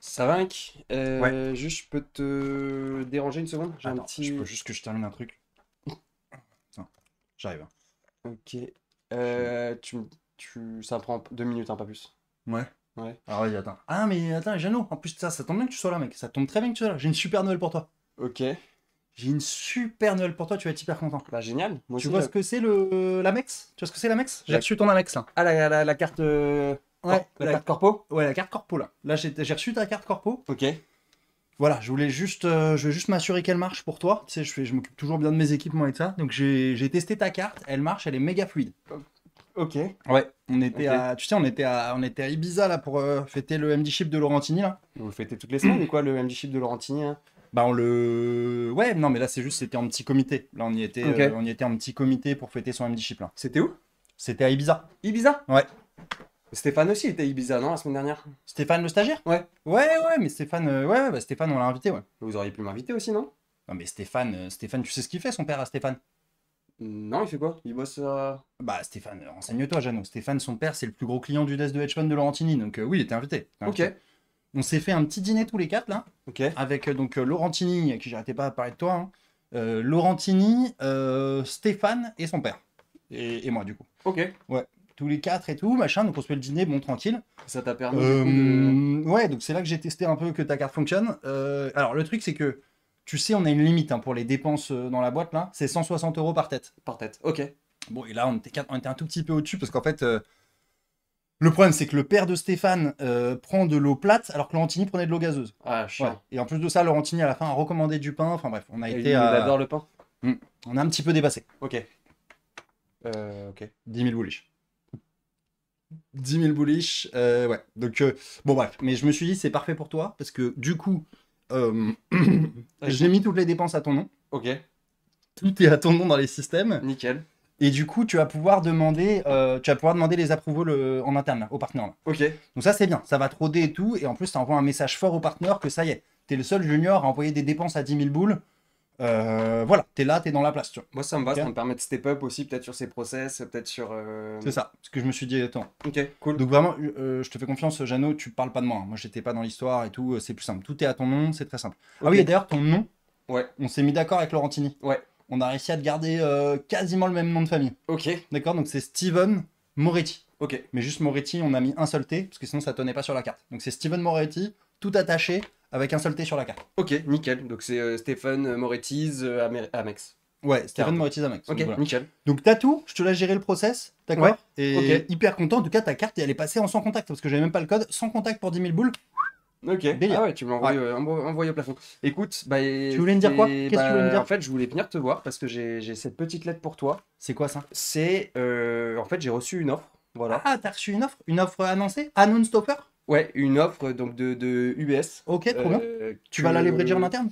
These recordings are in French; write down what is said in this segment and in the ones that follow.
Ça va, mec? Ouais. Juste, je peux te déranger une seconde? J'ai un Attends, je petit. peux juste que je termine un truc. Attends, j'arrive. Ok. Je- Ça prend 2 minutes, hein, pas plus. Ouais. Ouais. Alors vas-y, attends. Ah mais attends, Jeannot, en plus de ça tombe bien que tu sois là, mec. Ça tombe très bien que tu sois là. J'ai une super nouvelle pour toi. Ok. J'ai une super nouvelle pour toi, tu vas être hyper content. Bah, génial. Moi Tu aussi, vois ce que c'est l'Amex? Tu vois ce que c'est l'Amex? J'ai La... reçu ton Amex là. Ah, la carte. Ouais, La carte corpo? ouais, la carte corpo là. Là, j'ai reçu ta carte corpo. Ok. Voilà, je vais juste m'assurer qu'elle marche pour toi. Tu sais, je m'occupe toujours bien de mes équipements et de ça. Donc j'ai testé ta carte, elle marche, elle est méga fluide. Ok. Ouais, on était Ok. à, tu sais, on était à Ibiza là pour fêter le MD Chip de Laurentini là. Vous le fêtez toutes les semaines ou quoi, le MD Chip de Laurentini, hein? Bah ouais, non mais là c'est juste, c'était en petit comité. Là Ok. on y était en petit comité pour fêter son MD Chip là. C'était où? C'était à Ibiza. Ibiza? Ouais. Stéphane aussi était à Ibiza, non, la semaine dernière? Stéphane le stagiaire? Ouais. Ouais, mais Stéphane, ouais, bah Stéphane on l'a invité, ouais. Vous auriez pu m'inviter aussi, non? Non mais Stéphane, tu sais ce qu'il fait son père à Stéphane? Non, il fait quoi? Il bosse à... Bah Stéphane, renseigne-toi Jeannot. Stéphane, son père, c'est le plus gros client du desk de hedge fund de Laurentini, donc oui, il était invité. Ok. On s'est fait un petit dîner tous les quatre là, Ok. avec donc Laurentini, à qui j'arrêtais pas de parler de toi, hein. Laurentini, Stéphane et son père. Et moi du coup. Ok. Ouais, tous les quatre et tout, machin, donc on se fait le dîner, bon, tranquille. Ça t'a permis, du coup, de... Ouais, donc c'est là que j'ai testé un peu que ta carte fonctionne. Alors le truc c'est que, tu sais, on a une limite hein, pour les dépenses dans la boîte là, c'est 160 euros par tête. Par tête. Ok. Bon, et là on était un tout petit peu au-dessus parce qu'en fait, le problème c'est que le père de Stéphane prend de l'eau plate alors que Laurentini prenait de l'eau gazeuse. Ah, Ouais. chiant. Et en plus de ça, Laurentini à la fin a recommandé du pain. Enfin bref, on a Et lui, été il à. adore le pain. On a un petit peu dépassé. Ok. Ok. 10 000 bullish. 10 000 bullish. Ouais. Donc, bon, bref. Mais je me suis dit, c'est parfait pour toi. Parce que du coup, euh, j'ai mis toutes les dépenses à ton nom. Ok. Tout est à ton nom dans les systèmes. Nickel. Et du coup, tu vas pouvoir demander les approvals en interne là, au partenaire. Là. Ok. Donc, ça, c'est bien. Ça va te roder et tout. Et en plus, ça envoie un message fort au partenaire que ça y est. T'es le seul junior à envoyer des dépenses à 10 000 boules. Voilà, t'es là, t'es dans la place, tu vois. Moi, ça me va. Ok. Ça me permet de step up aussi, peut-être sur ses process, peut-être sur... C'est ça, ce que je me suis dit, attends. Ok, cool. Donc vraiment, je te fais confiance, Jeannot, tu parles pas de moi, hein. Moi, j'étais pas dans l'histoire et tout, c'est plus simple. Tout est à ton nom, c'est très simple. Ah Ok. oui, et d'ailleurs, ton nom, Ouais. on s'est mis d'accord avec Laurentini. Ouais. On a réussi à te garder quasiment le même nom de famille. Ok. D'accord. Donc c'est Steven Moretti. Ok. Mais juste Moretti, on a mis un seul T, parce que sinon ça tenait pas sur la carte. Donc c'est Steven Moretti, tout attaché, avec un seul T sur la carte. Ok, nickel. Donc, c'est Stéphane Moretti's Amex. Ouais, Steven Carte. Moretti Zamex. Ok, Donc, voilà. nickel. Donc t'as tout, je te laisse gérer le process, d'accord. Ouais, Et ok. hyper content, en tout cas ta carte, elle est passée en sans contact, parce que j'avais même pas le code, sans contact pour 10 000 boules. Ok. Délire. Ah ouais, tu m'as Ouais. envoyé au plafond. Écoute, bah... Tu voulais me dire quoi? Qu'est-ce que tu voulais me dire? En fait, je voulais venir te voir parce que j'ai cette petite lettre pour toi. C'est quoi ça? C'est... En fait, j'ai reçu une offre. Voilà. Ah, t'as reçu une offre annoncée? Announced offer? Ouais, une offre donc de UBS. Ok, trop bien. Tu vas que- la leverager en interne?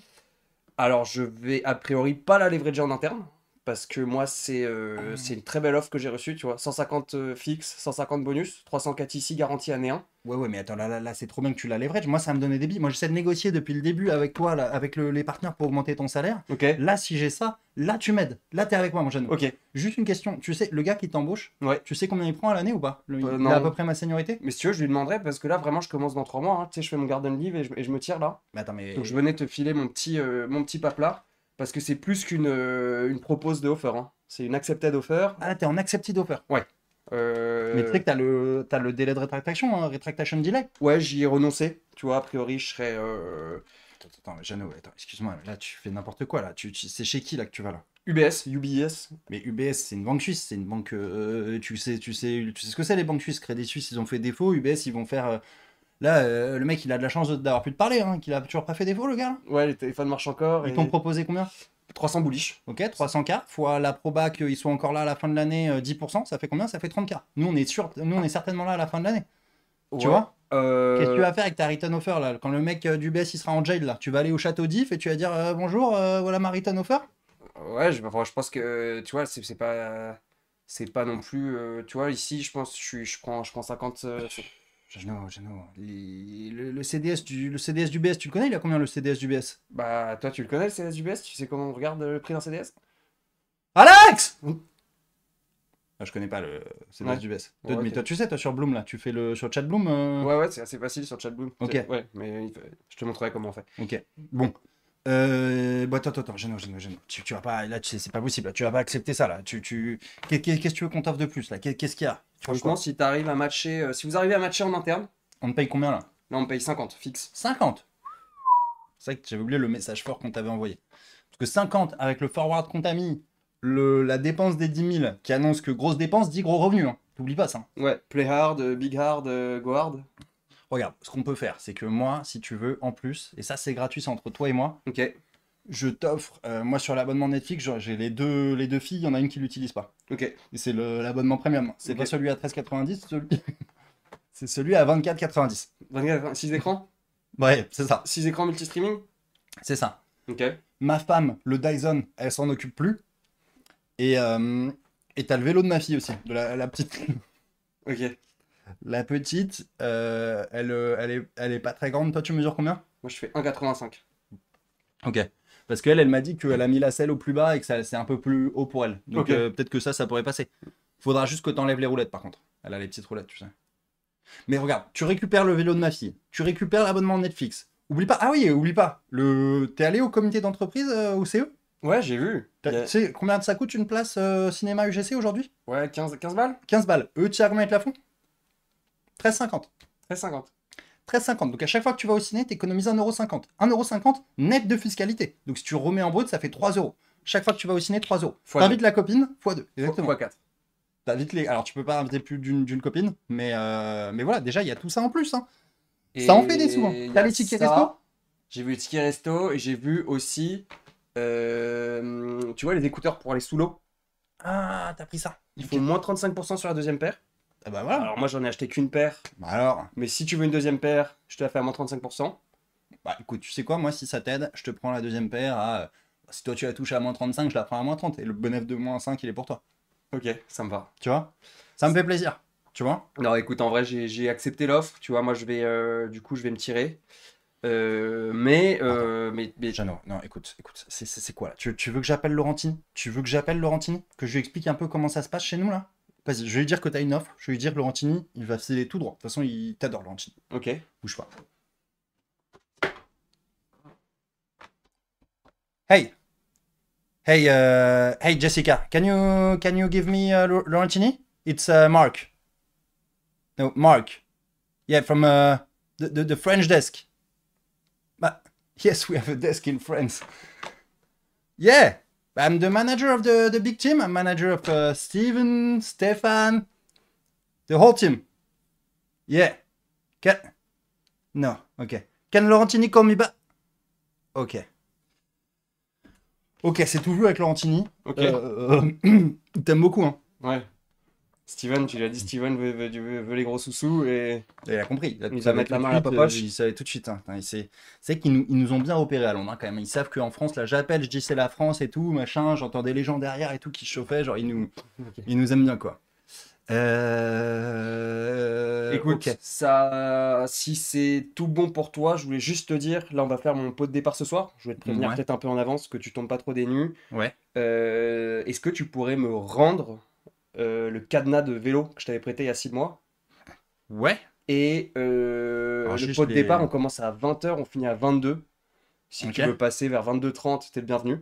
Alors, je vais a priori pas la leverager en interne. Parce que moi, c'est une très belle offre que j'ai reçue, tu vois. 150 fixe, 150 bonus, 304 ici, garantie année 1. Ouais, mais attends, là, c'est trop bien que tu la leverages. Moi, ça me donnait des billes. Moi, j'essaie de négocier depuis le début avec toi, là, avec les partenaires pour augmenter ton salaire. Ok. Là, si j'ai ça, là, tu m'aides. Là, t'es avec moi, mon jeune. Ok. Juste une question. Tu sais, le gars qui t'embauche, Ouais. tu sais combien il prend à l'année ou pas? Il non. a à peu près ma seniorité? Mais si tu veux, je lui demanderai parce que là, vraiment, je commence dans 3 mois. Hein. Tu sais, je fais mon garden leave et je me tire là. Mais attends, mais. Donc, je venais te filer mon petit papelard. Parce que c'est plus qu'une une propose de offer. Hein. C'est une accepted offer. Ah, là, t'es en accepted offer. Ouais. Mais tu sais que t'as le délai de rétractation, hein, retractation delay. Ouais, j'y ai renoncé. Tu vois, a priori, je serais. Attends, Jeannot, attends, excuse-moi, là, tu fais n'importe quoi, là. C'est chez qui, là, que tu vas, là? UBS. Mais UBS, c'est une banque suisse, c'est une banque. Tu sais ce que c'est les banques suisses. Crédit Suisse, ils ont fait défaut. UBS, ils vont faire. Là, le mec, il a de la chance d'avoir pu te parler, hein, qu'il a toujours pas fait défaut, le gars. Là. Ouais, les téléphones marchent encore. Ils Et t'ont proposé combien? 300 bullish. Ok, 300K, fois la proba qu'ils soient encore là à la fin de l'année, 10%, ça fait combien? Ça fait 30K. Nous, on est certainement là à la fin de l'année. Tu Ouais. vois? Qu'est-ce que tu vas faire avec ta return offer, là? Quand le mec d'UBS, il sera en jail, là, tu vas aller au château d'If et tu vas dire bonjour, voilà ma return offer? Ouais, enfin, je pense que, tu vois, c'est pas non plus, tu vois, ici, je pense, je prends 50, Jeannot, le CDS d'UBS, tu le connais? Il a combien le CDS d'UBS? bah, toi, tu le connais, le CSUBS, tu sais comment on regarde le prix d'un CDS? Alex! Ah, je connais pas c'est Ouais. du BS. Ouais, Mais ok. toi, tu sais, toi sur Bloom, là, tu fais sur chat Bloom Ouais, c'est assez facile sur ChatBloom. Ok. Ouais, mais je te montrerai comment on fait. Ok. Bon. Bon, attends, Geno. Tu vas pas. Là, c'est pas possible. Là, tu vas pas accepter ça, là. Qu'est-ce que tu veux qu'on t'offre de plus, là? Qu'est-ce qu'il y a? Tu veux Franchement, quoi? si t'arrives à matcher, si vous arrivez à matcher en interne, On te paye combien, là? là on paye 50 fixe. 50. C'est vrai que j'avais oublié le message fort qu'on t'avait envoyé. Parce que 50, avec le forward qu'on t'a mis, la dépense des 10 000, qui annonce que grosse dépense dit gros revenu. Hein. T'oublies pas ça. Ouais, play hard, big hard, go hard. Regarde, ce qu'on peut faire, c'est que moi, si tu veux, en plus, et ça c'est gratuit, c'est entre toi et moi, Ok, je t'offre, moi sur l'abonnement Netflix, j'ai les deux filles, il y en a une qui l'utilise pas. ok. Et c'est l'abonnement premium. C'est Ok. pas celui à 13,90, c'est celui à 24,90. 6 écrans? Ouais, c'est ça. 6 écrans multi-streaming? C'est ça. Ok. Ma femme, le Dyson, elle s'en occupe plus. Et t'as le vélo de ma fille aussi, de la petite. Ok. La petite, elle est pas très grande. Toi, tu mesures combien? Moi je fais 1,85. Ok. Parce qu'elle m'a dit qu'elle a mis la selle au plus bas et que c'est un peu plus haut pour elle. Donc Ok. peut-être que ça pourrait passer. Faudra juste que t'enlèves les roulettes par contre. Elle a les petites roulettes, tu sais. Mais regarde, tu récupères le vélo de ma fille. Tu récupères l'abonnement Netflix. Oublie pas. Ah oui, oublie pas. T'es allé au comité d'entreprise au CE? Ouais, j'ai vu. Tu sais combien ça coûte une place cinéma UGC aujourd'hui? Ouais, 15 balles? 15 balles. Eux, tu sais à combien ils te la font? 13,50. 13,50. 13,50. Donc à chaque fois que tu vas au ciné, tu économises 1,50 €. 1,50 € net de fiscalité. Donc si tu remets en brut, ça fait 3 euros. Chaque fois que tu vas au ciné, 3 euros. Fois T'invites la copine, x2. Exactement. x4. T'invites les... Alors tu peux pas inviter plus d'une copine, mais voilà, déjà il y a tout ça en plus. Hein. Et Ça en fait des sous. Hein. y T'as a les tickets ça. resto? J'ai vu les tickets resto et j'ai vu aussi, tu vois, les écouteurs pour aller sous l'eau. Ah, t'as pris ça. Ils Ok. font moins 35% sur la deuxième paire. Ah bah voilà. Alors moi j'en ai acheté qu'une paire, Bah alors, mais si tu veux une deuxième paire, je te la fais à moins 35%. bah écoute, tu sais quoi, moi si ça t'aide, je te prends la deuxième paire à... si toi tu la touches à moins 35, je la prends à moins 30. Et le bénéfice de moins 5, il est pour toi. Ok, ça me va. Tu vois? Ça me fait plaisir. Tu vois? Non, écoute, en vrai, j'ai accepté l'offre. Tu vois, moi, du coup, je vais me tirer. Mais Jeannot, non, écoute, c'est quoi là? Tu veux que j'appelle Laurentine? Tu veux que j'appelle Laurentine? Que je lui explique un peu comment ça se passe chez nous là? Vas-y, je vais lui dire que t'as une offre, je vais lui dire que Laurentini, il va filer tout droit. De toute façon, il t'adore, Laurentini. ok. Bouge pas. Hey! Hey Jessica, can you give me Laurentini? It's Mark. No, Mark. Yeah, from the French desk. But yes, we have a desk in France. Yeah, I'm the manager of the big team. I'm manager of Steven, Stefan, the whole team. Yeah. No, okay. Can Laurentini call me back? Ok. Ok, c'est tout vu avec Laurentini. Ok. T'aimes beaucoup, hein? Ouais. Steven, tu l'as dit, Steven veut les gros sous-sous et. Il a compris. Il va mettre la main à la poche. Il savait tout de suite. Hein. C'est qu'ils nous ont bien repéré à Londres, hein, quand même. Ils savent qu'en France, là, j'appelle, je dis c'est la France et tout, machin. J'entendais les gens derrière et tout qui se chauffaient. Genre, ils nous aiment bien, quoi. Écoute, ok. ça, si c'est tout bon pour toi, je voulais juste te dire, là on va faire mon pot de départ ce soir. Je vais te prévenir Ouais. peut-être un peu en avance que tu tombes pas trop des nues. Ouais. Est-ce que tu pourrais me rendre le cadenas de vélo que je t'avais prêté il y a 6 mois? Ouais. Et Alors, le juste pot de les- départ, on commence à 20h, on finit à 22. Si tu Ok. veux passer vers 22h30, t'es le bienvenu.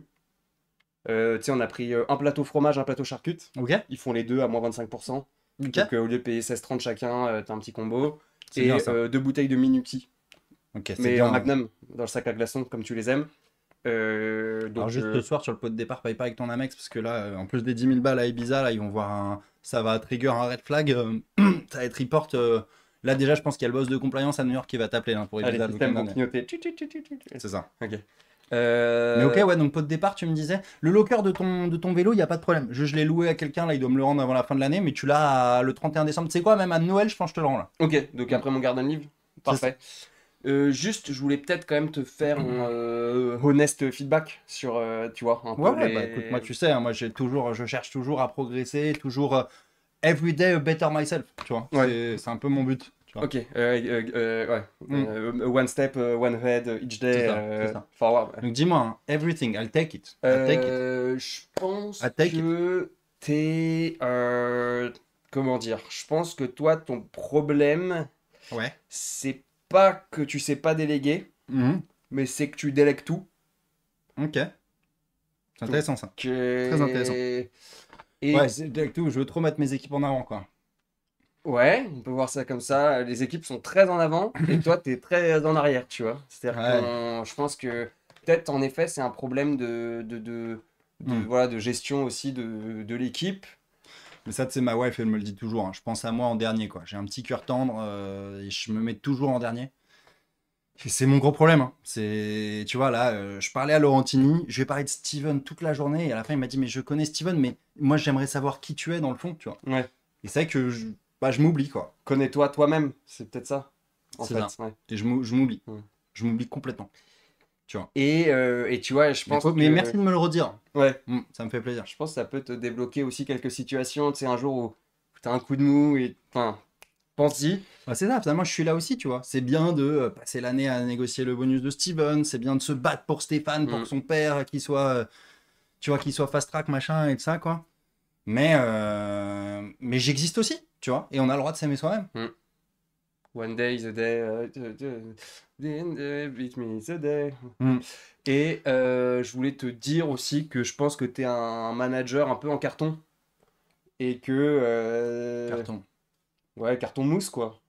Tu sais, on a pris un plateau fromage, un plateau charcute. Ok. Ils font les deux à moins 25%. Ok. Donc au lieu de payer 16,30 chacun, t'as un petit combo. C'est Et bien, ça. 2 bouteilles de Minuti. Ok, c'est Mais bien. en Magnum, dans le sac à glaçons, comme tu les aimes. Alors Donc, juste ce soir sur le pot de départ, paye pas avec ton Amex parce que là, en plus des 10 000 balles à Ibiza, là ils vont voir ça va trigger un red flag, ça va être report. Là déjà, je pense qu'il y a le boss de compliance à New York qui va t'appeler pour les Ibiza. le systèmes week-end vont dernier. clignoter. Tut, tut, tut, tut, tut. C'est ça. Ok. Mais ok, ouais, donc pot de départ, tu me disais, le locker de ton vélo, il y a pas de problème. Je l'ai loué à quelqu'un, là, il doit me le rendre avant la fin de l'année, mais tu l'as le 31 décembre. Tu sais quoi, même à Noël, je pense que je te le rends là. Ok, donc après mon garden leave. Parfait. Juste, je voulais peut-être quand même te faire un honest feedback sur, tu vois, un Ouais, peu ouais, les... bah écoute, moi tu sais, hein, moi je cherche toujours à progresser, toujours every day a better myself, tu vois. Ouais. C'est un peu mon but. Tu vois. Ok, ouais. One step, one head, each day, C'est ça, c'est ça. forward. Donc dis-moi, hein, everything, I'll take it. I'll take it. Je pense I take que Comment dire? Je pense que toi, ton problème, Ouais. c'est pas que tu sais pas déléguer, Mhm. mais c'est que tu délègues tout. Ok. C'est Donc, intéressant ça. Très intéressant. euh, Ouais, et c'est avec tout, je veux trop mettre mes équipes en avant, quoi. ouais, on peut voir ça comme ça. Les équipes sont très en avant et toi, t'es très en arrière, tu vois. C'est-à-dire que Ouais. je pense que peut-être, en effet, c'est un problème Hmm. voilà, de gestion aussi de l'équipe. Mais ça, tu sais, ma wife, elle me le dit toujours, hein. Je pense à moi en dernier, quoi. J'ai un petit cœur tendre et je me mets toujours en dernier. Et c'est mon gros problème, hein. C'est, tu vois, là, je parlais à Laurentini, je vais parler de Steven toute la journée et à la fin, il m'a dit, mais je connais Steven, mais moi, j'aimerais savoir qui tu es dans le fond, tu vois. Ouais. Et c'est vrai que bah, je m'oublie, quoi. Connais-toi toi-même, c'est peut-être ça, en C'est fait. ça. Ouais. Et je m'oublie. Hmm. Je m'oublie complètement, tu vois. Et tu vois, je Mais, pense mais que merci de me le redire. ouais, Ça me fait plaisir. je pense que ça peut te débloquer aussi quelques situations. Tu sais, un jour où t'as un coup de mou et enfin, pense-y. Bah, c'est ça, finalement, je suis là aussi, tu vois. C'est bien de passer l'année à négocier le bonus de Steven, c'est bien de se battre pour Stéphane, pour Hmm. que son père, qu'il soit, tu vois, qu'il soit fast track, machin, et de ça, quoi. Mais j'existe aussi, tu vois, et on a le droit de s'aimer soi-même. Hmm. One day is a day, the beat me is a day. Mm. Et je voulais te dire aussi que je pense que tu es un manager un peu en carton. Et que. Carton. Ouais, carton mousse, quoi.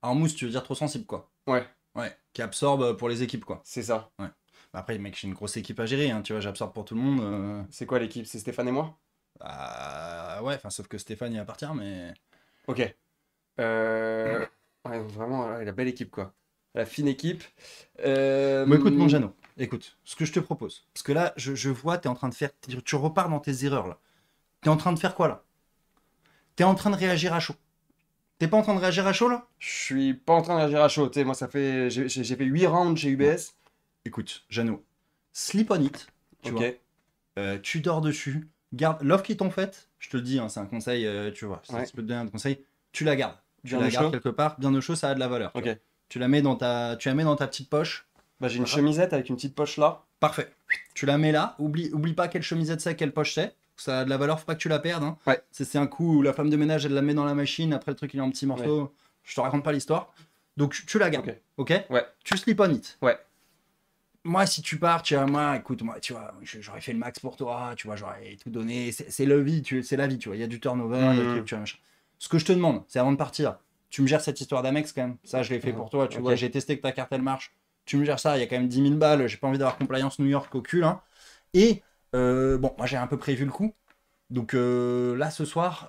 En mousse, tu veux dire trop sensible, quoi. Ouais, Ouais, qui absorbe pour les équipes, quoi. c'est ça. Ouais. Bah, après, mec, j'ai une grosse équipe à gérer, hein, tu vois, j'absorbe pour tout le monde. C'est quoi l'équipe? C'est Stéphane et moi? Bah, ouais, enfin, sauf que Stéphane y appartient, mais. Ok. Euh, Ouais, vraiment, la belle équipe, quoi. La fine équipe. Bon, écoute, mon Euh, Jeannot, écoute, ce que je te propose, parce que là, je vois, t'es en train de faire. Tu repars dans tes erreurs, là. T'es en train de faire quoi, là? T'es en train de réagir à chaud. T'es pas en train de réagir à chaud, là? Je suis pas en train de réagir à chaud. Tu sais, moi, ça fait. J'ai fait 8 rounds chez Bon, UBS. écoute, Jeannot, sleep on it, tu Ok. vois. Tu dors dessus. Garde l'offre qu'ils t'ont faite, je te le dis, hein, c'est un conseil, tu vois, si Ouais. je peux te donner un conseil, tu la gardes. Tu Bien la au gardes chaud. quelque part, bien au chaud, ça a de la valeur. Tu vois. Ok. Tu la mets dans ta petite poche. Bah, j'ai une chemisette avec une petite poche là. Parfait. Tu la mets là. Oublie pas quelle chemisette c'est, quelle poche c'est. Ça a de la valeur, faut pas que tu la perdes, hein. Ouais. C'est un coup où la femme de ménage, elle la met dans la machine, après le truc il est en petits morceaux. Je te raconte pas l'histoire. Donc tu la gardes. Ok. Ok. Ouais. Tu sleep on it. Ouais. Moi, si tu pars, tu vois, moi, écoute, moi, tu vois, j'aurais fait le max pour toi, tu vois, j'aurais tout donné. C'est la vie, c'est la vie, tu vois. Il y a du turnover, il y a du truc, tu vois, machin. Ce que je te demande, c'est avant de partir, tu me gères cette histoire d'Amex quand même. Ça, je l'ai fait pour toi, tu Ok. vois. J'ai testé que ta carte elle marche. Tu me gères ça, il y a quand même 10 000 balles. J'ai pas envie d'avoir compliance New York au cul, hein. Et bon, moi, j'ai un peu prévu le coup. Donc là, ce soir,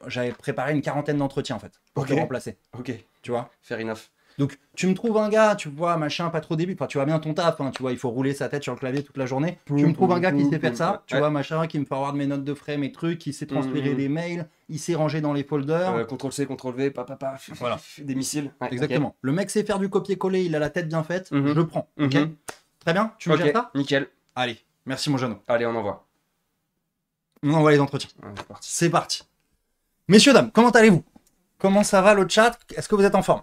j'avais préparé une quarantaine d'entretiens en fait pour te Ok. remplacer, Ok. tu vois. Fair enough. Donc, tu me trouves un gars, tu vois, machin, pas trop débile. Enfin, tu vois bien ton taf, hein, tu vois, il faut rouler sa tête sur le clavier toute la journée. Tu me trouves un gars qui sait faire ça, tu Ouais. vois, machin, qui me fait avoir de mes notes de frais, mes trucs, qui sait transférer les mails, il sait ranger dans les folders. CTRL-C, CTRL-V, papa, Voilà. des missiles. Ouais, Exactement. Le mec sait faire du copier-coller, il a la tête bien faite, Mhm. je le prends. Ok. Mhm. Très bien, tu me Ok, gères ça. nickel. Allez, merci mon jeune. Allez, on envoie. On envoie les entretiens. Ouais, c'est parti. C'est parti. Messieurs, dames, comment allez-vous? Comment ça va le chat? Est-ce que vous êtes en forme?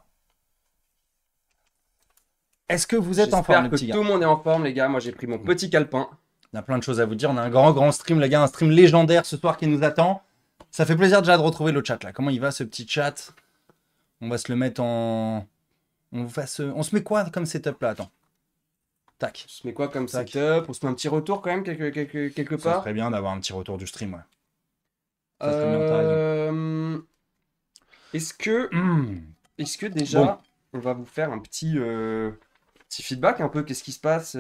Est-ce que vous êtes en forme, J'espère les que petits gars? tout le monde est en forme, les gars. Moi, j'ai pris mon petit calepin. On a plein de choses à vous dire. On a un grand stream, les gars, un stream légendaire ce soir qui nous attend. Ça fait plaisir déjà de retrouver le chat là. Comment il va ce petit chat? On va se le mettre en. On se met quoi comme setup là? Attends. Tac. On se met quoi comme Tac. setup? On se met un petit retour quand même, quelque Ça part. serait bien d'avoir un petit retour du stream, ouais. Ça serait bien, t'as raison. Est-ce que, Mmh. est-ce que déjà, on va vous faire un petit feedback un peu? Qu'est-ce qui se passe?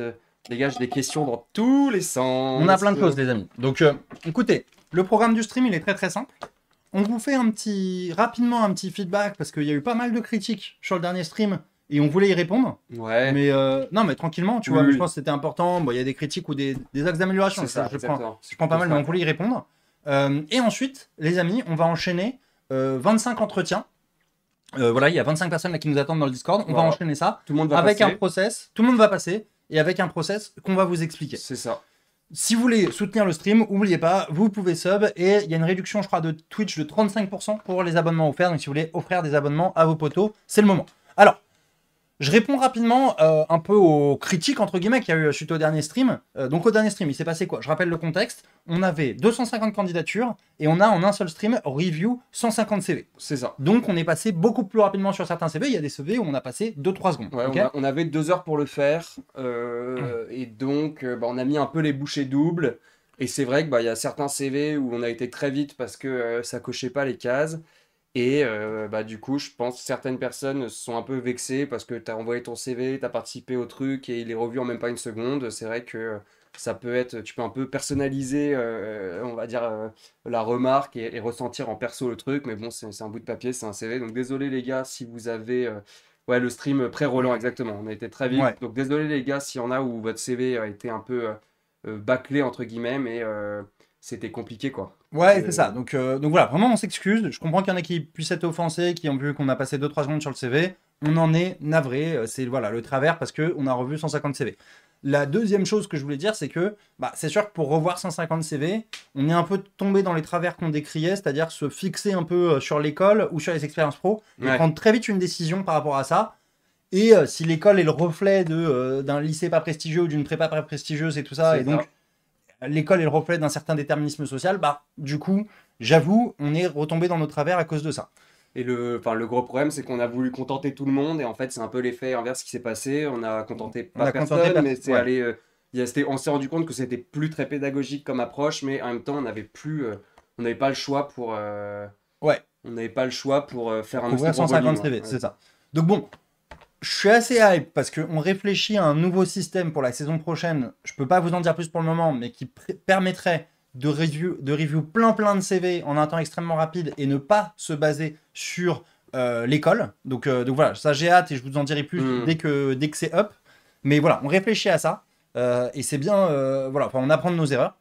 Les gars, j'ai des questions dans tous les sens. On a plein de choses, les amis. Donc, écoutez, le programme du stream, il est très très simple. On vous fait rapidement un petit feedback parce qu'il y a eu pas mal de critiques sur le dernier stream et on voulait y répondre. Ouais, Mais non, mais tranquillement, tu Oui, vois. Mais oui. je pense que c'était important. Bon, il y a des critiques ou des axes d'amélioration. c'est ça, Je exactement. prends pas mal, mais on voulait y répondre. Et ensuite, les amis, on va enchaîner 25 entretiens. Voilà, il y a 25 personnes là qui nous attendent dans le Discord. On va Voilà. enchaîner ça Tout le monde va avec passer. un process. Tout le monde va passer et avec un process qu'on va vous expliquer. C'est ça. Si vous voulez soutenir le stream, n'oubliez pas, vous pouvez sub et il y a une réduction, je crois, de Twitch de 35% pour les abonnements offerts. Donc, si vous voulez offrir des abonnements à vos potos, c'est le moment. Alors, Je réponds rapidement un peu aux critiques entre guillemets qu'il y a eu suite au dernier stream. Donc au dernier stream, il s'est passé quoi? Je rappelle le contexte. On avait 250 candidatures et on a en un seul stream review 150 CV. C'est ça. Donc on est passé beaucoup plus rapidement sur certains CV. Il y a des CV où on a passé 2-3 secondes. Ouais, ok on avait 2 heures pour le faire. Et donc, bah, on a mis un peu les bouchées doubles. Et c'est vrai que bah, y a certains CV où on a été très vite parce que ça cochait pas les cases. Et bah, du coup, je pense que certaines personnes se sont un peu vexées parce que tu as envoyé ton CV, tu as participé au truc et il est revu en même pas une seconde. C'est vrai que ça peut être, tu peux un peu personnaliser, on va dire, la remarque et ressentir en perso le truc. Mais bon, c'est un bout de papier, c'est un CV. Donc désolé les gars si vous avez... ouais, le stream pré-Roland, exactement. On a été très vite. Ouais. Donc désolé les gars s'il y en a où votre CV a été un peu bâclé, entre guillemets, mais c'était compliqué quoi. Ouais, c'est Euh, ça. Donc voilà, vraiment on s'excuse. Je comprends qu'il y en a qui puissent être offensés, qui ont vu qu'on a passé 2-3 secondes sur le CV. On en est navré. C'est voilà, le travers parce qu'on a revu 150 CV. La deuxième chose que je voulais dire, c'est que bah, c'est sûr que pour revoir 150 CV, on est un peu tombé dans les travers qu'on décriait, c'est-à-dire se fixer un peu sur l'école ou sur les expériences pro et ouais, prendre très vite une décision par rapport à ça. Et si l'école est le reflet d'un lycée pas prestigieux ou d'une prépa pas prestigieuse et tout ça, c'est et ça. donc l'école est le reflet d'un certain déterminisme social, bah du coup, j'avoue, on est retombé dans nos travers à cause de ça. Et enfin, le gros problème, c'est qu'on a voulu contenter tout le monde, et en fait, c'est un peu l'effet inverse qui s'est passé. On a contenté On pas a contenté personne, mais c'est ouais. allé. On s'est rendu compte que c'était plus très pédagogique comme approche, mais en même temps, on n'avait pas le choix pour, Ouais, on n'avait pas le choix pour faire un aussi couvrir gros 150 volume. Ouais. CV, Ouais. c'est ça. Donc bon, je suis assez hype parce qu'on réfléchit à un nouveau système pour la saison prochaine. Je peux pas vous en dire plus pour le moment, mais qui permettrait de review plein de CV en un temps extrêmement rapide et ne pas se baser sur l'école. Donc voilà, ça j'ai hâte et je vous en dirai plus Hmm. dès que c'est up. Mais voilà, on réfléchit à ça et c'est bien. Voilà, enfin, on apprend de nos erreurs.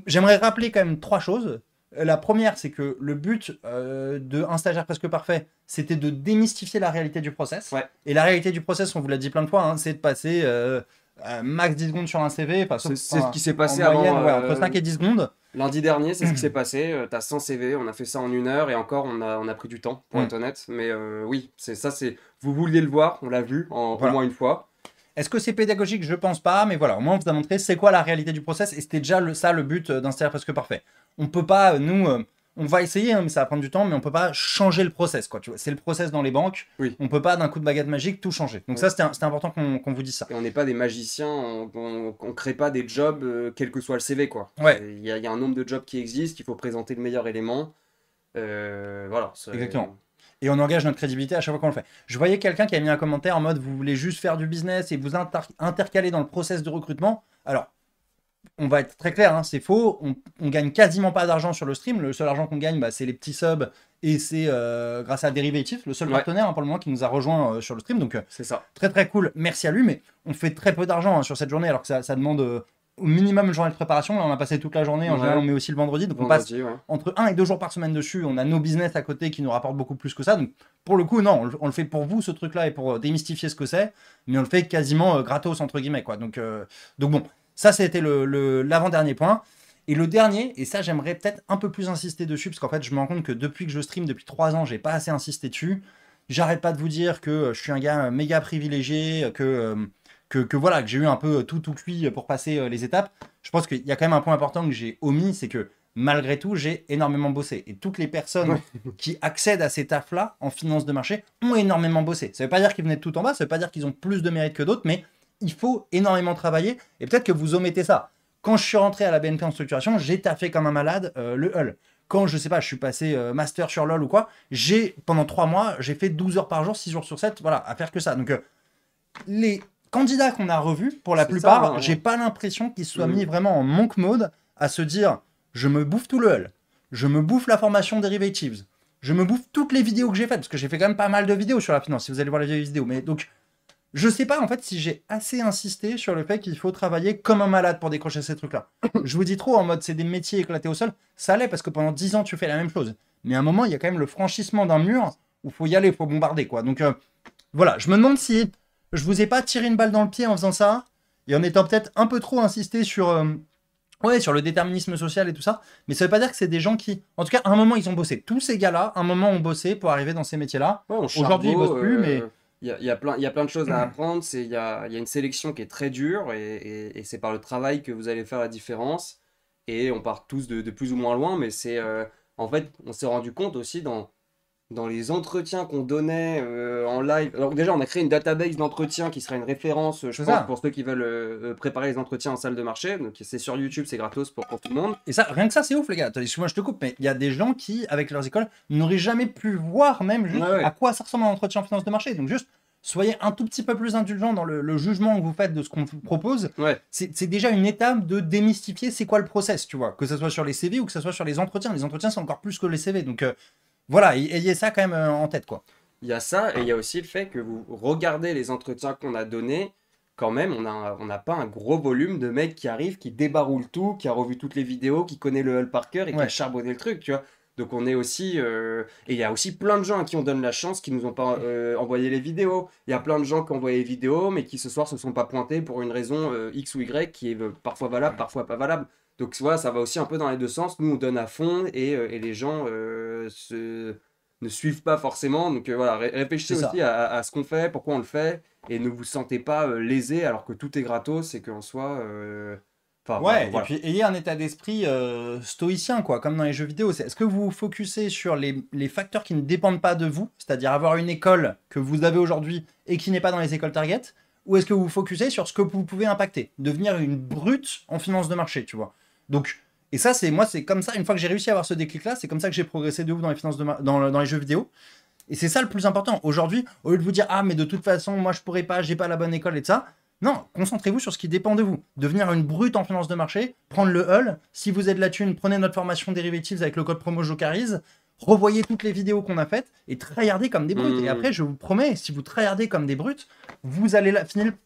J'aimerais rappeler quand même 3 choses. La première, c'est que le but de Un stagiaire presque parfait, c'était de démystifier la réalité du process. Ouais. Et la réalité du process, on vous l'a dit plein de fois, hein, c'est de passer max 10 secondes sur un CV, C'est ce qui s'est en passé moyenne, avant. ouais, entre 5 et 10 secondes. Lundi dernier, c'est ce qui s'est passé. T'as 100 CV, on a fait ça en 1 heure et encore, on a pris du temps, pour Hmm. être honnête. Mais oui, c'est ça, vous vouliez le voir, on l'a vu au Voilà. moins une fois. Est-ce que c'est pédagogique? Je pense pas, mais voilà, au moins on vous a montré c'est quoi la réalité du process et c'était déjà ça le but d'un stagiaire presque parfait. On peut pas, nous, on va essayer, hein, mais ça va prendre du temps, mais on peut pas changer le process, quoi. Tu vois, c'est le process dans les banques. Oui. On peut pas d'un coup de baguette magique tout changer. Donc Ouais. ça, c'était important qu'on vous dise ça. Et on n'est pas des magiciens, on crée pas des jobs, quel que soit le CV, quoi. Ouais, Il y a un nombre de jobs qui existent, il faut présenter le meilleur élément. Voilà. exactement. Et on engage notre crédibilité à chaque fois qu'on le fait. Je voyais quelqu'un qui a mis un commentaire en mode vous voulez juste faire du business et vous intercaler dans le process de recrutement. Alors, on va être très clair, hein, c'est faux. On gagne quasiment pas d'argent sur le stream. Le seul argent qu'on gagne, bah, c'est les petits subs et c'est grâce à Derivative, le seul Ouais. partenaire hein, pour le moment qui nous a rejoint sur le stream. Donc C'est ça. très cool. Merci à lui, mais on fait très peu d'argent hein, sur cette journée alors que ça demande au minimum une journée de préparation. Là, on a passé toute la journée. En Ouais. général, on met aussi le vendredi. Donc on passe Vendredi, ouais. entre 1 et 2 jours par semaine dessus. On a nos business à côté qui nous rapportent beaucoup plus que ça. Donc pour le coup, non, on le fait pour vous ce truc-là et pour démystifier ce que c'est, mais on le fait quasiment gratos entre guillemets quoi. Donc bon, ça c'était l'avant-dernier point. Et le dernier, et ça j'aimerais peut-être un peu plus insister dessus, parce qu'en fait je me rends compte que depuis que je stream depuis 3 ans, j'ai pas assez insisté dessus. J'arrête pas de vous dire que je suis un gars méga privilégié, que voilà, que j'ai eu un peu tout cuit pour passer les étapes. Je pense qu'il y a quand même un point important que j'ai omis, c'est que malgré tout, j'ai énormément bossé. Et toutes les personnes Ouais. qui accèdent à ces tafs-là en finance de marché ont énormément bossé. Ça veut pas dire qu'ils venaient de tout en bas, ça veut pas dire qu'ils ont plus de mérite que d'autres, mais il faut énormément travailler. Et peut-être que vous omettez ça. Quand je suis rentré à la BNP en structuration, j'ai taffé comme un malade le Hull. Quand, je sais pas, je suis passé master sur LoL ou quoi, pendant 3 mois, j'ai fait 12 heures par jour, 6 jours sur 7, voilà, à faire que ça. Donc, les candidats qu'on a revus, pour la C'est plupart, ça, hein. j'ai pas l'impression qu'ils soient Mhm. mis vraiment en monk mode à se dire je me bouffe tout le Hull, je me bouffe la formation Derivatives, je me bouffe toutes les vidéos que j'ai faites, parce que j'ai fait quand même pas mal de vidéos sur la finance, si vous allez voir les vieilles vidéos. Mais donc, je sais pas en fait si j'ai assez insisté sur le fait qu'il faut travailler comme un malade pour décrocher ces trucs-là. Je vous dis trop en mode c'est des métiers éclatés au sol, ça l'est parce que pendant 10 ans tu fais la même chose. Mais à un moment, il y a quand même le franchissement d'un mur où faut y aller, faut bombarder quoi. Donc voilà, je me demande si je vous ai pas tiré une balle dans le pied en faisant ça et en étant peut-être un peu trop insisté sur sur le déterminisme social et tout ça, mais ça veut pas dire que c'est des gens qui, en tout cas, à un moment, ils ont bossé. Tous ces gars-là, à un moment, ont bossé pour arriver dans ces métiers-là. Ouais, on Aujourd'hui, ils charbot, bossent plus, mais il y a plein de choses à apprendre. Il y a une sélection qui est très dure et c'est par le travail que vous allez faire la différence. Et on part tous de plus ou moins loin, mais en fait, on s'est rendu compte aussi dans les entretiens qu'on donnait en live. Alors déjà, on a créé une database d'entretiens qui sera une référence, je C'est pense, ça. pour ceux qui veulent préparer les entretiens en salle de marché. Donc c'est sur YouTube, c'est gratos pour tout le monde. Et ça, rien que ça, c'est ouf, les gars. Excuse-moi, je te coupe, mais il y a des gens qui, avec leurs écoles, n'auraient jamais pu voir même juste Ouais, ouais. à quoi ça ressemble un entretien en finance de marché. Donc juste, soyez un tout petit peu plus indulgents dans le jugement que vous faites de ce qu'on vous propose. Ouais. C'est déjà une étape de démystifier c'est quoi le process, tu vois. Que ce soit sur les CV ou que ce soit sur les entretiens. Les entretiens, c'est encore plus que les CV. Donc voilà, ayez ça quand même en tête, quoi. Il y a ça, et il y a aussi le fait que vous regardez les entretiens qu'on a donnés. Quand même, on n'a pas un gros volume de mecs qui arrivent, qui débaroulent tout, qui a revu toutes les vidéos, qui connaît le Hull par cœur et qui a Ouais. charbonné le truc, tu vois. Donc on est aussi... Et il y a aussi plein de gens à qui on donne la chance, qui nous ont pas envoyé les vidéos. Il y a plein de gens qui ont envoyé les vidéos, mais qui ce soir se sont pas pointés pour une raison X ou Y, qui est parfois valable, parfois pas valable. Donc voilà, ça va aussi un peu dans les deux sens. Nous, on donne à fond, et les gens ne suivent pas forcément. Donc voilà, réfléchissez C'est ça. aussi à ce qu'on fait, pourquoi on le fait, et ne vous sentez pas lésé alors que tout est gratos et qu'en soi... Enfin, Ouais, et voilà. puis ayez un état d'esprit stoïcien, quoi, comme dans les jeux vidéo. Est-ce que vous vous focussez sur les facteurs qui ne dépendent pas de vous, c'est-à-dire avoir une école que vous avez aujourd'hui et qui n'est pas dans les écoles target, ou est-ce que vous vous focussez sur ce que vous pouvez impacter, devenir une brute en finance de marché, tu vois. Donc, et ça, c'est comme ça, une fois que j'ai réussi à avoir ce déclic-là, c'est comme ça que j'ai progressé de ouf dans les finances dans les jeux vidéo. Et c'est ça le plus important. Aujourd'hui, au lieu de vous dire, ah, mais de toute façon, moi, je pourrais pas, j'ai pas la bonne école et de ça. Non, concentrez-vous sur ce qui dépend de vous. Devenir une brute en finance de marché, prendre le Hull. Si vous êtes de la thune, prenez notre formation dérivatives avec le code promo Jocarise. Revoyez toutes les vidéos qu'on a faites et tryhardez comme des brutes. Et après, je vous promets, si vous tryhardez comme des brutes, vous allez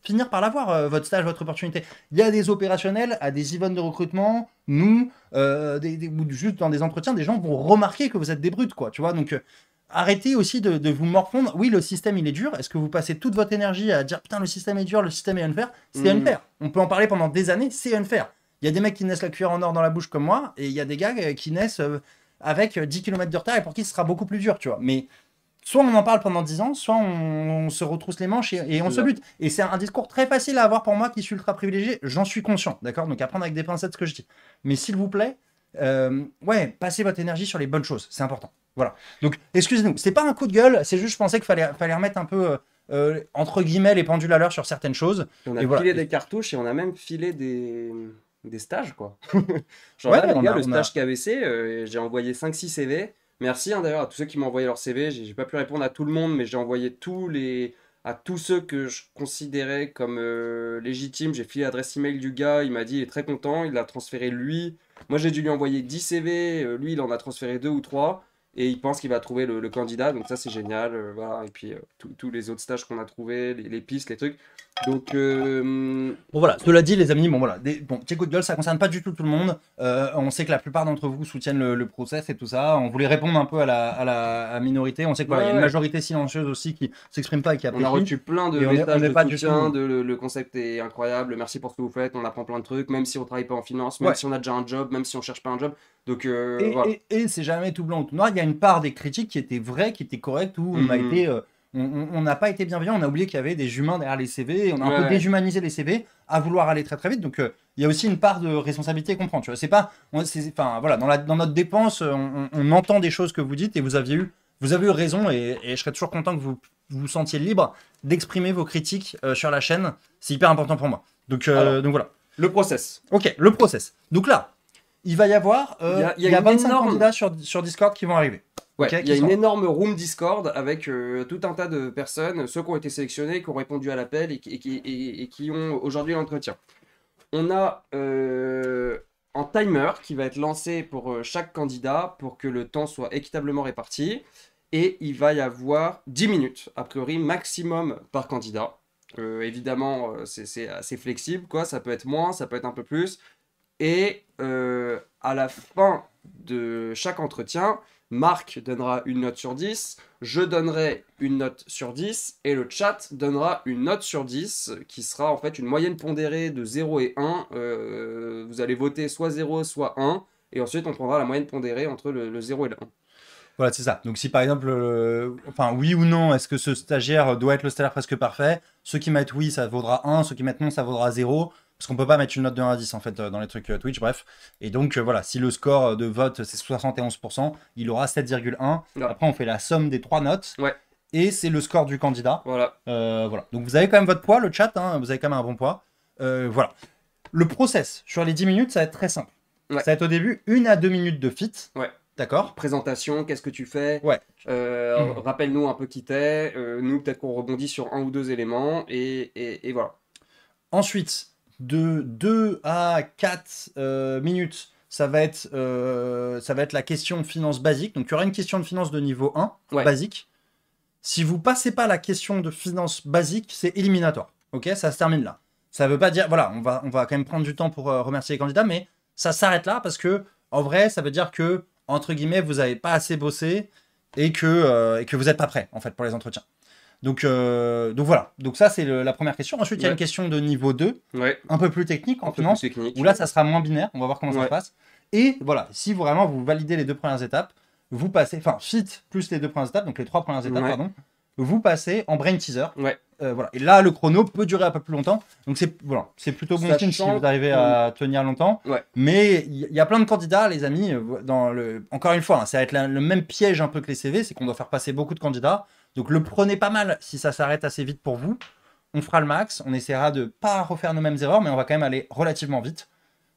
finir par l'avoir, votre stage, votre opportunité. Il y a des opérationnels, à des events de recrutement, nous, ou juste dans des entretiens, des gens vont remarquer que vous êtes des brutes, quoi. Tu vois, donc arrêtez aussi de vous morfondre. Oui, le système, il est dur. Est-ce que vous passez toute votre énergie à dire putain, le système est dur, le système est unfair? C'est unfair. On peut en parler pendant des années, c'est unfair. Il y a des mecs qui naissent la cuillère en or dans la bouche comme moi, et il y a des gars qui naissent avec 10 km de retard et pour qui ce sera beaucoup plus dur, tu vois. Mais soit on en parle pendant 10 ans, soit on se retrousse les manches et on se bute. Et c'est un discours très facile à avoir pour moi qui suis ultra privilégié, j'en suis conscient, d'accord? Donc à prendre avec des pincettes ce que je dis. Mais s'il vous plaît, ouais, passez votre énergie sur les bonnes choses, c'est important. Voilà. Donc, excusez-nous, c'est pas un coup de gueule, c'est juste je pensais qu'il fallait remettre un peu, entre guillemets, les pendules à l'heure sur certaines choses. On a Et voilà. filé des cartouches et on a même filé des stages, quoi. Genre Ouais, là, les on gars, a- le on a- stage KBC, j'ai envoyé 5-6 CV. Merci d'ailleurs à tous ceux qui m'ont envoyé leur CV. J'ai pas pu répondre à tout le monde, mais j'ai envoyé à tous ceux que je considérais comme légitimes. J'ai filé l'adresse email du gars, il m'a dit il est très content, il l'a transféré lui. Moi j'ai dû lui envoyer 10 CV, lui il en a transféré 2 ou 3. Et il pense qu'il va trouver le candidat, donc ça c'est génial. Voilà. Et puis tous les autres stages qu'on a trouvés, les pistes, les trucs. Donc, Bon voilà, cela dit les amis, bon voilà, bon, petit coup de gueule, ça concerne pas du tout le monde. On sait que la plupart d'entre vous soutiennent le process et tout ça. On voulait répondre un peu à la minorité. On sait qu'il y a une majorité silencieuse aussi qui s'exprime pas et qui on a apprécie. reçu plein de Et on messages n'est de pas du soutien, tout- le concept est incroyable, merci pour ce que vous faites, on apprend plein de trucs, même si on travaille pas en finance, même Ouais. si on a déjà un job, même si on cherche pas un job. Donc Et, voilà. et c'est jamais tout blanc ou tout noir. Il y a une part des critiques qui étaient vraies, qui étaient correctes, où on a été, on n'a pas été bienveillant. On a oublié qu'il y avait des humains derrière les CV. Et on a un peu déshumanisé les CV à vouloir aller très très vite. Donc il y a aussi une part de responsabilité qu'on prend. Tu vois, c'est pas, enfin voilà, dans notre dépense, on entend des choses que vous dites et vous avez eu raison. Et je serais toujours content que vous sentiez libre d'exprimer vos critiques sur la chaîne. C'est hyper important pour moi. Donc voilà. Le process. Ok, le process. Donc là, il va y avoir Il y a y a une 25 énorme- candidats sur Discord qui vont arriver. Ouais, Ok, il y a qui une sont- énorme room Discord avec tout un tas de personnes, ceux qui ont été sélectionnés, qui ont répondu à l'appel et qui ont aujourd'hui l'entretien. On a un timer qui va être lancé pour chaque candidat pour que le temps soit équitablement réparti. Et il va y avoir 10 minutes, a priori maximum par candidat. Évidemment, c'est assez flexible, quoi. Ça peut être moins, ça peut être un peu plus. Et à la fin de chaque entretien, Marc donnera une note sur 10, je donnerai une note sur 10, et le chat donnera une note sur 10, qui sera en fait une moyenne pondérée de 0 et 1. Vous allez voter soit 0, soit 1, et ensuite on prendra la moyenne pondérée entre le 0 et le 1. Voilà, c'est ça. Donc si par exemple, enfin oui ou non, est-ce que ce stagiaire doit être le stagiaire presque parfait? Ceux qui mettent oui, ça vaudra 1, ceux qui mettent non, ça vaudra 0. Parce qu'on peut pas mettre une note de 1 à 10 en fait dans les trucs Twitch, bref. Et donc voilà, si le score de vote c'est 71%, il aura 7,1. Ouais. Après on fait la somme des 3 notes. Ouais. Et c'est le score du candidat. Voilà. Voilà. Donc vous avez quand même votre poids, le chat, hein, vous avez quand même un bon poids. Voilà. Le process sur les 10 minutes, ça va être très simple. Ouais. Ça va être au début 1 à 2 minutes de fit. Ouais. D'accord. Présentation, qu'est-ce que tu fais? Ouais. Rappelle-nous un peu qui t'es. Nous, peut-être qu'on rebondit sur un ou deux éléments. Et voilà. Ensuite, de 2 à 4 minutes, ça va être la question finance basique. Donc, il y aura une question de finance de niveau 1, Ouais. basique. Si vous passez pas la question de finance basique, c'est éliminatoire. Ok, ça se termine là. Ça veut pas dire, voilà, on va quand même prendre du temps pour remercier les candidats, mais ça s'arrête là parce que, en vrai, ça veut dire que, entre guillemets, vous avez pas assez bossé et que vous êtes pas prêt, en fait, pour les entretiens. Donc voilà. Donc ça, c'est la première question. Ensuite, il y a Ouais. une question de niveau 2, Ouais. un peu plus technique en Un peu plus finance, technique. où là, ça sera moins binaire. On va voir comment ça Ouais. se passe. Et voilà, si vraiment vous validez les 2 premières étapes, vous passez, enfin, fit plus les 2 premières étapes, donc les 3 premières étapes, Ouais. pardon, vous passez en brain teaser. Ouais. Voilà. Et là, le chrono peut durer un peu plus longtemps. Donc c'est voilà, c'est plutôt bon signe si Sachant vous arrivez à tenir longtemps. Ouais. Mais il y a plein de candidats, les amis. Encore une fois, hein, ça va être le même piège un peu que les CV, c'est qu'on doit faire passer beaucoup de candidats. Donc le prenez pas mal si ça s'arrête assez vite pour vous. On fera le max, on essaiera de pas refaire nos mêmes erreurs, mais on va quand même aller relativement vite.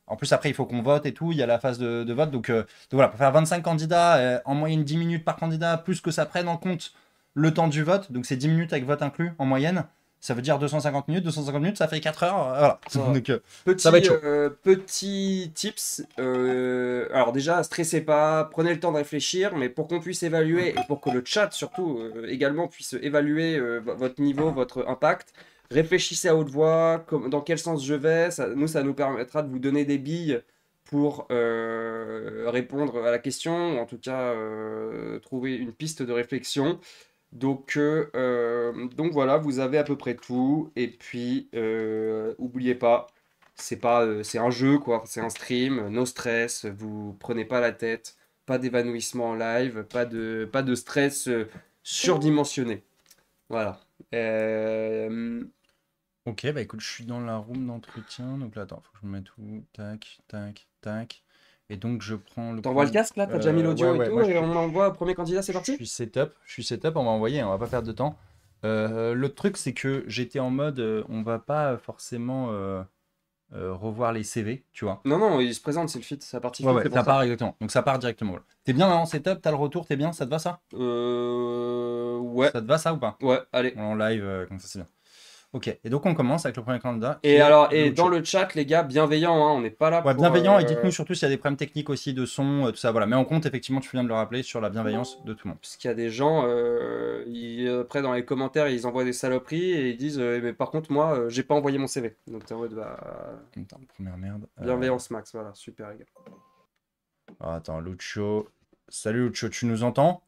En plus, après, il faut qu'on vote et tout, il y a la phase de vote. Donc voilà, pour faire 25 candidats, en moyenne 10 minutes par candidat, plus que ça prenne en compte le temps du vote, donc c'est 10 minutes avec vote inclus en moyenne. Ça veut dire 250 minutes, ça fait 4 heures, voilà. Ça va. Donc, Petit, ça va être chaud. petit tips. Alors déjà, stressez pas, prenez le temps de réfléchir, mais pour qu'on puisse évaluer et pour que le chat surtout également puisse évaluer votre niveau, votre impact, réfléchissez à haute voix, dans quel sens je vais. Ça nous permettra de vous donner des billes pour répondre à la question, ou en tout cas trouver une piste de réflexion. Donc voilà, vous avez à peu près tout. Et puis, oubliez pas, c'est un jeu quoi, c'est un stream, no stress, vous prenez pas la tête, pas d'évanouissement en live, pas de stress surdimensionné. Voilà. Ok, bah écoute, je suis dans la room d'entretien. Donc là, attends, faut que je me mette où. Tac, tac, tac. Et donc, je prends le. T'envoies le casque là, t'as déjà mis l'audio ouais, et tout, moi, et on envoie au premier candidat, c'est je parti? suis setup, on va envoyer, on va pas perdre de temps. L'autre truc, c'est que j'étais en mode, on va pas forcément revoir les CV, tu vois. Non, non, il se présente, c'est le fit, c'est la partie Ouais, fit, ouais, c'est ça pour ça. part exactement. Donc ça part directement. Voilà. T'es bien en setup, t'as le retour, t'es bien, ça te va ça? Ouais, Ça te va ça ou pas? ouais, allez. En live, comme ça c'est bien. Ok, et donc on commence avec le premier candidat. Et alors, et dans le chat, les gars, bienveillants, hein, on n'est pas là Ouais, pour. bienveillant, et dites-nous surtout s'il y a des problèmes techniques aussi de son, tout ça, voilà. Mais en compte, effectivement, tu viens de le rappeler sur la bienveillance de tout le monde. Parce qu'il y a des gens, après dans les commentaires, ils envoient des saloperies et ils disent mais par contre, moi, j'ai pas envoyé mon CV. Donc t'es en mode bah, Attends, première merde. bienveillance max, voilà, super, les gars. Attends, Lucho. Salut Lucho, tu nous entends?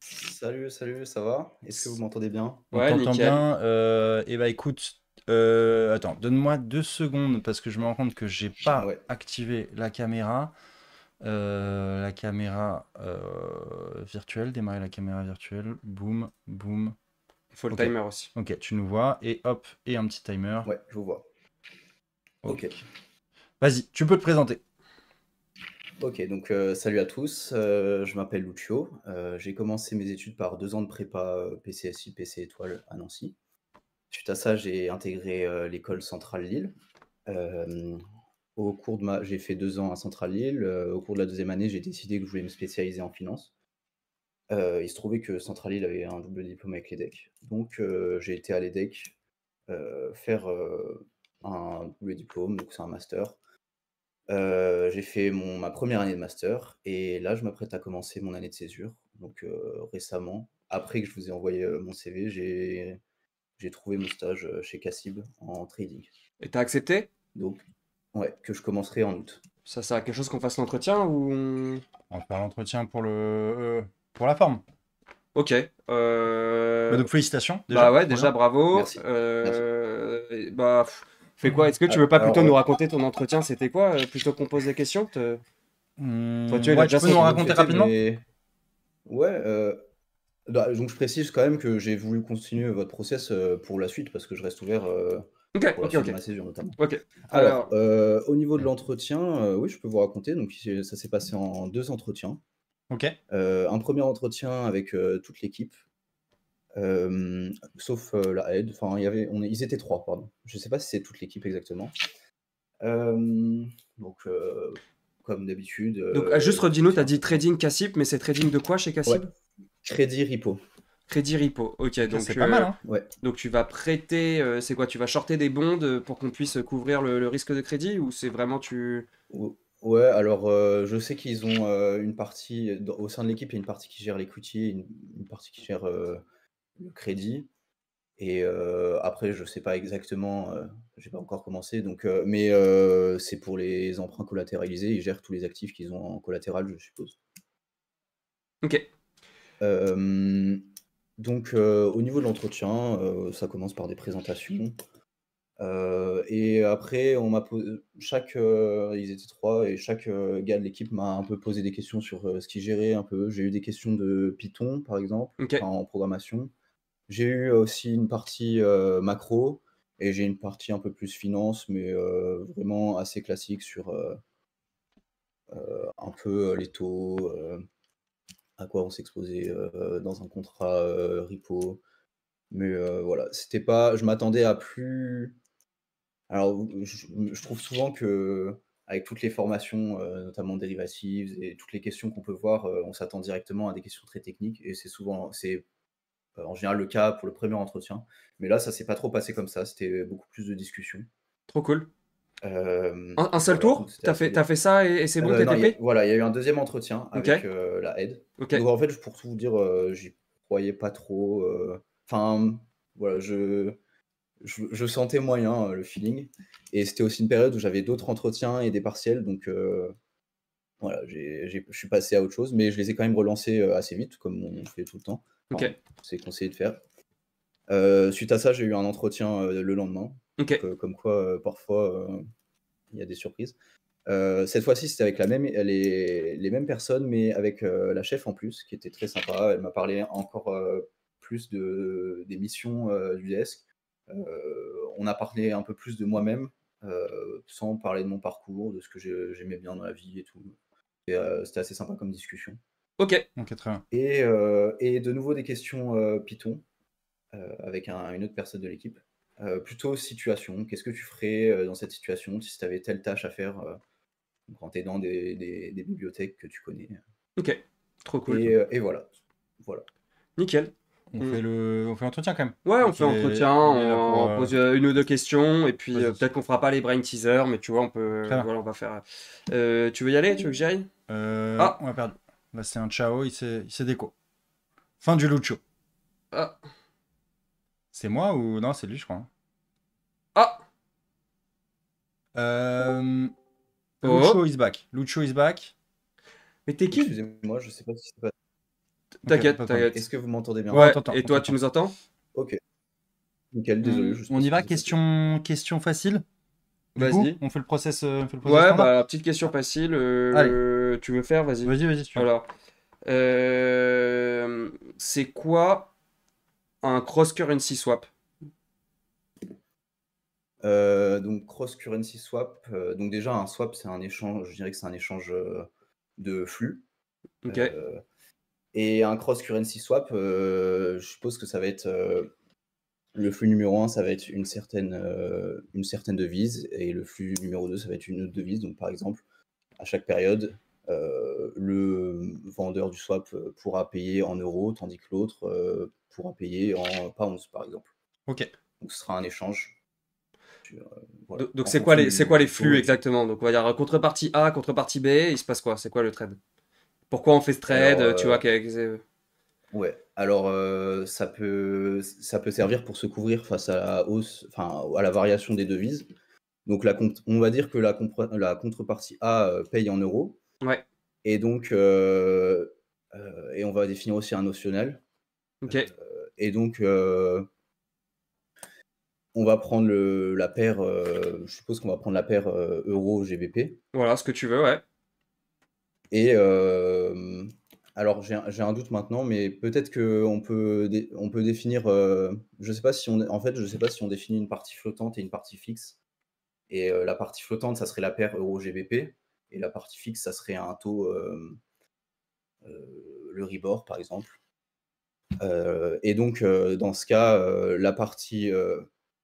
Salut, salut, ça va? Est-ce que vous m'entendez bien? On Ouais, t'entend nickel. bien. Et bah écoute, attends, donne-moi 2 secondes parce que je me rends compte que j'ai pas Ouais. activé la caméra. La caméra virtuelle, démarrer la caméra virtuelle. Boum, boum. Il faut le Ok. timer aussi. Ok, tu nous vois. Et hop, et un petit timer. Ouais, je vous vois. Ok. Vas-y, tu peux te présenter. Ok, donc salut à tous, je m'appelle Lucio. J'ai commencé mes études par 2 ans de prépa PCSI, PC Étoile à Nancy. Suite à ça, j'ai intégré l'école Centrale Lille. J'ai fait 2 ans à Centrale Lille. Au cours de la 2e année, j'ai décidé que je voulais me spécialiser en finance. Il se trouvait que Centrale Lille avait un double diplôme avec l'EDEC. Donc j'ai été à l'EDEC faire un double diplôme, donc c'est un master. J'ai fait ma première année de master et là, je m'apprête à commencer mon année de césure. Donc récemment, après que je vous ai envoyé mon CV, j'ai trouvé mon stage chez Cassib en trading. Et t'as accepté? Donc, ouais, que je commencerai en août. Ça sert à quelque chose qu'on fasse l'entretien ou On va faire l'entretien pour la forme. Ok. Bah, donc félicitations. Déjà. Bah ouais, déjà bravo. Merci. Bah, fais quoi? Est-ce que tu veux pas Alors, plutôt nous raconter ton entretien? C'était quoi? Plutôt qu'on pose des questions? Toi, tu es Ouais, déjà tu peux nous sorti de raconter rapidement? mais Ouais, donc je précise quand même que j'ai voulu continuer votre process, pour la suite parce que je reste ouvert, Ok, pour la ok, suite de ok. ma césure notamment. Ok. Alors, Alors, au niveau de l'entretien, oui, je peux vous raconter. Donc ça s'est passé en 2 entretiens. Ok. Un premier entretien avec, toute l'équipe, sauf, la head. Enfin, ils étaient 3, pardon. Je sais pas si c'est toute l'équipe exactement. Donc, comme d'habitude, donc juste redis-nous, tu entretien as dit important. trading Cassib, mais c'est trading de quoi chez Ouais, Cassib? crédit repo. Crédit repo. Ok, Ok, c'est pas mal, hein. Ouais. donc tu vas prêter, c'est quoi? Tu vas shorter des bonds pour qu'on puisse couvrir le risque de crédit ou c'est vraiment tu. Ou Ouais, alors, je sais qu'ils ont, une partie au sein de l'équipe, il y a une partie qui gère l'equity, une partie qui gère, le crédit et après je sais pas exactement, j'ai pas encore commencé donc mais c'est pour les emprunts collatéralisés, ils gèrent tous les actifs qu'ils ont en collatéral, je suppose. Ok, Hem, donc au niveau de l'entretien, ça commence par des présentations. Et après, on m'a posé ils étaient 3 et chaque, gars de l'équipe m'a un peu posé des questions sur, ce qu'ils géraient un peu. J'ai eu des questions de Python, par exemple, ok, enfin en programmation. J'ai eu aussi une partie, macro et j'ai une partie un peu plus finance, mais vraiment assez classique sur, un peu, les taux, à quoi on s'exposait, dans un contrat, repo. Mais voilà, c'était pas je m'attendais à plus. Alors, je trouve souvent que avec toutes les formations, notamment dérivatives et toutes les questions qu'on peut voir, on s'attend directement à des questions très techniques et en général le cas pour le premier entretien. Mais là, ça s'est pas trop passé comme ça, c'était beaucoup plus de discussions. trop cool. Un seul Voilà, donc tour? c'était assez T'as fait ça et c'est bon, non, t'étais pris? voilà, il y a eu un deuxième entretien Ok, avec, la head. ok, Donc en fait, pour tout vous dire, j'y croyais pas trop, enfin, voilà, je sentais moyen, le feeling et c'était aussi une période où j'avais d'autres entretiens et des partiels donc voilà, je suis passé à autre chose, mais je les ai quand même relancés, assez vite comme on fait tout le temps. ok, Enfin, c'est conseillé de faire. Suite à ça, j'ai eu un entretien, le lendemain, ok, donc comme quoi, parfois, il y a des surprises. Cette fois-ci, c'était avec les mêmes personnes, mais avec, la chef en plus, qui était très sympa. Elle m'a parlé encore, plus des missions, du desk. On a parlé un peu plus de moi-même, sans parler de mon parcours, de ce que j'aimais bien dans la vie et tout. Et c'était assez sympa comme discussion. ok. Ok, très bien. Et de nouveau des questions, Python, avec une autre personne de l'équipe. Plutôt situation, qu'est-ce que tu ferais, dans cette situation si tu avais telle tâche à faire, en t'aidant des bibliothèques que tu connais. Ok, trop cool. Et voilà. Voilà. Nickel. On On- fait l'entretien quand même. Ouais, on Vu fait qu'il est, entretien, il est là pour. on pose une ou deux questions, et puis Vas-y. peut-être qu'on fera pas les brain teasers, mais tu vois, on peut. Très bien. Voilà, on va faire. Tu veux y aller? Tu veux que j'y aille? On a perdu. Là, c'est un ciao, il s'est déco. Fin du Lucho. Ah, C'est moi ou. Non, c'est lui, je crois, hein. ah, Lucho oh, is back. Lucho is back. mais t'es qui? Excusez-moi, je sais pas si c'est pas. Ok, T'inquiète, pas de problème. Est-ce t'inquiète. que vous m'entendez bien? Ouais, on Ouais, t'entend, et on toi, tu t'entend. nous entends? OK. Nickel, désolé, je sais On pas y ce qui va, s'est passé. question facile. Du coup, Vas-y. on fait le process Ouais, standard. bah, petite question facile. Allez, Tu veux faire? Vas-y. vas-y, si tu veux. Alors, c'est quoi un cross-currency swap? Donc cross currency swap, donc déjà un swap, c'est un échange, je dirais que c'est un échange, de flux. Ok, Heu et un cross currency swap, je suppose que ça va être, le flux numéro un, ça va être une certaine devise et le flux numéro 2, ça va être une autre devise. Donc par exemple, à chaque période, le vendeur du swap, pourra payer en euros, tandis que l'autre, pourra payer en pounds, par exemple. Ok. Donc ce sera un échange sur, voilà, donc en c'est quoi fonction c'est quoi les du taux flux et cetera. exactement? Donc on va dire contrepartie A, contrepartie B, il se passe quoi? C'est quoi le trade? Pourquoi on fait ce Alors, trade? Tu vois, ouais, alors, ça peut servir pour se couvrir face à la hausse, enfin, à la variation des devises. Donc on va dire que la contrepartie A, paye en euros ouais, et donc, et on va définir aussi un notionnel, ok. et donc, on va prendre la paire, je suppose qu'on va prendre la paire, euro GBP Voilà, ce que tu veux, ouais. et Alors j'ai un doute maintenant, mais peut-être qu'on peut on peut définir, je sais pas si on en fait, je sais pas si on définit une partie flottante et une partie fixe et la partie flottante, ça serait la paire euro-GBP et la partie fixe, ça serait un taux, l'Euribor, par exemple. Et donc dans ce cas, la partie,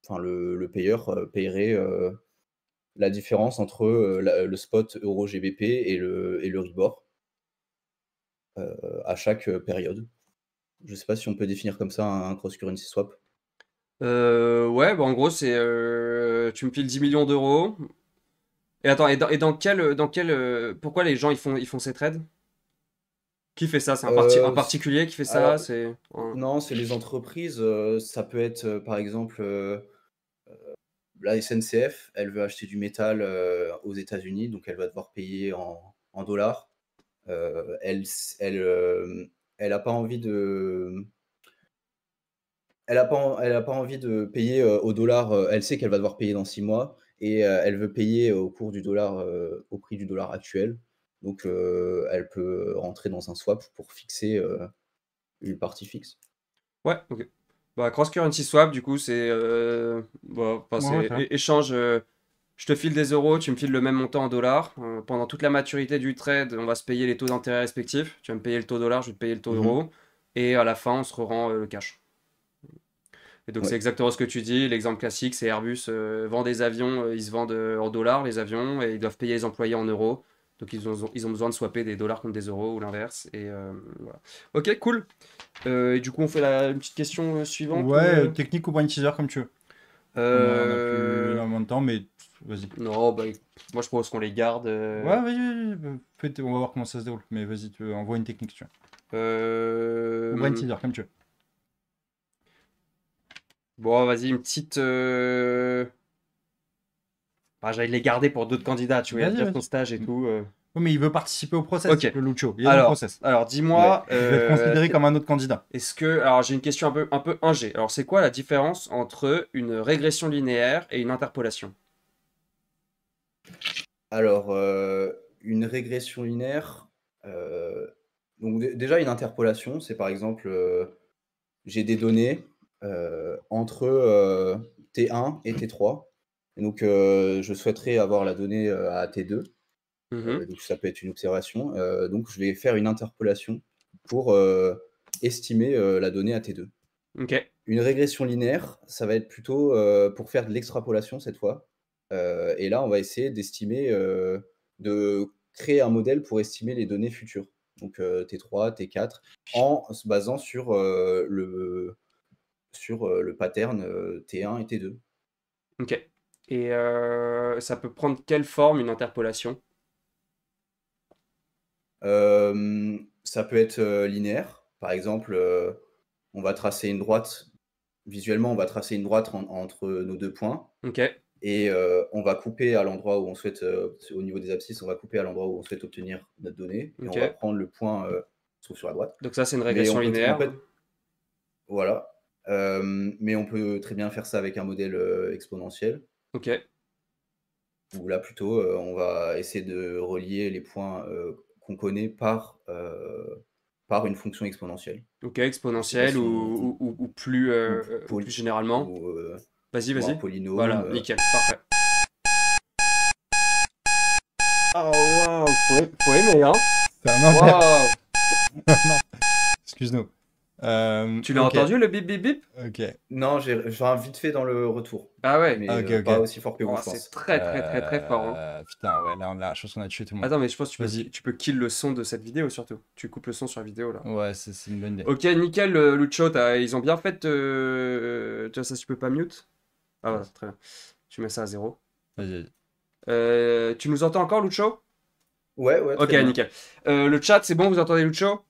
enfin le payeur, payerait, la différence entre, le spot euro-GBP et l'Euribor, à chaque, période. Je sais pas si on peut définir comme ça un cross-currency swap? Ouais, bah en gros, c'est tu me files 10 millions d'euros. Et attends, et dans quel pourquoi les gens ils font ces trades? Qui fait ça? C'est un S particulier qui fait ça? alors C'est non, c'est les entreprises, ça peut être, par exemple, la SNCF, elle veut acheter du métal, aux États-Unis, donc elle va devoir payer en dollars. Elle s elle, elle a pas envie de elle a pas envie de payer, au dollar, elle sait qu'elle va devoir payer dans 6 mois et elle veut payer au cours du dollar, au prix du dollar actuel. Donc elle peut rentrer dans un swap pour fixer, une partie fixe. Ouais, ok. Bah, cross currency swap, du coup, c'est bah, enfin, Ouais, ouais, c'est ça va. échange. Je te file des euros, tu me files le même montant en dollars. Pendant toute la maturité du trade, on va se payer les taux d'intérêt respectifs. Tu vas me payer le taux dollar, je vais te payer le taux Mmh. euro. Et à la fin, on se rend le cash. Et donc, c'est Ouais. exactement ce que tu dis. L'exemple classique, c'est Airbus vend des avions, ils se vendent en dollars, les avions, et ils doivent payer les employés en euros. Donc, ils ont besoin de swapper des dollars contre des euros ou l'inverse. Et voilà. Ok, cool. Et du coup, on fait une petite question suivante. Ouais, technique ou point teaser comme tu veux. On a plus Euh, énormément de temps, mais vas-y. Non, bah, moi je propose qu'on les garde. Ouais, vas-y, on va voir comment ça se déroule. Mais vas-y, envoie une technique, si tu veux. Ou point Euh, teaser comme tu veux. Bon, vas-y, une petite. Bah, j'allais les garder pour d'autres candidats, tu vois, il y a Vas-y, déjà ton vas-y. stage et tout. Oui, mais il veut participer au process, Ok. le Lucho. Il est dans le process. Alors Ouais. dis-moi, Il va être considéré comme un autre candidat. est-ce que. Alors, j'ai une question un peu ingé. Alors, c'est quoi la différence entre une régression linéaire et une interpolation? Alors, une régression linéaire, donc déjà une interpolation, c'est par exemple, j'ai des données, entre, T1 et T3 et donc je souhaiterais avoir la donnée, à T2, Mhm. donc ça peut être une observation, donc je vais faire une interpolation pour, estimer, la donnée à T2. Ok. Une régression linéaire, ça va être plutôt, pour faire de l'extrapolation cette fois, et là, on va essayer d'estimer, de créer un modèle pour estimer les données futures, donc T3, T4, en se basant sur, le pattern, T1 et T2. Ok. Et ça peut prendre quelle forme une interpolation? Ça peut être, linéaire. Par exemple, on va tracer une droite visuellement, on va tracer une droite entre nos 2 points. Ok. Et on va couper à l'endroit où on souhaite, au niveau des abscisses, on va couper à l'endroit où on souhaite obtenir notre donnée et on va Ok. prendre le point, qui se trouve sur la droite. Donc ça, c'est une Mais régression en linéaire. fait voilà, mais on peut très bien faire ça avec un modèle, exponentiel Ok. où là plutôt, on va essayer de relier les points, qu'on connaît par une fonction exponentielle. Ok, Je sais pas exponentielle si on ou plus généralement. ou, Vas-y, ou un vas-y. polynôme, Voilà, nickel, parfait. Oh, waouh, faut aimer, hein? C'est un enfer. Waouh! Excuse-nous. Tu l'as Ok. entendu le bip bip bip? Ok. non, j'ai un vite fait dans le retour, Ah ouais. mais Ah, ok, pas ok. aussi fort que vous, Oh, je c'est pense. très très très très fort, hein. Putain, ouais, là, je pense qu'on a tué tout le monde. Attends, mais je pense que Vas-y. tu peux kill le son de cette vidéo surtout. Tu coupes le son sur la vidéo là. Ouais, c'est une bonne idée. Ok, nickel, Lucho, ils ont bien fait. Tu vois, ça, tu peux pas mute? Ah voilà, très bien. Tu mets ça à 0. Vas-y. Tu nous entends encore, Lucho? Ouais, ouais, Ok, très bien. nickel. Le chat, c'est bon, vous entendez Lucho?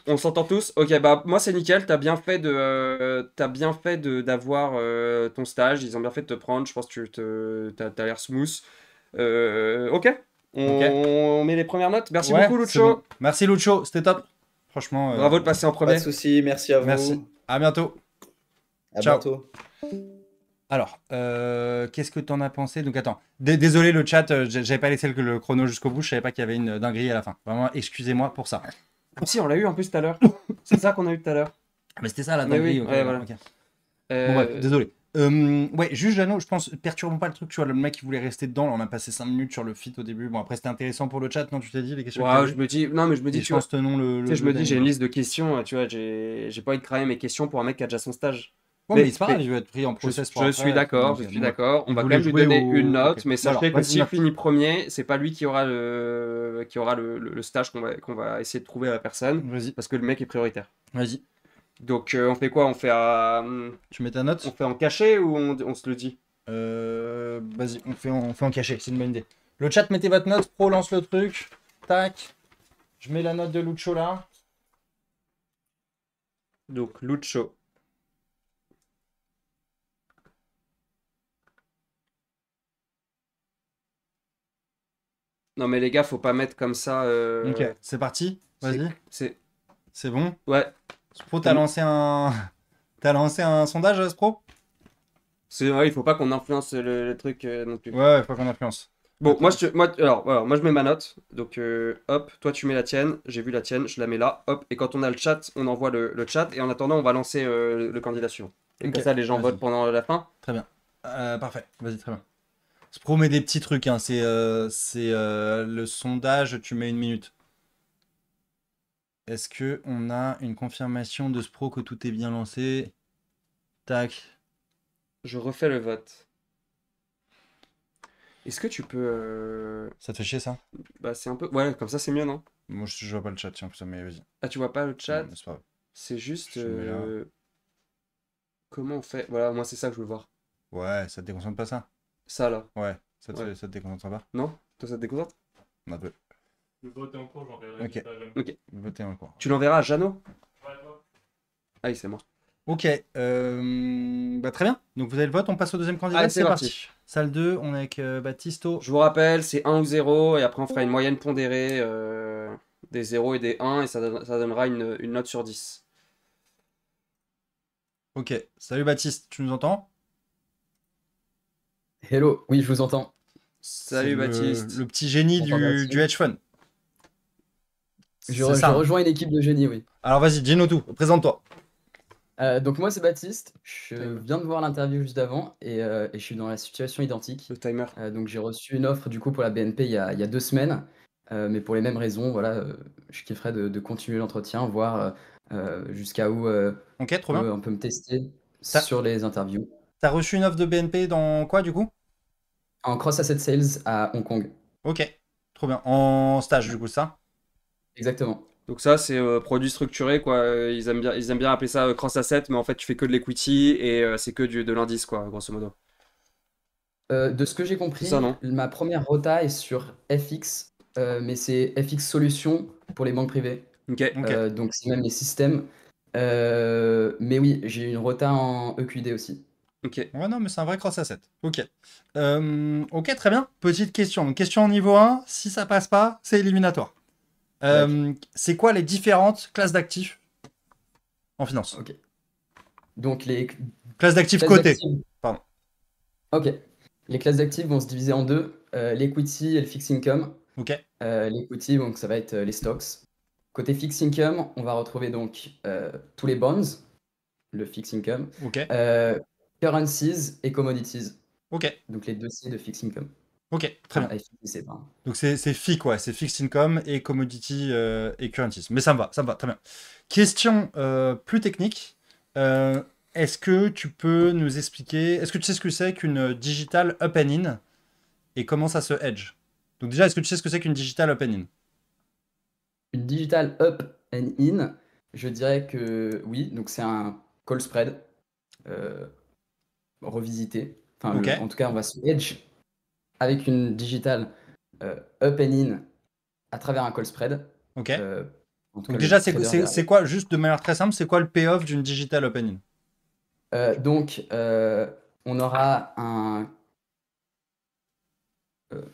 On s'entend tous? Ok, bah moi c'est nickel, t'as bien fait d'avoir ton stage, ils ont bien fait de te prendre, je pense que t'as l'air smooth. Ok, Ok. on met les premières notes. Merci Ouais, beaucoup c'est bon. Lucho. Merci Lucho, c'était top. Franchement, Bravo de passer en Pas de premier. souci, merci à merci. vous. À bientôt. À Ciao. bientôt. Alors, qu'est-ce que t'en as pensé? Donc attends, désolé le chat, j'avais pas laissé le chrono jusqu'au bout, je savais pas qu'il y avait une dinguerie à la fin. Vraiment, excusez-moi pour ça. Si, on l'a eu en plus tout à l'heure. C'est ça qu'on a eu tout à l'heure. Mais c'était ça la Mais oui, dinguerie. Ok, ouais, d'accord, voilà. ok. Bon, bref, Euh, désolé. Ouais, juste Jeannot, je pense, perturbons pas le truc, tu vois, le mec il voulait rester dedans, là, on a passé 5 minutes sur le fit au début. Bon, après c'était intéressant pour le chat, non, tu t'es dit les questions qu'il y ouais, je avait? me dis, non, mais je me dis, Et je tu vois, pense tenons tu sais, je le me dis, j'ai timing, une quoi. liste de questions, tu vois, j'ai pas envie de cramer mes questions pour un mec qui a déjà son stage. Ouais, mais c'est pas grave, Mais il veut être pris en process pour je suis après. d'accord, je Ok, suis bon, bref. d'accord. On Il va quand voulait même lui jouer donner une au. note, Ok. mais Bah alors, sachez que vas-y, s'il note. finit premier, c'est pas lui qui aura le stage qu'on va essayer de trouver à la personne, Vas-y, parce que le mec est prioritaire. vas-y. Donc, on fait quoi? Tu mets ta On note? fait en cachet ou on se le dit? Vas-y, on fait en cachet, c'est une bonne idée. Le chat, mettez votre note, pro lance le truc. Tac. Je mets la note de Lucho là. Donc, Lucho. Non, mais les gars, faut pas mettre comme ça. Ok, c'est parti. Vas-y, C'est. c'est bon. Ouais. Spro, t'as lancé un. T'as lancé un sondage, Spro? Ouais, il faut pas qu'on influence le truc non plus. Ouais, faut qu'on influence. Bon, Attends. alors, voilà, moi je mets ma note. Donc, hop, toi tu mets la tienne. J'ai vu la tienne, je la mets là. Hop, et quand on a le chat, on envoie le chat. Et en attendant, on va lancer le candidat suivant. Et comme Ok, ça, les gens vas-y. votent pendant la fin. Très bien. Parfait, vas-y, très bien. Spro met des petits trucs, hein. C'est le sondage, tu mets 1 minute. Est-ce que on a une confirmation de Spro que tout est bien lancé? Tac. Je refais le vote. Est-ce que tu peux. Ça te fait chier ça? Bah, c'est un peu. Ouais, comme ça, c'est mieux, non? Moi je vois pas le chat, tiens, ça, mais vas-y. Ah, tu vois pas le Non, chat? mais c'est pas grave. C'est juste. Je mets là. Comment on fait? Voilà, moi c'est ça que je veux voir. Ouais, ça te déconcentre pas ça? Ça là. Ouais, ça Ouais. te déconcentre pas? Non? Toi, ça te déconcentre? Un peu. Le vote est en cours, j'enverrai Ok. le message à Jeanne. Ok. Votez encore. Tu l'enverras à Jeannot? Ouais, toi. Ah oui, c'est moi. Ok, bah, très bien. Donc vous avez le vote, on passe au deuxième candidat. Allez, C'est c'est parti. parti. Salle 2, on est avec Baptisto. Je vous rappelle, c'est 1 ou 0, et après on fera une moyenne pondérée des 0 et des 1, et ça donnera une note sur 10. Ok, salut Baptiste, tu nous entends? Hello, oui, je vous entends. Salut C'est Baptiste. le petit génie Bonjour, Baptiste. du hedge fund. Je C'est ça, hein. rejoins une équipe de génie, oui. Alors vas-y, dis-nous tout, présente-toi. Donc moi, c'est Baptiste. Je viens de voir l'interview juste d'avant et je suis dans la situation identique. Le timer. Donc j'ai reçu une offre du coup pour la BNP il y a 2 semaines, mais pour les mêmes raisons, voilà, je kifferais de continuer l'entretien, voir jusqu'à où Ok, trop bien. on peut me tester Ça- sur les interviews. T'as reçu une offre de BNP dans quoi du coup? En cross asset sales à Hong Kong, Ok, trop bien. En stage du coup, ça? exactement. Donc ça, c'est produit structuré, quoi. Ils aiment bien appeler ça cross asset, mais en fait, tu fais que de l'equity, et c'est que de l'indice, quoi, grosso modo. De ce que j'ai C'est compris, ça, non? ma première rota est sur FX, mais c'est FX Solutions pour les banques privées. Ok. Ok. Donc c'est même les systèmes. Mais oui, j'ai une rota en EQD aussi. Ok. Ouais, non, mais c'est un vrai cross asset. Ok. Ok, très bien. Petite question. Donc, question niveau 1, si ça passe pas, c'est éliminatoire. C'est quoi les différentes classes d'actifs en finance? Ok. Donc les Classes d'actifs classes cotées. d'actifs. Pardon. Ok. Les classes d'actifs vont se diviser en deux, l'equity et le fixed income. Ok. L'equity, donc ça va être les stocks. Côté fixed income, on va retrouver donc tous les bonds, le fixed income, Ok. currencies et commodities. Ok. Donc les deux C de fixed income. Ok. Très bien. FIC, pardon. Donc, c'est FIC, ouais. C'est Fixed Income et Commodity et Currencies. Mais ça me va. Très bien. Question plus technique. Est-ce que tu peux nous expliquer... Est-ce que tu sais ce que c'est qu'une digital up and in et comment ça se hedge? Donc déjà, est-ce que tu sais ce que c'est qu'une digital up and in? Une digital up and in, je dirais que oui, donc c'est un call spread revisité. Enfin, Ok. en tout cas, on va se hedge avec une digital up and in à travers un call spread. Ok. En tout Donc cas, déjà, le trader derrière. c'est quoi, juste de manière très simple, c'est quoi le payoff d'une digital up and in? Donc, on aura un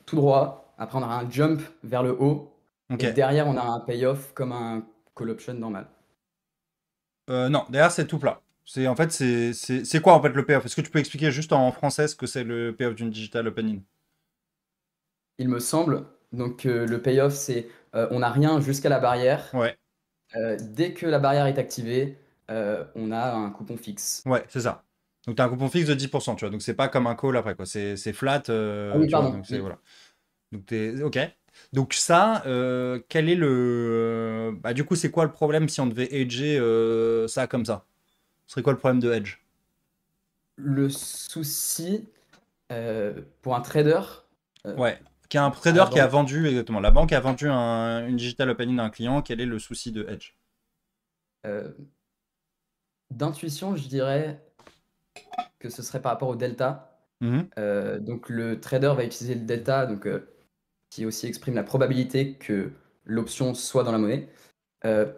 tout droit. Après, on aura un jump vers le haut. Ok. Et derrière, on a un payoff comme un call option normal. Non, derrière, c'est tout plat. En fait, c'est quoi en fait le payoff? Est-ce que tu peux expliquer juste en français ce que c'est le payoff d'une digital up and in? Il me semble. Donc, le payoff, c'est on n'a rien jusqu'à la barrière. Ouais. Dès que la barrière est activée, on a un coupon fixe. Ouais, c'est ça. Donc, tu as un coupon fixe de 10%, tu vois. Donc, c'est pas comme un call après, quoi. C'est flat, Ah oui, tu vois. pardon. Donc, c'est, Oui. voilà. Donc, ok. Donc, ça, quel est le. Bah, du coup, c'est quoi le problème si on devait hedger ça comme ça? Ce serait quoi le problème de hedge? Le souci pour un trader Ouais. Qui a un à trader la qui a banque, vendu, exactement. La banque a vendu une digital opening à un client. Quel est le souci de hedge? euh, d'intuition, je dirais que ce serait par rapport au delta. Mhm. Donc le trader va utiliser le delta, donc, qui aussi exprime la probabilité que l'option soit dans la monnaie.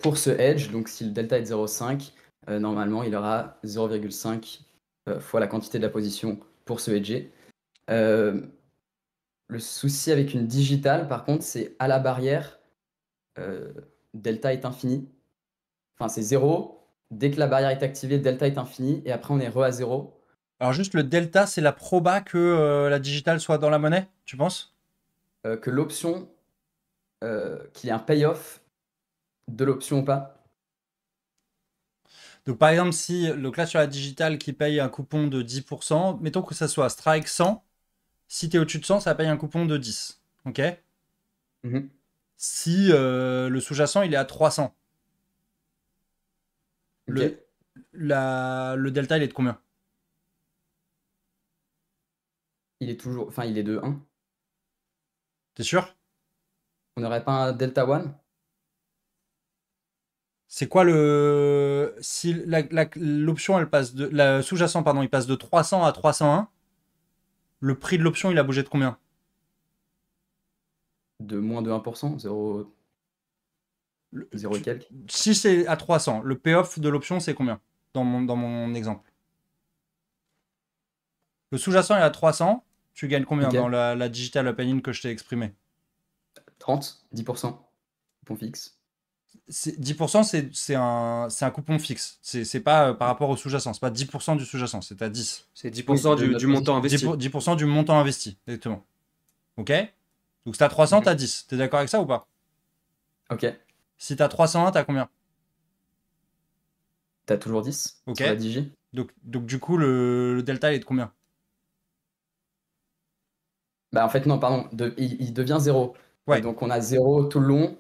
Pour ce hedge, donc si le delta est de 0,5, normalement il aura 0,5 fois la quantité de la position pour se hedger. Le souci avec une digitale, par contre, c'est à la barrière, euh, delta est infini. Enfin, c'est 0. Dès que la barrière est activée, delta est infini. Et après, on est à 0. Alors, juste le delta, c'est la proba que la digital soit dans la monnaie, tu penses? Que l'option, qu'il y ait un payoff de l'option ou pas. Donc, par exemple, si donc là sur la digitale qui paye un coupon de 10%, mettons que ça soit strike 100, si tu es au-dessus de 100, ça paye un coupon de 10. Ok? Mhm. Si le sous-jacent il est à 300, Ok. le, le delta il est de combien? Il est toujours. Enfin, il est de 1. T'es sûr? On n'aurait pas un delta 1? C'est quoi le. Si l'option elle passe de. La sous-jacent, pardon, il passe de 300 à 301, le prix de l'option il a bougé de combien? De moins de 1%, 0, Le- 0 et tu- quelques. Si c'est à 300, le payoff de l'option c'est combien? Dans mon exemple. Le sous-jacent est à 300, tu gagnes combien Ok. dans la digital opening que je t'ai exprimé? 30, 10%. Coupon fixe. 10%, c'est un coupon fixe. C'est pas par rapport au sous-jacent. C'est pas 10% du sous-jacent, c'est à 10. C'est Oui, 10% de du notre montant position. 10 investi. pour- 10% du montant investi, exactement. Ok? Donc si t'as 300, Mhm. t'as 10. T'es d'accord avec ça ou pas? Ok. Si t'as 301, t'as combien? T'as toujours 10 Ok? sur la digi. Donc du coup, le delta il est de combien? Bah en fait non, pardon, il devient 0. Ouais. Donc on a 0 tout le long,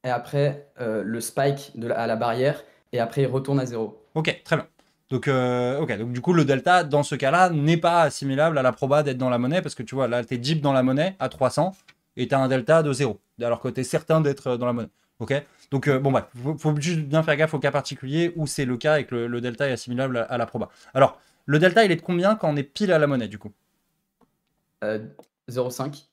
et après le spike à la barrière, et après il retourne à 0. Ok, très bien. Donc du coup, le delta, dans ce cas-là, n'est pas assimilable à la proba d'être dans la monnaie, parce que tu vois, là, t'es deep dans la monnaie à 300, et t'as un delta de 0, alors que t'es certain d'être dans la monnaie. Ok? Donc, bon, bref, faut juste bien faire gaffe au cas particulier où c'est le cas et que le delta est assimilable à la proba. Alors, le delta, il est de combien quand on est pile à la monnaie, du coup? 0,5.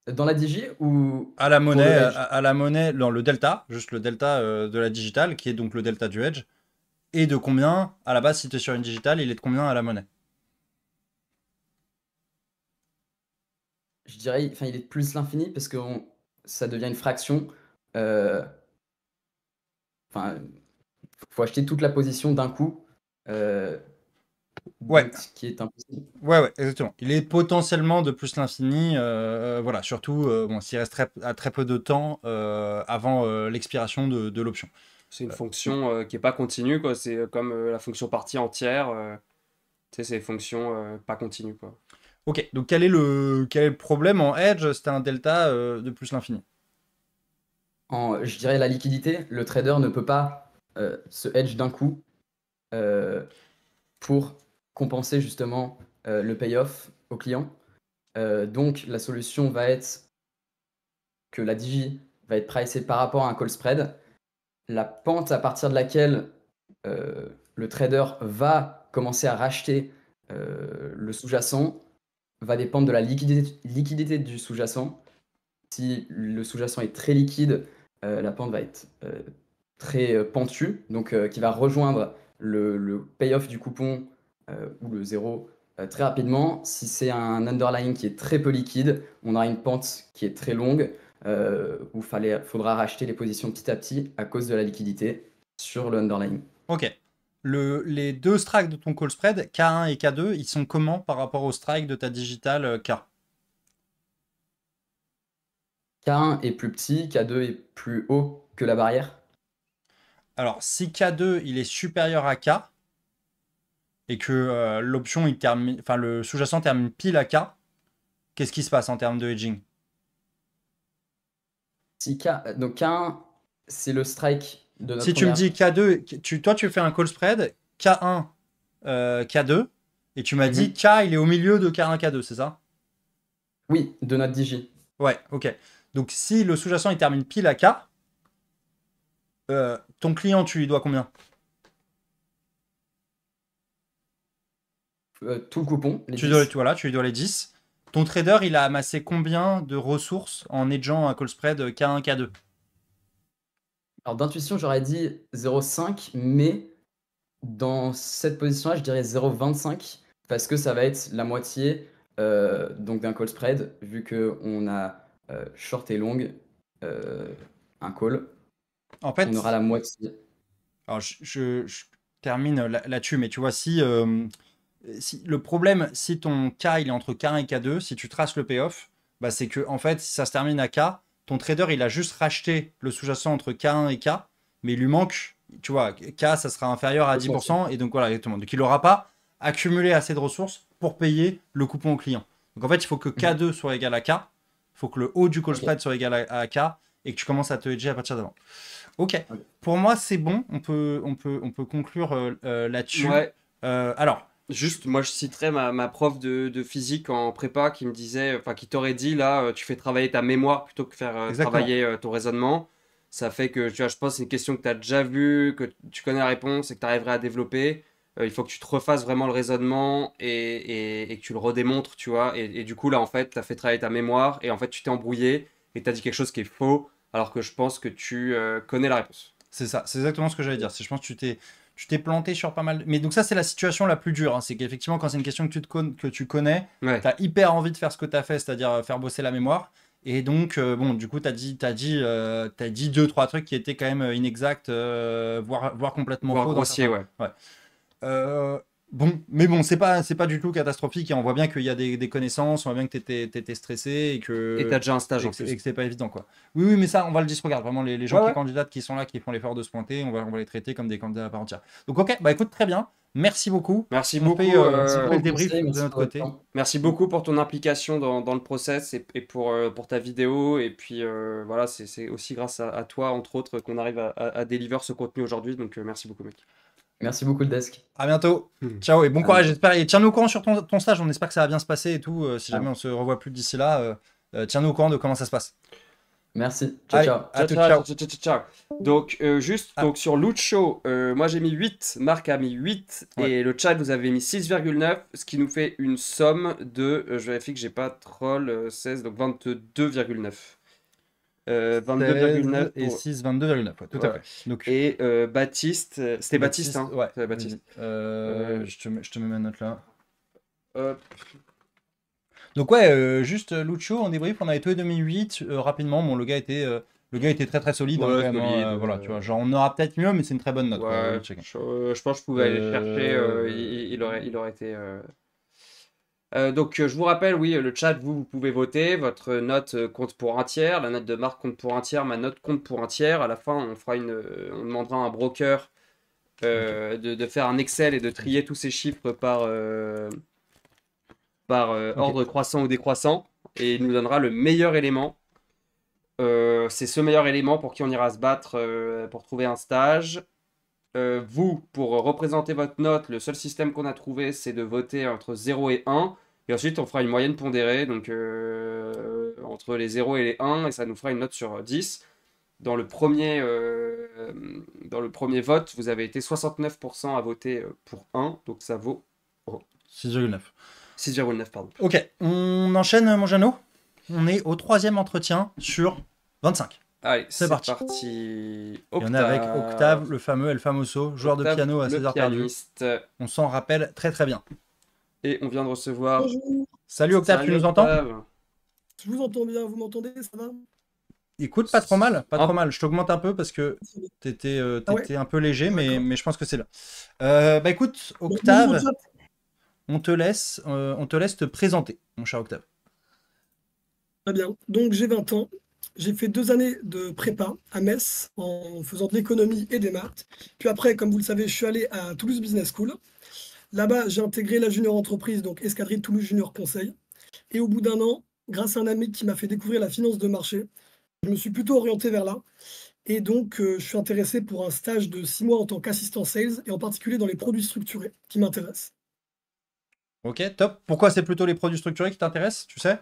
Dans la digi ou À la pour monnaie, le à, hedge? à la monnaie, dans le delta, juste le delta de la digitale, qui est donc le delta du hedge, et de combien, à la base, si tu es sur une digitale, il est de combien à la monnaie? Je dirais, enfin il est de plus l'infini parce que ça devient une fraction. Euh, Enfin, faut acheter toute la position d'un coup. euh, Ouais, donc ce qui est impossible. ouais, exactement. Il est potentiellement de plus l'infini, voilà, surtout bon, s'il reste à très peu de temps avant l'expiration de l'option. C'est une Oui. fonction qui est pas continue, quoi. C'est comme la fonction partie entière. Tu sais, c'est une fonction pas continue, quoi. Ok, donc quel est le problème en edge? C'était un delta de plus l'infini. Je dirais la liquidité. Le trader ne peut pas se hedge d'un coup euh, pour compenser justement le payoff au client. Donc la solution va être que la digi va être pricée par rapport à un call spread. La pente à partir de laquelle le trader va commencer à racheter le sous-jacent va dépendre de la liquidité du sous-jacent. Si le sous-jacent est très liquide, la pente va être très pentue, donc qui va rejoindre le payoff du coupon ou le zéro très rapidement. Si c'est un underlying qui est très peu liquide, on aura une pente qui est très longue où faudra racheter les positions petit à petit à cause de la liquidité sur le underlying. Ok. Les deux strikes de ton call spread, K1 et K2, ils sont comment par rapport au strike de ta digitale K? K1 est plus petit, K2 est plus haut que la barrière. Alors, si K2 il est supérieur à K et que l'option il termine, enfin le sous-jacent termine pile à K, qu'est-ce qui se passe en termes de hedging? Si K... Donc K1, c'est le strike de notre Si tu me première... dis K2, toi tu fais un call spread, K1, K2, et tu m'as dit K il est au milieu de K1, K2, c'est ça? Oui, de notre DJ. Ouais, ok. Donc si le sous-jacent il termine pile à K, ton client tu lui dois combien? Tout le coupon, les Tu 10. lui dois les 10. Ton trader il a amassé combien de ressources en hedgeant un call spread K1, K2? Alors d'intuition, j'aurais dit 0,5, mais dans cette position-là, je dirais 0,25 parce que ça va être la moitié donc d'un call spread, vu qu'on a short et long un call, En fait, on aura la moitié. alors je termine là-dessus, mais tu vois, si le problème, si ton K il est entre K1 et K2, si tu traces le payoff, bah, c'est que en fait, si ça se termine à K, ton trader il a juste racheté le sous-jacent entre K1 et K, mais il lui manque, tu vois, K ça sera inférieur à 10%, et donc voilà, exactement. Donc il n'aura pas accumulé assez de ressources pour payer le coupon au client. Donc en fait, il faut que K2 soit égal à K, il faut que le haut du call spread soit égal à K, et que tu commences à te hedger à partir d'avant. Ok, pour moi c'est bon, on peut conclure là-dessus. Ouais. Alors, Juste, moi je citerai ma prof de physique en prépa qui me disait, enfin qui t'aurait dit là, tu fais travailler ta mémoire plutôt que faire Exactement. travailler ton raisonnement. Ça fait que, tu vois, je pense que c'est une question que tu as déjà vue, que tu connais la réponse et que tu arriverais à développer. Il faut que tu te refasses vraiment le raisonnement et que tu le redémontres, tu vois. Et du coup, là, en fait, tu as fait travailler ta mémoire et en fait, tu t'es embrouillé et tu as dit quelque chose qui est faux alors que je pense que tu connais la réponse. c'est ça, c'est exactement ce que j'allais dire. Je pense que tu t'es planté sur pas mal. Mais donc ça, c'est la situation la plus dure. Hein. C'est qu'effectivement, quand c'est une question que tu connais, Ouais. tu as hyper envie de faire ce que tu as fait, c'est-à-dire faire bosser la mémoire. Et donc, bon, du coup, tu as dit deux, trois trucs qui étaient quand même inexacts, voire complètement Voire faux. grossier, ouais. Bon, mais bon, c'est pas du tout catastrophique. Et on voit bien qu'il y a des connaissances, on voit bien que tu étais stressé et que Et tu as déjà un stage en et plus. que c'est pas évident, quoi. Oui, mais ça, on va le disregard. Vraiment, les gens Ouais, qui ouais. candidatent, qui sont là, qui font l'effort de se pointer, on va les traiter comme des candidats à part entière. Donc, ok, bah écoute, très bien. Merci beaucoup. Merci On beaucoup. fait, Merci on pour fait le vos débrief conseils, de merci notre pour votre côté. temps. Merci beaucoup pour ton implication dans le process et pour ta vidéo. Et puis voilà, c'est aussi grâce à toi, entre autres, qu'on arrive à deliver ce contenu aujourd'hui. Donc merci beaucoup, mec. Merci beaucoup le desk. À bientôt. Ciao et bon À courage. bientôt. J'espère. Et tiens-nous au courant sur ton stage. On espère que ça va bien se passer et tout. Si Ah. jamais on se revoit plus d'ici là, tiens-nous au courant de comment ça se passe. Merci. Ciao, Allez, ciao. à tout, ciao, ciao. ciao, ciao, ciao, ciao. Donc, Ah. donc sur Lucho, moi j'ai mis 8, Marc a mis 8, Ouais. et le chat vous avez mis 6,9, ce qui nous fait une somme de, je vérifie que j'ai pas troll, 16, donc 22,9. 22,9 et pour... 6, 22,9. Ouais, tout à Ouais. fait. Donc, Et Baptiste, c'était Baptiste, hein? Ouais. C'était Baptiste. Je te mets ma note là. Hop. Donc ouais, juste Lucho en débrief, on avait tous les 2008 rapidement. Bon, le gars était très très solide, hein, Ouais, quand même, hein, solide, voilà, tu vois. Genre on aura peut-être mieux, mais c'est une très bonne note. quoi, Ouais, oui, chacun. je pense que je pouvais aller le chercher, il aurait été... donc je vous rappelle, oui, le chat, vous pouvez voter, votre note compte pour un tiers, la note de Marc compte pour un tiers, ma note compte pour un tiers. À la fin, on demandera à un broker de faire un Excel et de trier tous ces chiffres par ordre croissant ou décroissant, et il nous donnera le meilleur élément. C'est ce meilleur élément pour qui on ira se battre pour trouver un stage. Vous, pour représenter votre note, le seul système qu'on a trouvé, c'est de voter entre 0 et 1. Et ensuite, on fera une moyenne pondérée, donc entre les 0 et les 1, et ça nous fera une note sur 10. Dans le premier vote, vous avez été 69% à voter pour 1, donc ça vaut 6,9. 6,9, pardon. Ok, on enchaîne, mon Jeannot. On est au 3e entretien sur 25. Allez, c'est parti. parti. Et on est avec Octave, le fameux El Famoso, joueur de piano à 16 heures perdues. pianiste. On s'en rappelle très très bien. Et on vient de recevoir... Bonjour, Salut Octave, Salut, tu nous entends? Octave. je vous entends bien, vous m'entendez, ça va? Écoute, pas trop mal, pas Ah. trop mal. Je t'augmente un peu parce que t'étais Ah ouais. un peu léger, mais D'accord. je pense que c'est là. Bah écoute, Bon, Octave, mon chat. on te laisse te présenter, mon cher Octave. Très bien. Donc j'ai 20 ans, j'ai fait 2 années de prépa à Metz en faisant de l'économie et des maths. Puis après, comme vous le savez, je suis allé à Toulouse Business School. Là-bas, j'ai intégré la junior entreprise, donc Escadrille Toulouse Junior Conseil. Et au bout d'un an, grâce à un ami qui m'a fait découvrir la finance de marché, je me suis plutôt orienté vers là. Et donc, je suis intéressé pour un stage de 6 mois en tant qu'assistant sales, et en particulier dans les produits structurés, qui m'intéressent. Ok, top. Pourquoi c'est plutôt les produits structurés qui t'intéressent, tu sais?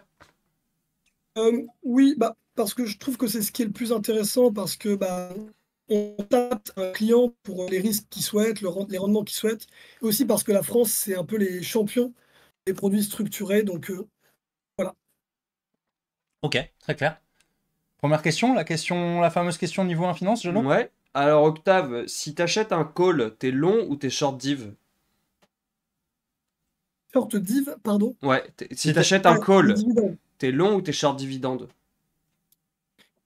Oui, bah, parce que je trouve que c'est ce qui est le plus intéressant, parce que bah, on tape un client pour les risques qu'il souhaite, les rendements qu'il souhaite, et aussi parce que la France, c'est un peu les champions des produits structurés. Donc, voilà. Ok, très clair. Première question, la fameuse question niveau 1 finance, Jono? Ouais. Alors, Octave, si t'achètes un call, t'es long ou t'es short div? Short div, pardon. Ouais. Si Si t'achètes Ah, un les call, dividendes. t'es long ou t'es short dividende?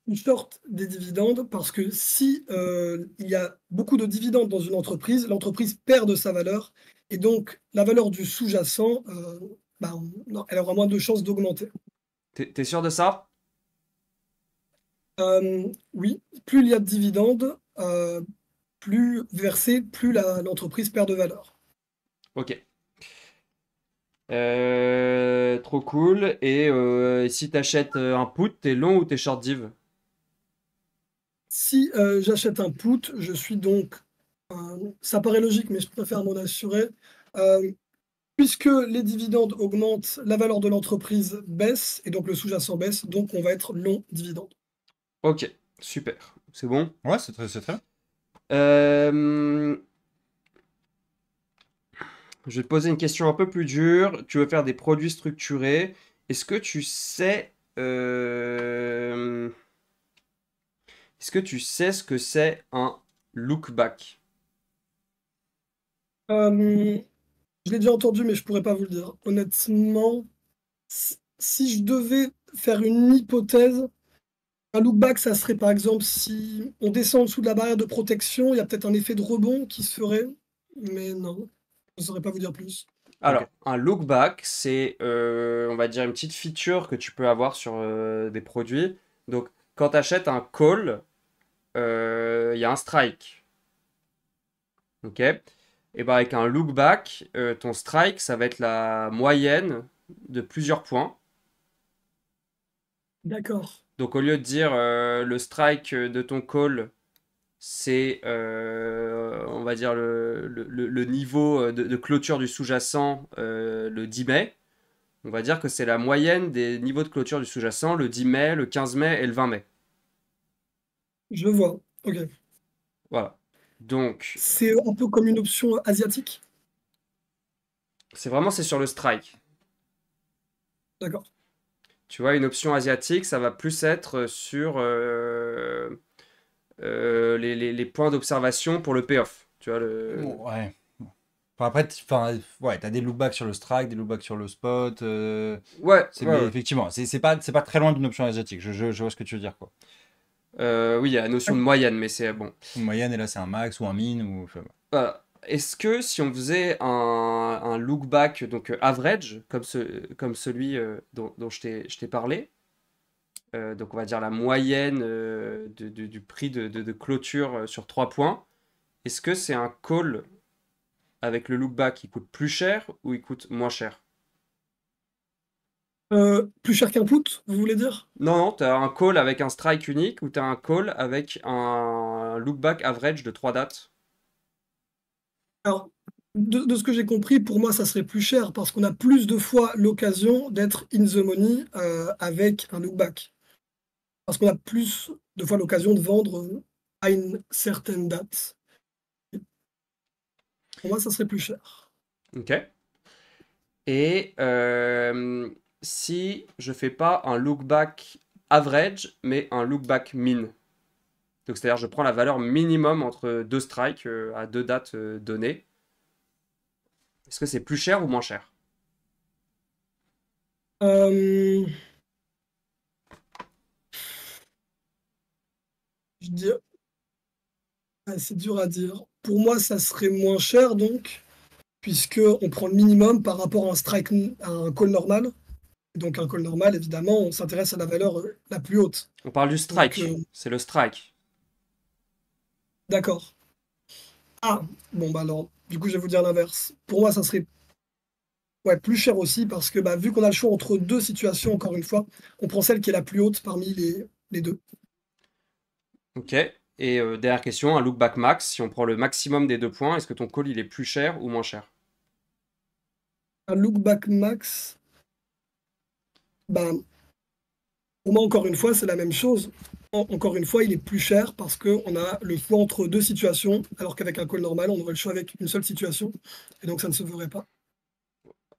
Une short des dividendes parce que si il y a beaucoup de dividendes dans une entreprise, l'entreprise perd de sa valeur et donc la valeur du sous-jacent, bah, non, elle aura moins de chances d'augmenter. T'es sûr de ça? Oui, plus il y a de dividendes, plus versé, plus l'entreprise perd de valeur. Ok. Trop cool. Et si t'achètes un put, t'es long ou t'es short div? Si j'achète un put, je suis donc, ça paraît logique, mais je préfère m'en assurer. Euh, Puisque les dividendes augmentent, la valeur de l'entreprise baisse et donc le sous-jacent baisse, donc on va être long dividende. Ok, super. C'est bon. Ouais, c'est très bien. Euh, Je vais te poser une question un peu plus dure. Tu veux faire des produits structurés. Est-ce que tu sais... Est-ce que tu sais ce que c'est un look back? Euh, je l'ai déjà entendu, mais je pourrais pas vous le dire. Honnêtement, si je devais faire une hypothèse, un look back, ça serait par exemple si on descend en dessous de la barrière de protection, il y a peut-être un effet de rebond qui se ferait, mais non, je ne saurais pas vous dire plus. Alors, Ok. un look back, c'est, on va dire, une petite feature que tu peux avoir sur des produits. Donc, quand tu achètes un call, il y a un strike. Ok? Et ben avec un look back, ton strike, ça va être la moyenne de plusieurs points. D'accord. Donc, au lieu de dire le strike de ton call, c'est, on va dire, le niveau de clôture du sous-jacent le 10 mai. On va dire que c'est la moyenne des niveaux de clôture du sous-jacent le 10 mai, le 15 mai et le 20 mai. Je vois. Ok. Voilà. Donc, C'est un peu comme une option asiatique. c'est sur le strike. D'accord. Tu vois, une option asiatique, ça va plus être sur les points d'observation pour le payoff. Tu vois, Ouais. Enfin, après, ouais, t'as des lookbacks sur le strike, des lookbacks sur le spot. Ouais, Mais effectivement, c'est pas très loin d'une option asiatique. Je vois ce que tu veux dire, quoi. Oui, il y a la notion de moyenne, mais c'est bon. Une moyenne, et là, c'est un max ou un min. Voilà. Est-ce que si on faisait un look back, donc average, comme celui dont je t'ai parlé, donc on va dire la moyenne du prix de clôture sur 3 points, est-ce que c'est un call avec le look back qui coûte plus cher ou il coûte moins cher? Plus cher qu'un put, vous voulez dire? Non, non, tu as un call avec un strike unique ou tu as un call avec un look back average de 3 dates. Alors, de ce que j'ai compris, pour moi, ça serait plus cher parce qu'on a plus de fois l'occasion d'être in the money avec un look back. Parce qu'on a plus de fois l'occasion de vendre à une certaine date. Pour moi, ça serait plus cher. Ok. Et si je fais pas un look back average, mais un look back min. Donc c'est-à-dire je prends la valeur minimum entre deux strikes à deux dates données. Est-ce que c'est plus cher ou moins cher? Euh, je dis, c'est dur à dire. Pour moi, ça serait moins cher, donc, puisque on prend le minimum par rapport à un strike, à un call normal. Donc un call normal, évidemment, on s'intéresse à la valeur la plus haute. On parle du strike. Donc, C'est le strike. d'accord. Ah, bon, bah alors, du coup, je vais vous dire l'inverse. Pour moi, ça serait plus cher aussi parce que vu qu'on a le choix entre deux situations, encore une fois, on prend celle qui est la plus haute parmi les deux. Ok. Et dernière question, un look back max. Si on prend le maximum des 2 points, est-ce que ton call il est plus cher ou moins cher? Un look back max, ben, pour moi, encore une fois, c'est la même chose. Encore une fois, il est plus cher parce qu'on a le choix entre deux situations, alors qu'avec un call normal, on aurait le choix avec une seule situation. Et donc, ça ne se ferait pas.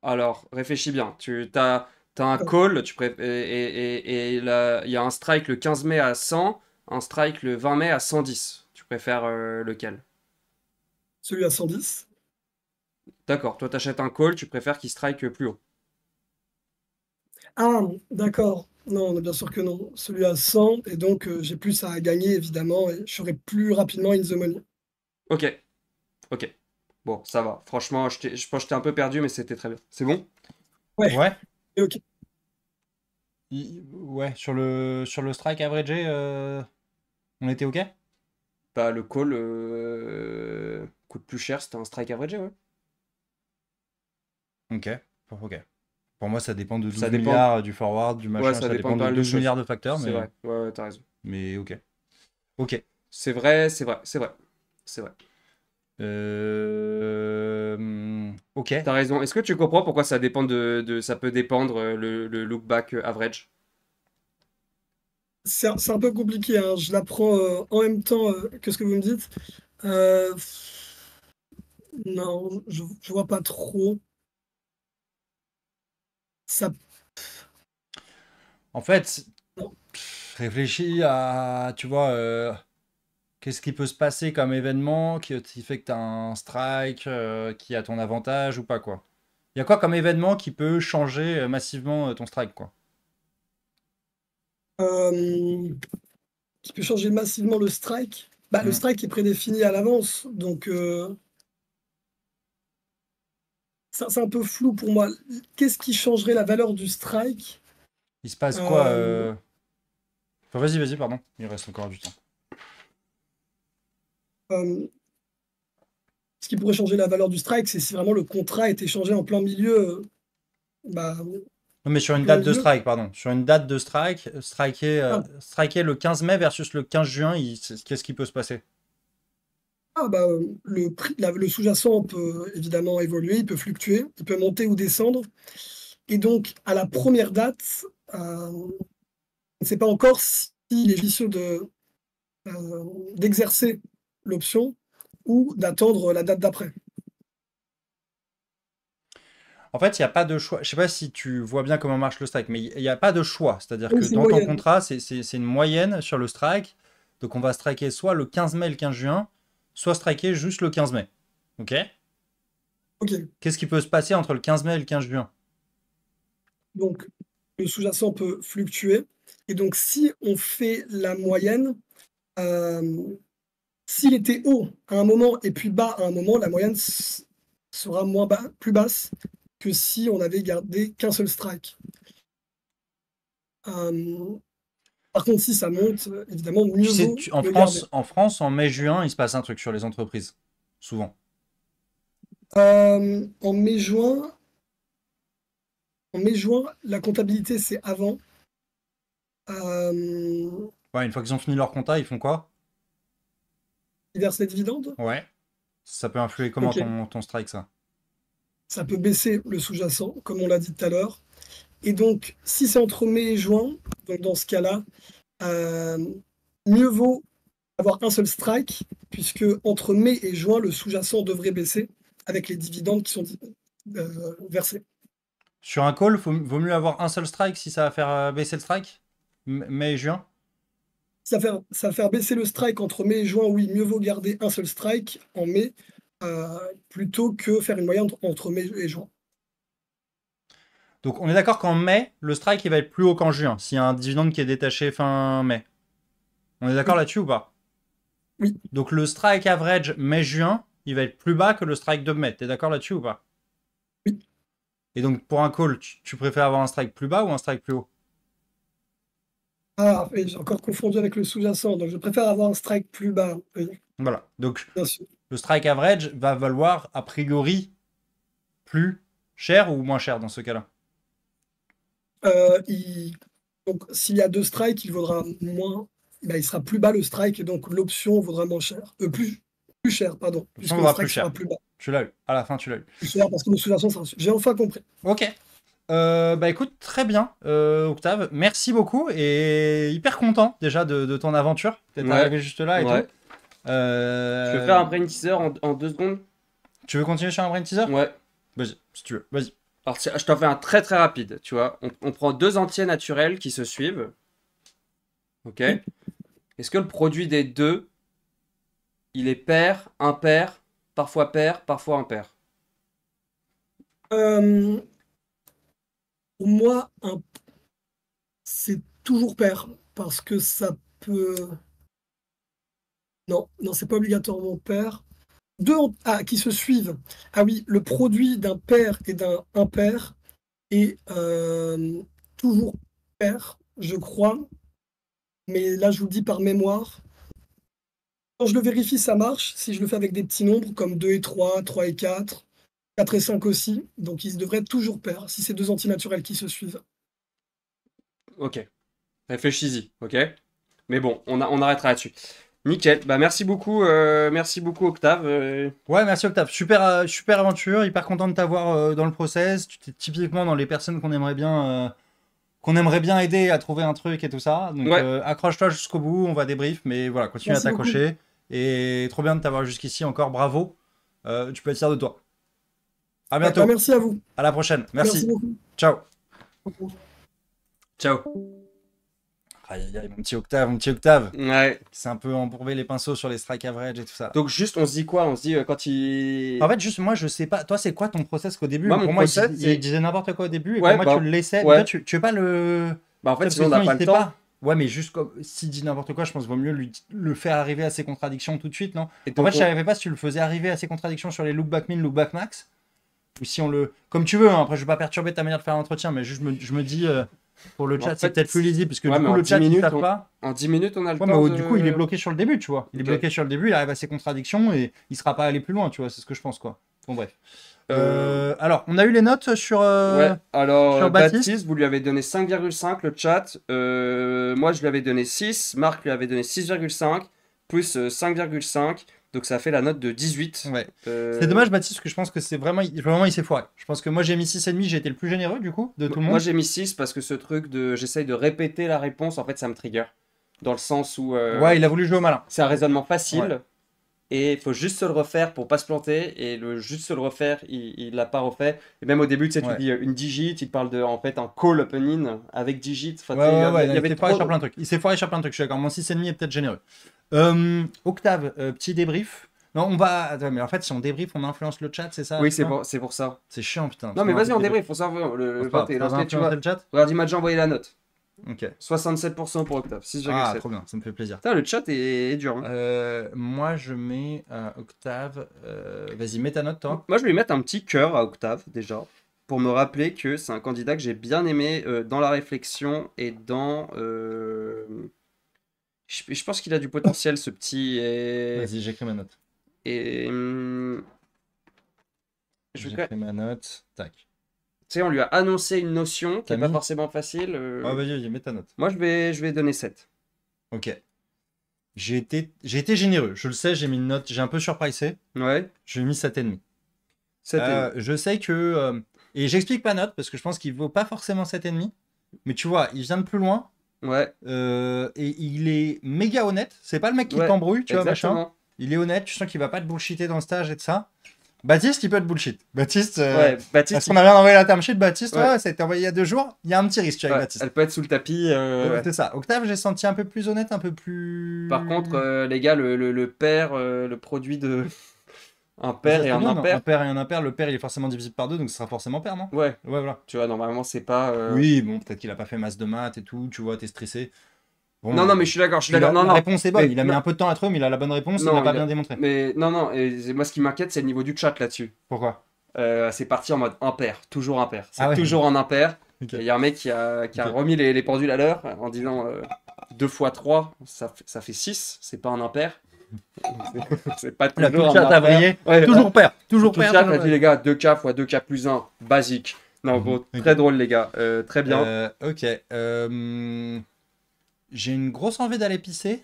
Alors, réfléchis bien. T'as un D'accord. call, et là, il y a un strike le 15 mai à 100, un strike le 20 mai à 110. Tu préfères lequel? Celui à 110. D'accord, toi t'achètes un call, tu préfères qu'il strike plus haut. Ah, d'accord. Non, bien sûr que non. Celui à 100, et donc j'ai plus à gagner, évidemment, et je serai plus rapidement in the money. Ok, ok. Bon, ça va. Franchement, je pense que j'étais un peu perdu, mais c'était très bien. C'est bon? Ouais, Ouais. et ok. Ouais, sur le strike averagé, on était OK? Bah, le call coûte plus cher, c'était un strike averagé, ouais. OK. OK. Pour moi, ça dépend de Ça 12 dépend. milliards du forward, du Ouais, machin, ça ça dépend dépend de de pas mal de 12 choses. milliards de facteurs, C'est vrai. Ouais, ouais, t'as raison. mais OK. OK. C'est vrai, c'est vrai, c'est vrai. C'est vrai. OK. T'as raison. Est-ce que tu comprends pourquoi ça dépend ça peut dépendre le look back average? C'est un peu compliqué, hein. Je l'apprends en même temps que ce que vous me dites. Euh, non, je vois pas trop. Ça, En fait, non. réfléchis à, tu vois, qu'est-ce qui peut se passer comme événement qui fait que tu as un strike qui a ton avantage ou pas, quoi. Il y a quoi comme événement qui peut changer massivement ton strike, quoi. Euh, qui peut changer massivement le strike. Le Hmm. strike est prédéfini à l'avance, donc c'est un peu flou pour moi. Qu'est-ce qui changerait la valeur du strike? Il se passe quoi Euh, Enfin, vas-y, pardon. Il reste encore du temps. euh, Ce qui pourrait changer la valeur du strike, c'est si vraiment le contrat est échangé en plein milieu. Bah, Non, mais sur en une plein date de milieu. strike, pardon. Sur une date de strike, Ah, striker le 15 mai versus le 15 juin, qu'est-ce qui peut se passer? le prix, le sous-jacent peut évidemment évoluer, il peut fluctuer, il peut monter ou descendre. Et donc, à la première date, on ne sait pas encore s'il est judicieux d'exercer l'option ou d'attendre la date d'après. En fait, il n'y a pas de choix. Je sais pas si tu vois bien comment marche le strike, mais il n'y a pas de choix. C'est-à-dire Oui, que c'est une dans ton moyenne. contrat, c'est une moyenne sur le strike. Donc on va striker soit le 15 mai et le 15 juin, soit striker juste le 15 mai. Ok? Ok. Qu'est-ce qui peut se passer entre le 15 mai et le 15 juin? Donc, le sous-jacent peut fluctuer. Et donc, si on fait la moyenne, euh, s'il était haut à un moment et puis bas à un moment, la moyenne sera plus basse que si on avait gardé qu'un seul strike. Euh, Par contre, si ça monte, évidemment, Tu mieux sais, vaut le garder. en mai-juin, il se passe un truc sur les entreprises. Souvent. En mai-juin, la comptabilité, c'est avant. Euh, Ouais, une fois qu'ils ont fini leur compta, ils font quoi? Ils versent les dividendes. Ouais. Ça peut influer comment Ok. ton strike, ça? Ça peut baisser le sous-jacent, comme on l'a dit tout à l'heure. Et donc, si c'est entre mai et juin, donc dans ce cas-là, euh, mieux vaut avoir un seul strike, puisque entre mai et juin, le sous-jacent devrait baisser avec les dividendes qui sont versés. Sur un call, vaut mieux avoir un seul strike si ça va faire baisser le strike? Mai et juin? Ça va faire baisser le strike entre mai et juin, oui, mieux vaut garder un seul strike en mai plutôt que faire une moyenne entre mai et juin. Donc on est d'accord qu'en mai, le strike il va être plus haut qu'en juin, s'il y a un dividende qui est détaché fin mai. On est d'accord Oui, là-dessus ou pas? oui, Donc le strike average mai-juin, il va être plus bas que le strike de mai. T'es d'accord là-dessus ou pas? oui. Et donc, pour un call, tu préfères avoir un strike plus bas ou un strike plus haut? Ah, oui, j'ai encore confondu avec le sous-jacent, donc je préfère avoir un strike plus bas. Oui, Voilà. Donc, bien sûr. le strike average va valoir a priori plus cher ou moins cher dans ce cas-là? Il donc s'il y a 2 strikes, il vaudra moins, bah, il sera plus bas le strike et donc l'option vaudra moins cher. Plus cher, pardon, puisque le vaudra plus strike sera cher. plus bas. Tu l'as eu. À la fin, tu l'as eu. Plus cher parce que le sous-jacent sera j'ai enfin compris. Ok. Bah écoute, très bien, Octave. Merci beaucoup et hyper content déjà de ton aventure. D'être Ouais. arrivé juste là et Ouais. tout. Je peux faire un brain teaser en 2 secondes? Tu veux continuer sur un brain teaser? Ouais. Vas-y, si tu veux. Vas-y. Alors, je t'en fais un très très rapide, tu vois. On prend 2 entiers naturels qui se suivent. Ok. Est-ce que le produit des deux, il est pair, impair, parfois impair? Pour moi, c'est toujours pair parce que ça peut. Non, non, c'est pas obligatoirement pair. Qui se suivent. Ah oui, le produit d'un pair et d'un impair est toujours pair, je crois. Mais là, je vous le dis par mémoire. Quand je le vérifie, ça marche. Si je le fais avec des petits nombres comme 2 et 3, 3 et 4, 4 et 5 aussi. Donc, ils devraient être toujours pairs si c'est 2 antinaturels qui se suivent. Ok. Réfléchis-y, ok? Mais bon, on arrêtera là-dessus. Nickel. Bah merci beaucoup Octave. Ouais, merci Octave. Super aventure, hyper content de t'avoir dans le process. Tu t'es typiquement dans les personnes qu'on aimerait bien aider à trouver un truc et tout ça. Donc Ouais. accroche-toi jusqu'au bout, on va débrief, mais voilà, continue Merci à t'accrocher. Et trop bien de t'avoir jusqu'ici, encore bravo. Tu peux être fier de toi. À bientôt, Merci à vous. à la prochaine. Merci Merci. beaucoup. Ciao. Ciao. Aïe, aïe, aïe, mon petit Octave. Ouais. C'est un peu embourbé les pinceaux sur les strike average et tout ça. Donc juste, on se dit quoi? On se dit quand il... En fait, juste moi, je sais pas. Toi, c'est quoi ton process qu'au début? Moi, Pour mon moi, process, il c'est- disait n'importe quoi au début et Ouais, pour moi, bah, tu le laissais. ouais. Toi, tu veux pas le. Bah en fait, Parce sinon que on n'a sinon, pas il le sait temps. pas. Ouais, mais juste s'il dit n'importe quoi, je pense qu'il vaut mieux le faire arriver à ses contradictions tout de suite, non? Et En donc, fait, je savais pas si tu le faisais arriver à ses contradictions sur les look back min, look back max. Ou si on le. Comme tu veux, hein, après, je vais pas perturber ta manière de faire l'entretien, mais juste je me dis. Pour le En chat, fait, c'est peut-être plus lisible, parce que ouais, du mais coup, en le 10 chat, ils minutes, savent pas. En 10 minutes, on a le Ouais, temps mais de... du coup, il est bloqué sur le début, tu vois. Il est Ok. bloqué sur le début, il arrive à ses contradictions et il sera pas allé plus loin, tu vois. C'est ce que je pense, quoi. Bon, bref. Alors, on a eu les notes sur. Ouais, alors sur Baptiste, Baptiste, vous lui avez donné 5,5 le chat. Moi, je lui avais donné 6. Marc lui avait donné 6,5 plus 5,5. Donc ça fait la note de 18. Ouais. Euh, C'est dommage, Baptiste, parce que je pense que c'est vraiment il s'est foiré. Je pense que moi, j'ai mis 6,5, j'ai été le plus généreux, du coup, de tout le Moi, monde. j'ai mis 6 parce que ce truc de j'essaye de répéter la réponse, en fait, ça me trigger. Dans le sens où Ouais, il a voulu jouer au malin. c'est un raisonnement facile. Ouais. Et il faut juste se le refaire pour pas se planter. Et le juste se le refaire, il l'a pas refait. Et même au début, tu sais, Ouais. tu dis une digit, il parle de en fait un call opening avec digit. Enfin, Ouais, tu sais, ouais, il y avait s'est foiré trop... sur plein de trucs. Il s'est foiré sur plein de trucs, je suis d'accord. Mon 6,5 est peut-être généreux. Octave, petit débrief. Non, on va. Attends, mais en fait, si on débrief, on influence le chat, c'est ça? Oui, putain c'est pour ça. C'est chiant, putain. Non, mais Parce vas-y, qu'on on a un débrief. Faut savoir. Le C'est pas vote est grave, ça va lancé, tu influencer vois. le chat? Regarde, il m'a déjà envoyé la note. Ok. 67% pour Octave. 6,7. Ah, trop bien, ça me fait plaisir. Putain, le chat est dur. Hein. Moi, je mets Octave. Vas-y, mets ta note, toi. Moi, je vais lui mettre un petit cœur à Octave, déjà. Pour me rappeler que c'est un candidat que j'ai bien aimé dans la réflexion et dans. Je pense qu'il a du potentiel, ce petit. Vas-y, j'écris ma note. Et. J'écris ma note. Tac. Tu sais, on lui a annoncé une notion qui T'as n'est pas mis forcément facile. Ah, vas-y, mets ta note. Moi, je vais donner 7. Ok. J'ai été généreux. Je le sais, j'ai mis une note. J'ai un peu surpricé. Ouais. J'ai mis 7,5. 7 Je sais que. Et j'explique ma note parce que je pense qu'il vaut pas forcément 7,5. Mais tu vois, il vient de plus loin. Ouais. Et il est méga honnête. C'est pas le mec qui Ouais, t'embrouille, tu vois, machin. exactement. Il est honnête. Tu sens qu'il va pas te bullshiter dans le stage et de ça. Baptiste, il peut te bullshit. Baptiste. Ouais, Baptiste. Parce qu'on a bien envoyé la term sheet, Baptiste, Ouais. ouais, ça a été envoyé il y a 2 jours. Il y a un petit risque tu vois, avec Ouais, Baptiste. elle peut être sous le tapis. Ouais. C'est ça. Octave, j'ai senti un peu plus honnête, un peu plus. Par contre, les gars, le père, le produit de. Un père Ça, et c'est un bien, non impair. un père et un impair. Le père, il est forcément divisible par 2, donc ce sera forcément pair, non? Ouais, Ouais, voilà. tu vois, normalement, c'est pas. Oui, bon, peut-être qu'il a pas fait masse de maths et tout, tu vois, t'es stressé. Bon, Non, non, mais je suis d'accord, Non, la non. réponse est bonne. Mais Il a mis non. un peu de temps à trouver, mais il a la bonne réponse, Non, il l'a pas il a- bien démontré. Mais non, non, et moi, ce qui m'inquiète, c'est le niveau du chat là-dessus. Pourquoi? C'est parti en mode impair, toujours impair. C'est Ah ouais. toujours en impair. Ok. Il y a un mec qui a Ok. remis les pendules à l'heure en disant 2 fois 3, ça fait 6, c'est pas un impair. C'est pas La toujours touche un à impair. tablier. Ouais, Toujours père. Toujours tout père. ça, toujours t'as dit les gars, 2K fois 2K plus 1, basique. Non, Mhm. bon, Ok. très drôle les gars, très bien. Ok. J'ai une grosse envie d'aller pisser.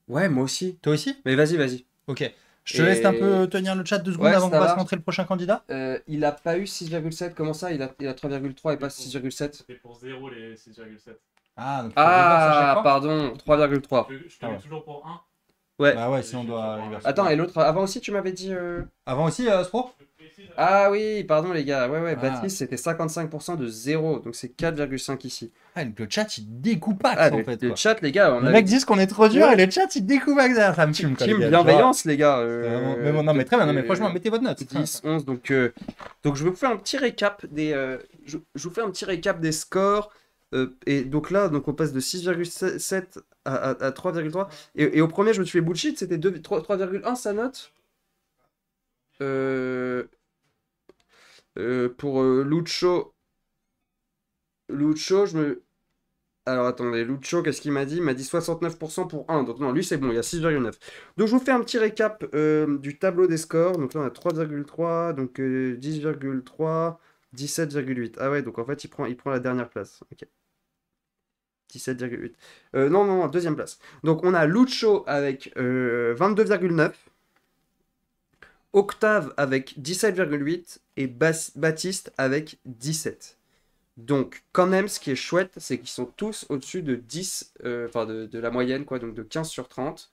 Ouais, moi aussi. Toi aussi? Mais vas-y. Ok. Je te laisse un Et- peu tenir le chat 2 secondes Ouais, avant qu'on ça fasse va. rentrer le prochain candidat. Il a pas eu 6,7, comment ça? Il a 3,3 et pas 6,7. C'était pour 0 les 6,7. Ah, donc il faut reverse à chaque Ah, fois. pardon, 3,3. Je te Ah mets ouais. toujours pour 1. Ouais. Bah ouais, sinon on doit reverser. Attends, et l'autre, avant aussi, tu m'avais dit. Avant aussi, Spro? Ah oui, pardon les gars, ouais, Ah. Baptiste, c'était 55% de 0, donc c'est 4,5 ici. Ah, donc le chat il découpaxe Ah, en fait. le Quoi. chat, les gars, on Les a mecs disent qu'on est trop dur Ouais. et le chat il découpaxe derrière. Ça me fume quoi. team les gars. bienveillance, les gars. C'est vraiment- Mais bon, non, mais très bien, non, mais franchement, mettez votre note. 10, 11, donc je vous fais un petit récap des, je vous fais un petit récap des scores. Et donc là, donc on passe de 6,7 à 3,3. Et au premier, je me suis fait bullshit, c'était 3,1 sa note. Pour Lucho, je me. Alors attendez, Lucho, qu'est-ce qu'il m'a dit? Il m'a dit 69% pour 1. Donc non, lui c'est bon, il y a 6,9. Donc je vous fais un petit récap du tableau des scores. Donc là on a 3,3, donc 10,3, 17,8. Ah ouais, donc en fait il prend la dernière place. Ok. 17,8. Non, deuxième place. Donc on a Lucho avec 22,9. Octave avec 17,8 et Baptiste avec 17. Donc, quand même, ce qui est chouette, c'est qu'ils sont tous au-dessus de 10, enfin de la moyenne, quoi, donc de 15 sur 30.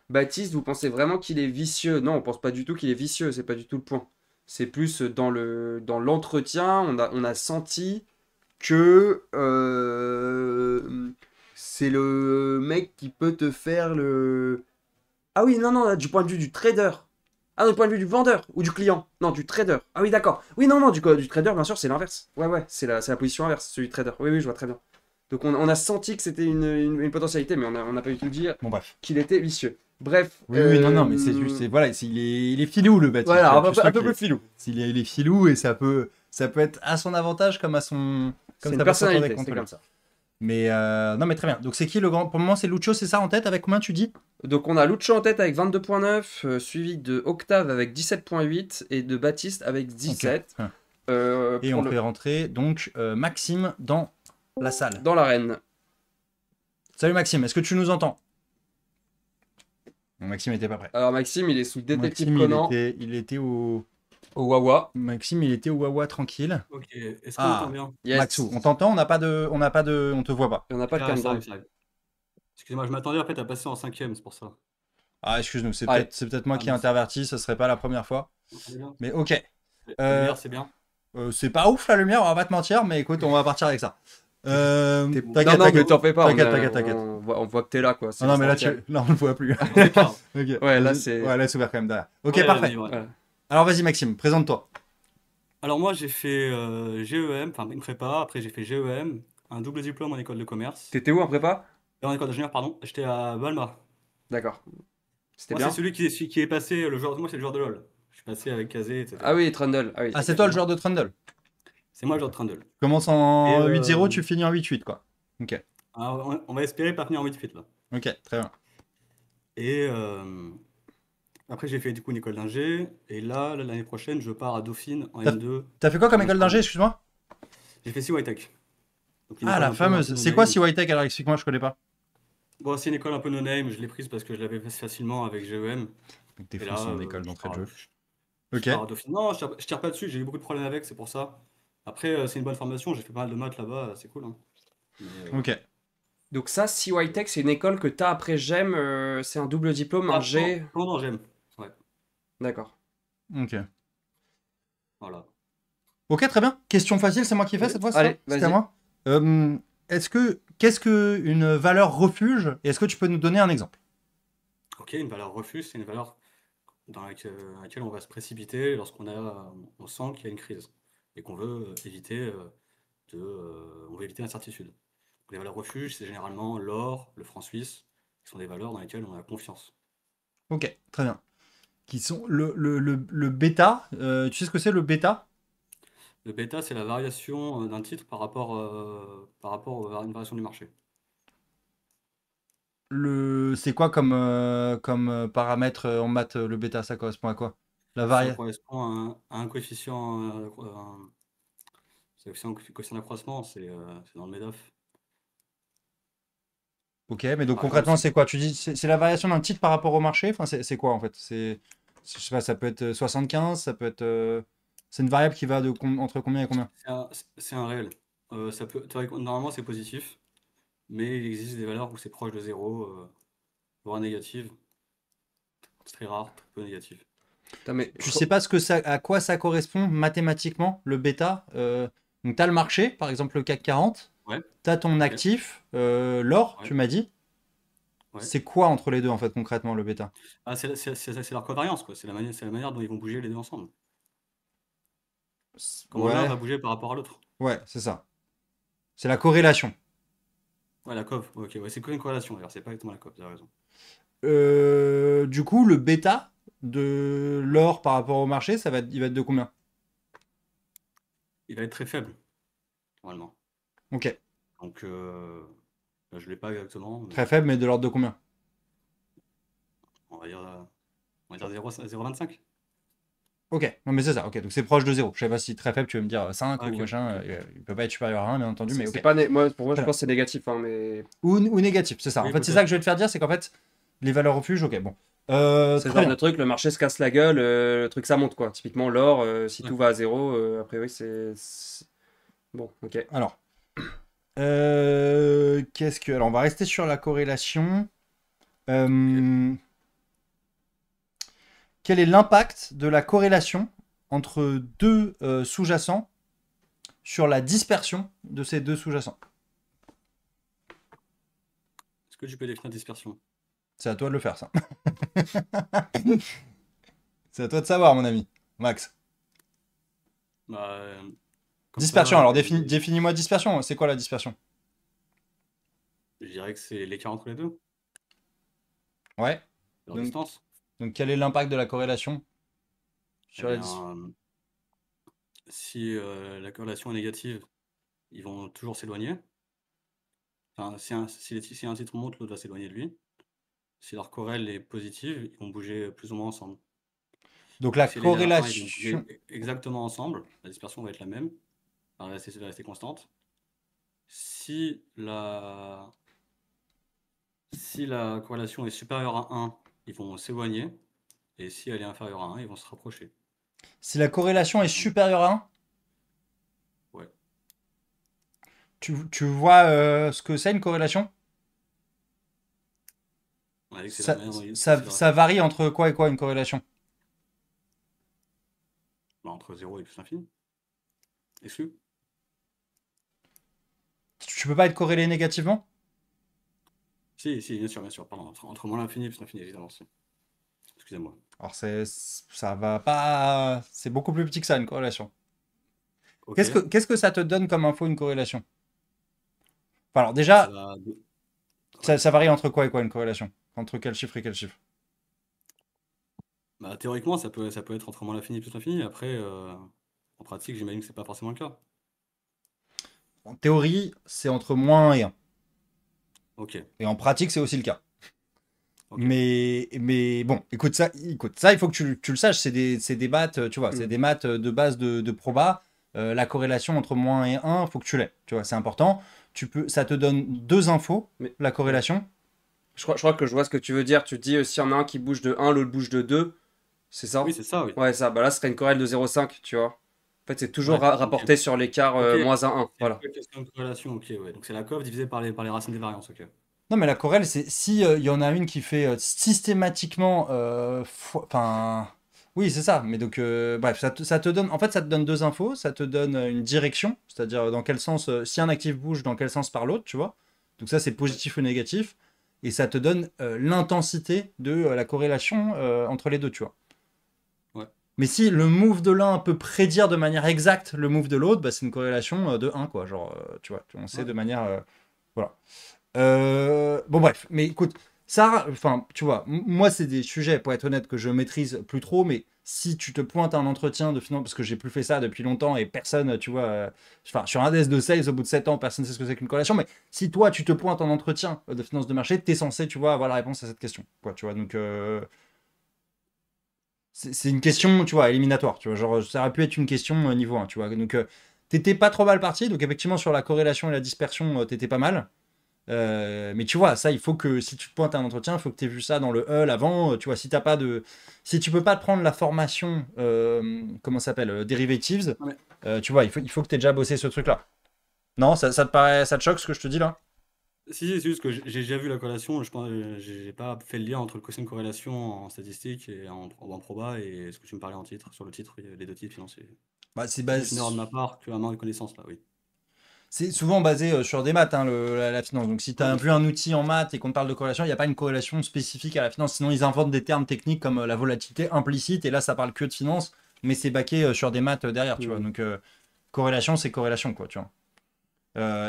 Baptiste, vous pensez vraiment qu'il est vicieux? Non, on pense pas du tout qu'il est vicieux, c'est pas du tout le point. C'est plus dans l'entretien, on a senti que c'est le mec qui peut te faire le... Ah oui, non, du point de vue du trader. Ah, du point de vue du vendeur ou du client. Non, du trader. Ah oui, d'accord. Oui, non, du trader, bien sûr, c'est l'inverse. Ouais, c'est la position inverse, celui du trader. Oui, je vois très bien. Donc on a senti que c'était une potentialité, mais on n'a pas eu tout dire Bon, bref. qu'il était vicieux. Bref. Oui, non, mais c'est juste. Voilà, il est filou le Baptiste. Voilà, Tu sens un peu qu'il plus filou. il est filou et ça peut être à son avantage comme à son. C'est Comme une ça peut se retourner personnalité, contre c'est lui. comme ça. Mais non, mais très bien. Donc c'est qui le grand. Pour le moment, c'est Lucho, c'est ça en tête? Avec combien tu dis? Donc on a Lucho en tête avec 22,9, suivi de Octave avec 17,8 et de Baptiste avec 17. Ok. Et Pour on fait rentrer donc Maxime dans la salle. dans l'arène. Salut Maxime, est-ce que tu nous entends? Non, Maxime était pas prêt. Alors Maxime, il est sous détective Maxime, Conan il était au. au Wawa. Maxime, il était au Wawa tranquille. Ok, est-ce qu'on Ah. entend bien? Yes. Maxou, on t'entend, on te voit pas. On n'a pas de Ça arrive, caméra. ça arrive. Excusez-moi, je m'attendais en fait à passer en 5ème, c'est pour ça. Ah, excuse-nous, c'est Allez. peut-être moi Ah, qui ai mince. interverti, ce serait pas la première fois. Vous entendez bien? Mais ok. La lumière, c'est bien. C'est pas ouf la lumière, on va pas te mentir, mais écoute, on va partir avec ça. T'inquiète, Non, mais t'inquiète. t'en fais pas. T'inquiète. On voit que t'es là, quoi. C'est Non, mais là, essentiel. là, on le voit plus. C'est clair. Ok. Ouais, là, Vas-y. c'est- Ouais, laisse ouvert quand même derrière. Ok, Ouais, parfait. vas-y, ouais. Voilà. Alors vas-y Maxime, présente-toi. Alors moi, j'ai fait GEM, enfin une prépa, après j'ai fait GEM, un double diplôme en école de commerce. T'étais où en prépa? En école d'ingénieur, pardon. J'étais à Balma. D'accord. C'était Moi, bien? c'est celui qui est passé, le joueur, moi c'est le joueur de LoL. Je suis passé avec Kazé, etc. Ah oui, Trundle. Ah, oui, Ah, c'est toi le joueur de Trundle. C'est moi le joueur de Trundle. Tu commences en Et, 8-0, tu finis en 8-8 quoi. Ok, Alors, on va espérer pas finir en 8-8 là. ok, très bien. Et après, j'ai fait du coup une école d'ingé. Et là, l'année prochaine, je pars à Dauphine en T'as- M2. T'as fait quoi comme école d'ingé, excuse-moi? J'ai fait CY Tech. Donc, une Ah, école la un peu fameuse. C'est no-name. quoi CY-Tech alors explique-moi, je connais pas. Bon, c'est une école un peu no-name. Je l'ai prise parce que je l'avais faite facilement avec GEM. Donc t'es Et fou, là, c'est une école d'entrée de jeu. je Ok, pars à Dauphine. Non, je tire pas dessus. J'ai eu beaucoup de problèmes avec, c'est pour ça. Après, c'est une bonne formation. J'ai fait pas mal de maths là-bas. C'est cool. Hein. Mais, ok. Donc ça, CY Tech, c'est une école que t'as après GEM, c'est un double diplôme, un G. Non, j'aime. Ouais, D'accord. Ok. voilà. Ok, très bien. Question facile, c'est moi qui fais cette fois, c'est Allez, ça? C'était vas-y. à moi. Qu'est-ce que une valeur refuge? Et est-ce que tu peux nous donner un exemple? Ok, une valeur refuge, c'est une valeur dans laquelle on va se précipiter lorsqu'on on sent qu'il y a une crise et qu'on veut éviter on veut éviter l'incertitude. Les valeurs refuges, c'est généralement l'or, le franc suisse, qui sont des valeurs dans lesquelles on a confiance. Ok, très bien. qui sont le bêta. Tu sais ce que c'est le bêta? Le bêta, c'est la variation d'un titre par rapport à une variation du marché. C'est quoi comme paramètre en maths, le bêta, ça correspond à quoi? La Ça variation. correspond à un coefficient d'accroissement, c'est dans le MEDAF. Ok, mais donc Par exemple, concrètement, si c'est quoi? Tu dis c'est la variation d'un titre par rapport au marché? Enfin, c'est quoi en fait? Je sais pas, ça peut être 75, ça peut être. C'est une variable qui va entre combien et combien? c'est un réel. Normalement, c'est positif, mais il existe des valeurs où c'est proche de zéro, voire négative. C'est très rare, très peu négatif. Putain, mais Tu sais pas à quoi ça correspond mathématiquement, le bêta? Donc, tu as le marché, par exemple le CAC 40, Ouais, tu as ton ok, actif, l'or, ouais, tu m'as dit. ouais. C'est quoi entre les deux, en fait, concrètement, le bêta? Ah, c'est leur covariance, quoi. C'est la manière dont ils vont bouger les deux ensemble. Comment l'un Ouais, va bouger par rapport à l'autre. ouais, c'est ça. C'est la corrélation. Ouais, la cov, ok, ouais, c'est quoi une corrélation d'ailleurs, c'est pas exactement la cov, t'as raison. Du coup, le bêta de l'or par rapport au marché, il va être de combien? Il va être très faible, normalement. Ok, Donc, là, je l'ai pas exactement, très mais faible, mais de l'ordre de combien? on va dire, on va dire 0,25. Ok, non mais c'est ça, ok, donc c'est proche de zéro. Je sais pas si très faible, tu veux me dire 5 Ah, ou ok, machin, ok. il peut pas être supérieur à 1, bien entendu, mais c'est ok. pas pour moi, Très je bien. pense que c'est négatif, hein, mais Ou négatif, c'est ça. En Oui, fait, c'est ça peut-être. que je vais te faire dire, c'est qu'en fait, les valeurs refuges, ok, bon. c'est le Très genre de bien. truc, le marché se casse la gueule, le truc ça monte quoi. Typiquement l'or, si Ouais. tout va à zéro, a priori bon, ok. Alors, alors, on va rester sur la corrélation. Euh, Quel est l'impact de la corrélation entre deux sous-jacents sur la dispersion de ces deux sous-jacents? Est-ce que tu peux définir dispersion? C'est à toi de le faire, ça. C'est à toi de savoir, mon ami. Max. Bah, comme Dispersion, ça, alors définis-moi dispersion. C'est quoi la dispersion? je dirais que c'est l'écart entre les deux, Ouais. leur Donc, distance. donc quel est l'impact de la corrélation Eh sur la bien, dispersion? si la corrélation est négative, ils vont toujours s'éloigner. Enfin, si un titre monte, l'autre va s'éloigner de lui. Si leur corrèle est positive, ils vont bouger plus ou moins ensemble. Donc la Si elle est à 1, ils vont corrélation. bouger exactement ensemble. La dispersion va être la même. Elle va rester constante. Si la corrélation est supérieure à 1, ils vont s'éloigner. Et si elle est inférieure à 1, ils vont se rapprocher. Si la corrélation est supérieure à 1, Ouais. tu vois ce que c'est une corrélation? On a dit que c'est la Ça, manière dont ça varie entre quoi et quoi une corrélation? entre 0 et plus l'infini. Exclu. Tu peux pas être corrélé négativement? Si, bien sûr. Pardon, entre moins l'infini et plus l'infini, évidemment. Si. Excusez-moi. Alors ça va pas. C'est beaucoup plus petit que ça, une corrélation. Ok. Qu'est-ce que ça te donne comme info, une corrélation? Enfin, alors Ça déjà, va... ça varie entre quoi et quoi une corrélation? Entre quel chiffre et quel chiffre? Bah, théoriquement, ça peut être entre moins l'infini et plus l'infini. Après, en pratique, j'imagine que c'est pas forcément le cas. En théorie, c'est entre moins 1 et 1. Ok. Et en pratique, c'est aussi le cas. Ok. Mais bon, écoute, ça, il faut que tu le saches. C'est des maths, tu vois, c'est des maths de base de proba. La corrélation entre moins et 1, il faut que tu l'aies. Tu vois, c'est important. Ça te donne deux infos, Mais- la corrélation. Je crois que je vois ce que tu veux dire. Tu te dis, s'il y en a un qui bouge de 1, l'autre bouge de 2, c'est ça? Oui, c'est ça, oui. Ouais, ça. Bah là, ce serait une corrèle de 0,5, tu vois. En fait, c'est toujours Ouais, ok. rapporté sur l'écart Ok. moins 1, 1. C'est Voilà. une question de corrélation, ok, ouais. Donc c'est la cov divisée par les racines des variances, ok. Non, mais la corrèle, c'est si il y en a une qui fait systématiquement. Enfin. Oui, c'est ça. Mais donc, bref, ça te donne. En fait, ça te donne deux infos. Ça te donne une direction, c'est-à-dire dans quel sens. Si un actif bouge, dans quel sens par l'autre, tu vois. Donc, ça, c'est positif ou négatif. Et ça te donne l'intensité de la corrélation entre les deux, tu vois. Ouais. Mais si le move de l'un peut prédire de manière exacte le move de l'autre, bah, c'est une corrélation de 1, quoi. Genre, tu vois, on sait Ouais. de manière. Voilà. Bon, bref. Mais écoute, Ça, enfin, tu vois, moi, c'est des sujets, pour être honnête, que je maîtrise plus trop, mais si tu te pointes à un entretien de finance, parce que j'ai plus fait ça depuis longtemps et personne, tu vois, enfin, sur un desk de sales, au bout de 7 ans, personne ne sait ce que c'est qu'une corrélation, mais si toi, tu te pointes en entretien de finance de marché, tu es censé, tu vois, avoir la réponse à cette question, quoi, tu vois, donc c'est une question, tu vois, éliminatoire, tu vois, genre, ça aurait pu être une question niveau 1, tu vois, donc t'étais pas trop mal parti, donc effectivement, sur la corrélation et la dispersion, t'étais pas mal. Mais tu vois, ça, il faut que si tu te pointes à un entretien, il faut que tu aies vu ça dans le HUL avant. Tu vois, si t'as pas de, si tu peux pas te prendre la formation, comment ça s'appelle, derivatives, Ouais. tu vois, il faut que tu aies déjà bossé ce truc-là. Non, ça te paraît, ça te choque ce que je te dis là? Si, c'est juste que j'ai déjà vu la corrélation. Je pense, j'ai pas fait le lien entre le quotient de corrélation en statistique et en proba et ce que tu me parlais en titre. Sur le titre, oui, les deux titres financiers. Bah, c'est C'est plus une erreur de ma part qu'un manque de connaissance là, oui. c'est souvent basé sur des maths, hein, la finance. Donc, si tu as Ouais, vu un outil en maths et qu'on te parle de corrélation, il n'y a pas une corrélation spécifique à la finance. Sinon, ils inventent des termes techniques comme la volatilité implicite. Et là, ça parle que de finance, mais c'est baqué sur des maths derrière, tu vois. Mm. Donc, corrélation, c'est corrélation, quoi, tu vois.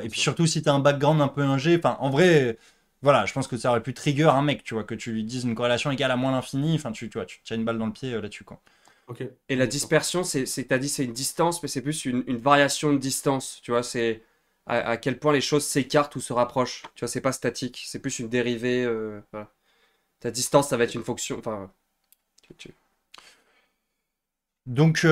Et c'est puis ça. surtout si tu as un background un peu ingé, enfin en vrai, voilà, je pense que ça aurait pu trigger un mec, tu vois, que tu lui dises une corrélation égale à moins l'infini, enfin tu vois, tu tiens une balle dans le pied là-dessus, quoi. Ok. Et Ouais, la bien sûr. dispersion, t'as dit c'est une distance, mais c'est plus une variation de distance. Tu vois, c'est à quel point les choses s'écartent ou se rapprochent. Tu vois, c'est pas statique, c'est plus une dérivée. Voilà. Ta distance, ça va être une fonction. Enfin, tu- Donc,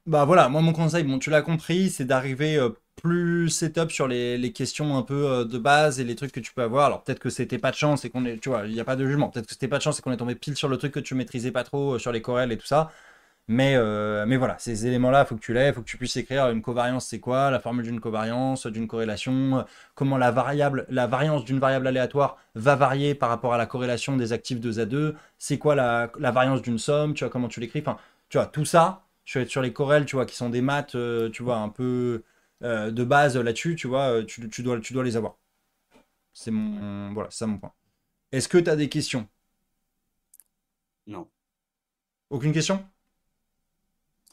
bah voilà, moi mon conseil, bon tu l'as compris, c'est d'arriver plus setup sur les questions un peu de base et les trucs que tu peux avoir. Alors peut-être que c'était pas de chance et qu'on est, tu vois, il n'y a pas de jugement. Peut-être que c'était pas de chance et qu'on est tombé pile sur le truc que tu maîtrisais pas trop sur les corrèles et tout ça. Mais voilà, ces éléments-là, il faut que tu l'aies, il faut que tu puisses écrire une covariance, c'est quoi, la formule d'une covariance, d'une corrélation, comment la variance d'une variable aléatoire va varier par rapport à la corrélation des actifs 2 à 2, c'est quoi la variance d'une somme, tu vois, comment tu l'écris, enfin, tu vois, tout ça, sur les corrèles, tu vois, qui sont des maths, tu vois, un peu de base là-dessus, tu vois, tu dois les avoir. Voilà, c'est ça mon point. Est-ce que tu as des questions? Non. Aucune question?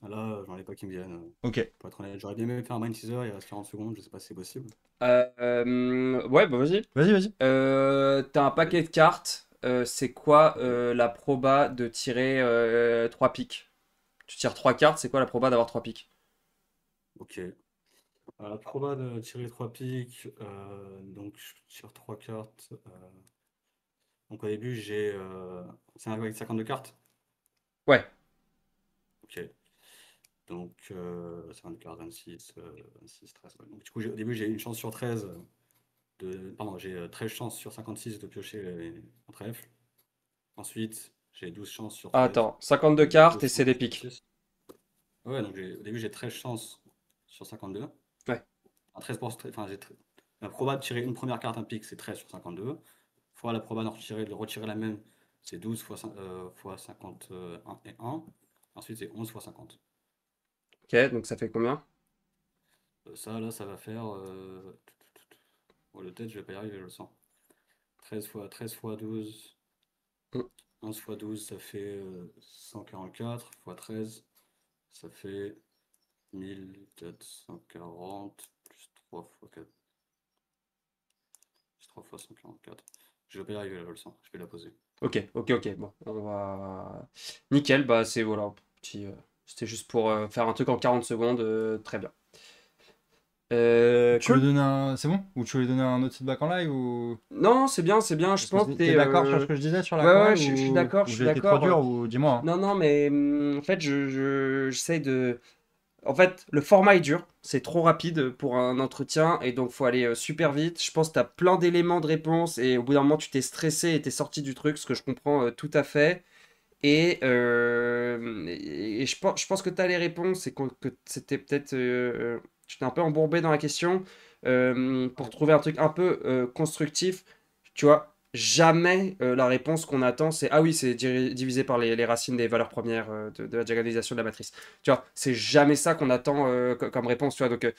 Là, j'en ai pas qui me viennent. Ok. Pour être honnête, j'aurais bien aimé faire un mind teaser, il reste 40 secondes, je sais pas si c'est possible. Ouais, bah vas-y. Vas-y, vas-y. T'as un paquet de cartes. C'est quoi la proba de tirer 3 piques? Tu tires 3 cartes, c'est quoi la proba d'avoir 3 piques? Ok. La proba de tirer 3 piques, donc je tire 3 cartes. Donc au début, c'est avec 52 cartes. Ouais. Ok. Donc 52 cartes, 26, 26, 13. Ouais. Donc du coup, au début, j'ai une chance sur 13 Pardon, j'ai 13 chances sur 56 de piocher un trèfle. Ensuite, j'ai 12 chances sur Ah, 13 attends, 52 de cartes et c'est piocher des sur piques. 26. Ouais, donc au début, j'ai 13 chances sur 52. Ouais. Enfin, 13 enfin, la proba de tirer une première carte, un pic, c'est 13 sur 52. Fois la proba de retirer la même, c'est 12 fois 51 et 1. Ensuite, c'est 11 fois 50. Ok, donc ça fait combien? Ça, là, ça va faire. Oh, le tête, je vais pas y arriver, je le sens. 13 fois 12. Hmm. 11 fois 12, ça fait 144 fois 13, ça fait 1440 plus 3 fois 4. Plus 3 fois 144. Je vais pas y arriver là, je le sens. Je vais la poser. Ok. Bon, on va. Nickel, bah c'est voilà. C'était juste pour faire un truc en 40 secondes. Très bien. Tu veux Cool. donner un. C'est bon? Ou tu veux donner un autre feedback en live ou. Non, c'est bien, c'est bien. Je Est-ce que pense que t'es d'accord sur ce que je disais sur la Ouais, chorale je suis d'accord, je ou suis j'ai été trop d'accord. dur ou dis-moi, hein. Non, mais en fait, j'essaie de. En fait, le format est dur, c'est trop rapide pour un entretien et donc faut aller super vite. Je pense que tu as plein d'éléments de réponse et au bout d'un moment tu t'es stressé et t'es sorti du truc, ce que je comprends tout à fait. Et je pense que tu as les réponses et que c'était peut-être. Tu t'es un peu embourbé dans la question. Pour Ouais. trouver un truc un peu constructif, tu vois, jamais la réponse qu'on attend c'est ah oui, c'est divisé par les racines des valeurs premières de la diagonalisation de la matrice. Tu vois, c'est jamais ça qu'on attend comme réponse, tu vois. Donc,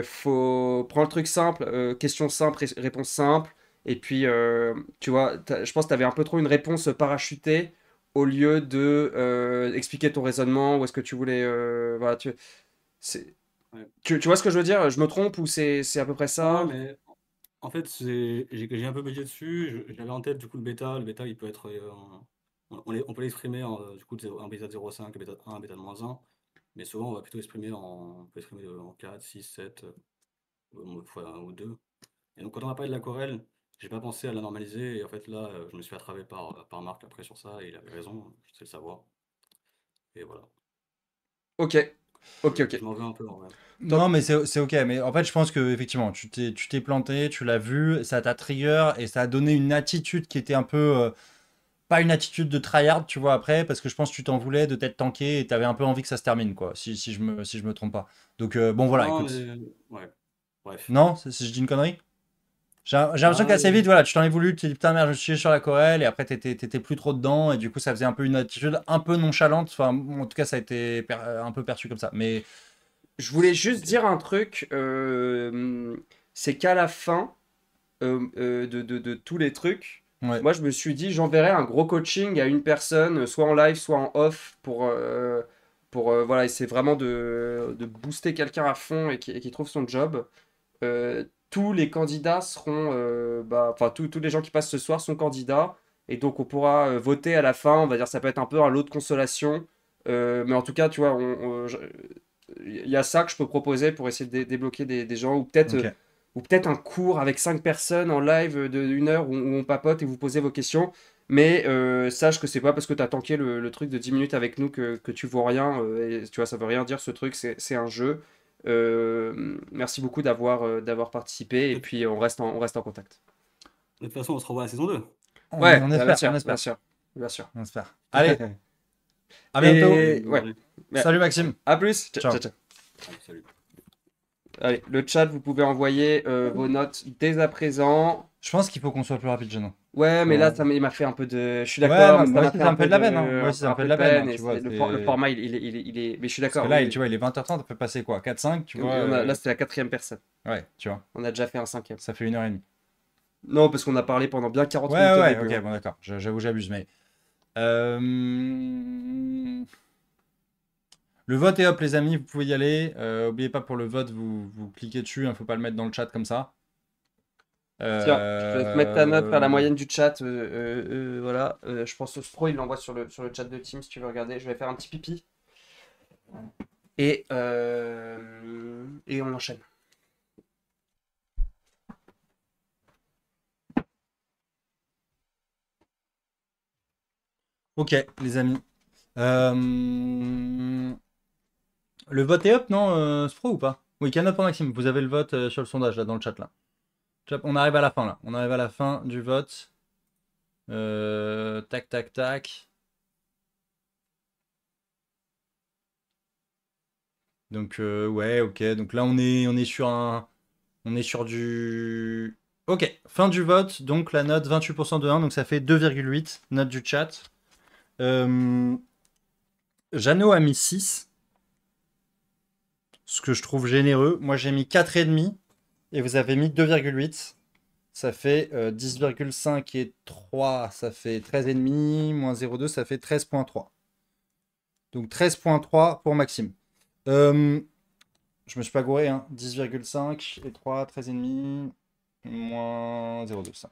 faut prendre le truc simple, question simple, réponse simple. Et puis, tu vois, je pense que tu avais un peu trop une réponse parachutée au lieu de expliquer ton raisonnement, où est-ce que tu voulais. Voilà, c'est- Ouais. tu vois ce que je veux dire? Je me trompe ou c'est à peu près Non, ça? mais En fait, j'ai un peu budget dessus. J'avais en tête du coup le bêta. Le bêta, il peut être, on peut l'exprimer du coup un bêta de 0,5, un bêta de 1, un bêta de -1. Mais souvent, on va plutôt exprimer on peut exprimer en 4, 6, 7, fois 1 ou 2. Et donc, quand on a parlé de l'aquarelle, j'ai pas pensé à la normaliser. Et en fait, là, je me suis attravé par Marc après sur ça. Et il avait raison, je sais le savoir. Et voilà. Ok, ok. Je m'en veux un peu en vrai. Non, mais c'est ok. Mais en fait, je pense que effectivement, tu t'es planté, tu l'as vu, ça t'a trigger et ça a donné une attitude qui était un peu pas une attitude de tryhard, tu vois, après, parce que je pense que tu t'en voulais de t'être tanké et t'avais un peu envie que ça se termine, quoi, si je me trompe pas. Donc, bon, voilà, Non, écoute. mais ouais. Bref. Non, je dis une connerie? J'ai l'impression Ah, qu'assez vite, voilà, tu t'en es voulu, tu t'es dit putain merde, je suis chié sur la Corel, et après t'étais plus trop dedans, et du coup ça faisait un peu une attitude un peu nonchalante, enfin en tout cas ça a été un peu perçu comme ça. Mais Je voulais juste ok. dire un truc, c'est qu'à la fin de tous les trucs, ouais, moi je me suis dit j'enverrai un gros coaching à une personne, soit en live, soit en off, pour voilà, essayer vraiment de booster quelqu'un à fond et qui trouve son job. Tous les candidats seront, enfin tous les gens qui passent ce soir sont candidats, et donc on pourra voter à la fin, on va dire ça peut être un peu un lot de consolation. Mais en tout cas, tu vois, il y a ça que je peux proposer pour essayer de débloquer des gens, ok. ou peut-être un cours avec 5 personnes en live de 1 heure où on papote et vous posez vos questions. Mais sache que c'est pas parce que tu as tanké le truc de 10 minutes avec nous que tu vaux rien. Et, tu vois, ça veut rien dire ce truc, c'est un jeu. Merci beaucoup d'avoir participé et puis on reste en contact. De toute façon, on se revoit à la saison 2. Ouais, On bah, espère, bien on sûr, bien espère, sûr, bien sûr. on espère. Allez, à bientôt. Et ouais, Allez, Salut Maxime. à plus. Ciao, Ciao. ciao, ciao. salut. Allez, le chat, vous pouvez envoyer vos notes dès à présent. Je pense qu'il faut qu'on soit plus rapide, Jeannot. Ouais, mais là, Ouais. il m'a fait un peu de. Je suis Ouais, d'accord, non, mais moi ça m'a aussi fait c'est un un peu peu de la peine, hein. Moi un aussi c'est un peu peu de de la peine, hein, peine. Et tu vois. le format, mais je suis Parce que d'accord. là, Oui. tu vois, il est 20h30, on peut passer quoi? 4-5, tu Et vois. là, c'était la 4e personne. Ouais, tu vois, On a déjà fait un 5e. ça fait 1h30. Non, parce qu'on a parlé pendant bien 40 Ouais, minutes au ouais, début. ok, Hein. bon, d'accord. J'avoue, j'abuse, mais. Euh, Le vote est up, les amis, vous pouvez y aller. Oubliez pas pour le vote, vous cliquez dessus, hein, faut pas le mettre dans le chat comme ça. Tiens, je te laisse mettre ta note, faire la Euh, moyenne du chat. Voilà. Je pense que Spro, il l'envoie sur le chat de Teams si tu veux regarder. Je vais faire un petit pipi. Et on enchaîne. Ok, les amis. Le vote est up, non, Spro ou pas? Oui, can up pour Maxime. Vous avez le vote sur le sondage, là, dans le chat, là. On arrive à la fin, là. On arrive à la fin du vote. Tac, tac, tac. Donc, ouais, ok. Donc là, on est sur un... On est sur du... Ok, fin du vote. Donc, la note 28% de 1. Donc, ça fait 2,8. Note du chat. Jeannot a mis 6. Ce que je trouve généreux. Moi, j'ai mis 4,5. Et vous avez mis 2,8. Ça fait 10,5 et 3. Ça fait 13,5. Moins 0,2, ça fait 13,3. Donc, 13,3 pour Maxime. Je me suis pas gouré, hein. 10,5 et 3, 13,5, moins 0,2. Ça.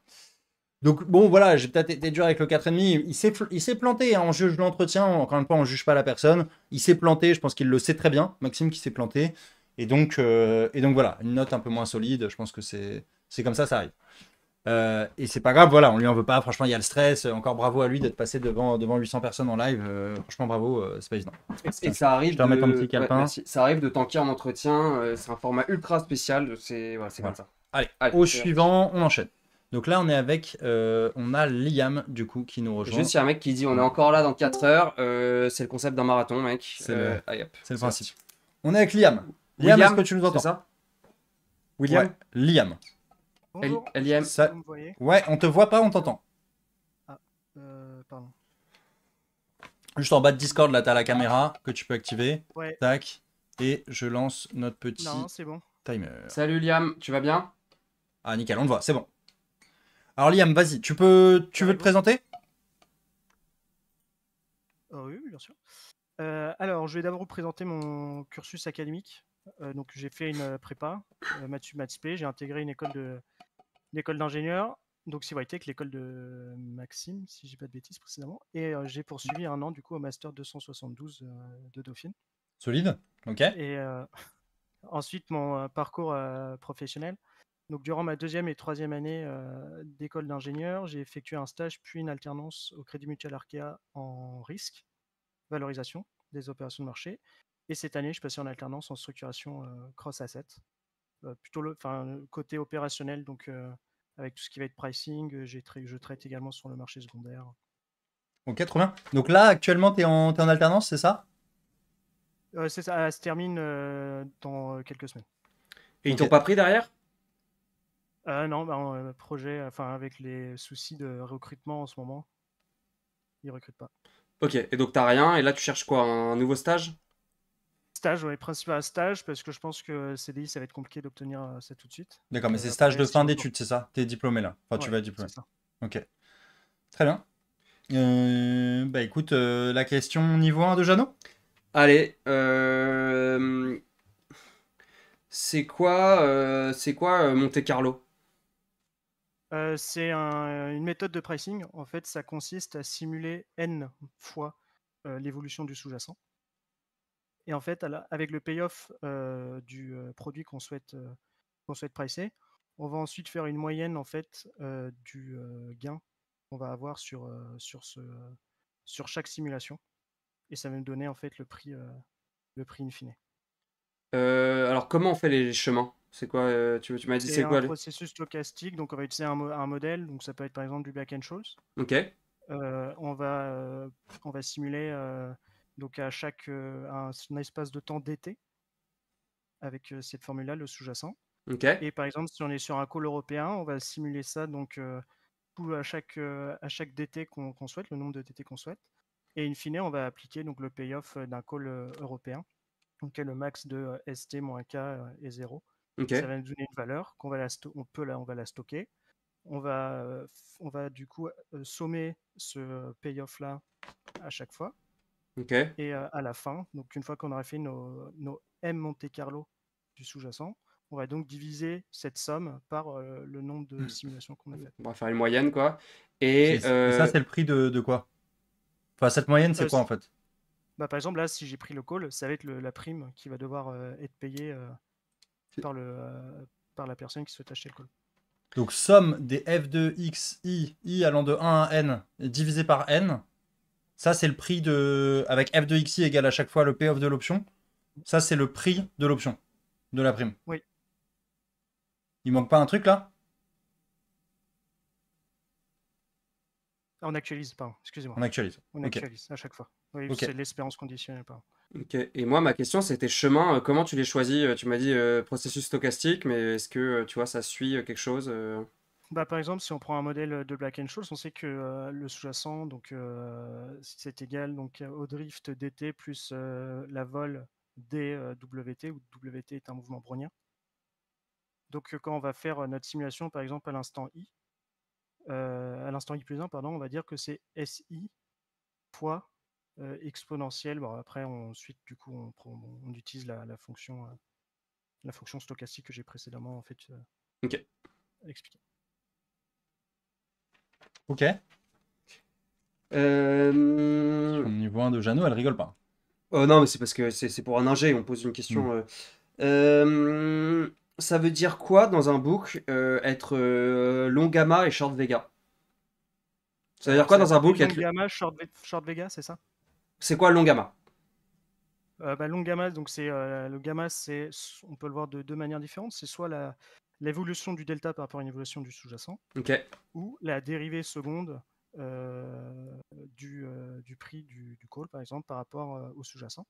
Donc, bon, voilà, j'ai peut-être été dur avec le 4,5. Il s'est planté, hein, on juge l'entretien. Encore une fois, on juge pas la personne. Il s'est planté, je pense qu'il le sait très bien, Maxime, qui s'est planté. Et donc voilà, une note un peu moins solide. Je pense que c'est comme ça arrive. Et c'est pas grave, voilà, on lui en veut pas. Franchement, il y a le stress. Encore bravo à lui d'être passé devant 800 personnes en live. Franchement, bravo, c'est pas évident. Et ça arrive Je te remets un petit calepin. merci. Ça arrive de tanker en entretien. C'est un format ultra spécial. C'est voilà, Voilà. comme ça. Allez, Allez, au c'est suivant, on enchaîne. Donc là, on est avec, on a Liam du coup qui nous rejoint. Juste, il y a un mec qui dit on est encore là dans 4 heures. C'est le concept d'un marathon, mec. C'est le- Allez, hop, C'est le c'est principe. parti. On est avec Liam. Liam, est-ce que tu nous c'est entends? ça William Ouais, Liam. Bonjour, Liam. Ça- vous me voyez? Ouais, on te voit pas, on t'entend. Pardon. Juste en bas de Discord, là, t'as la caméra que tu peux activer. Ouais, Tac. Et je lance notre petit non, c'est bon. timer. Salut Liam, tu vas bien? Ah, nickel, on te voit, c'est bon. Alors Liam, vas-y, tu veux te présenter? Oui, bien sûr. Alors, je vais d'abord vous présenter mon cursus académique. Donc, j'ai fait une prépa, maths P. J'ai intégré une école l'école d'ingénieur, donc Civitech, l'école de Maxime, si j'ai pas de bêtises précédemment. Et j'ai poursuivi un an du coup au master 272 de Dauphine. Solide. Ok. Et ensuite mon parcours professionnel. Donc durant ma 2e et 3e année d'école d'ingénieur, j'ai effectué un stage puis une alternance au Crédit Mutuel Arkea en risque, valorisation des opérations de marché. Et cette année, je passais en alternance en structuration cross-asset. Plutôt le côté opérationnel, donc avec tout ce qui va être pricing, je traite également sur le marché secondaire. Ok, trop bien. Donc là, actuellement, t'es en alternance, c'est ça? C'est ça, elle se termine dans quelques semaines. Et ils Ok. t'ont pas pris derrière? Non, projet, avec les soucis de recrutement en ce moment, ils recrutent pas. Ok, et donc t'as rien, et là tu cherches quoi? Un nouveau stage? Stage, ouais, principal stage, parce que je pense que CDI, ça va être compliqué d'obtenir ça tout de suite. D'accord, mais c'est Après, stage de si fin on peut- d'études, c'est ça? T'es diplômé là. Enfin, tu Ouais, vas être diplômé. c'est ça. Ok. Très bien. Bah écoute, la question niveau 1 de Jeannot? Allez, c'est quoi Monte Carlo? C'est une méthode de pricing. En fait, ça consiste à simuler n fois l'évolution du sous-jacent. Et en fait, avec le payoff du produit qu'on souhaite pricer, on va ensuite faire une moyenne en fait du gain qu'on va avoir sur chaque simulation. Et ça va me donner en fait le prix in fine. Alors comment on fait les chemins? C'est quoi tu m'as dit C'est c'est un quoi processus stochastique, donc on va utiliser un modèle, donc ça peut être par exemple du Black and Scholes. Ok, On va simuler donc à chaque un espace de temps d'été avec cette formule-là, le sous-jacent. ok, Et par exemple, si on est sur un call européen, on va simuler ça donc à chaque DT qu'on souhaite, le nombre de DT qu'on souhaite. Et in fine, on va appliquer donc le payoff d'un call européen, donc le max de ST moins K est 0. ok, Ça va nous donner une valeur qu'on va on va la stocker. On va du coup sommer ce payoff là à chaque fois. ok. Et à la fin, donc une fois qu'on aura fait nos M Monte Carlo du sous-jacent, on va donc diviser cette somme par le nombre de simulations qu'on a faites. On va faire une moyenne quoi. Et Et ça, c'est le prix de quoi? Enfin, cette moyenne, c'est Euh, quoi en fait? Par exemple, là, si j'ai pris le call, ça va être la prime qui va devoir être payée par la personne qui souhaite acheter le call. Donc, somme des f de x, i allant de 1 à n divisé par n. Ça, c'est le prix de. Avec f de xi égale à chaque fois le payoff de l'option. Ça, c'est le prix de l'option, de la prime. Oui. Il manque pas un truc là? On actualise, pardon, excusez-moi. On actualise. On Ok. actualise à chaque fois. Oui, Ok. c'est l'espérance conditionnelle, pardon. ok. Et moi ma question c'était chemin, comment tu les choisis? Tu m'as dit processus stochastique, mais est-ce que tu vois ça suit quelque chose Par exemple, si on prend un modèle de Black and Scholes, on sait que le sous-jacent, donc c'est égal donc au drift dt plus la vol dWt, où WT est un mouvement brownien. Donc quand on va faire notre simulation, par exemple à l'instant i plus 1, pardon, on va dire que c'est SI fois exponentielle. Bon, après, ensuite, du coup, on utilise la fonction stochastique que j'ai précédemment en fait Ok. expliqué. Ok. Euh... Niveau 1 de Jeannot, elle rigole pas. Oh non, mais c'est parce que c'est pour un ingé, on pose une question. Ça veut dire quoi dans un book être long gamma et short vega? Ça veut dire Alors, quoi ça dans un s'appelle book long être... gamma, short vega, c'est ça? C'est quoi long gamma? Long gamma, donc le gamma, on peut le voir de deux manières différentes. C'est soit l'évolution du delta par rapport à une évolution du sous-jacent, Ok, ou la dérivée seconde du prix du call, par exemple, par rapport au sous-jacent.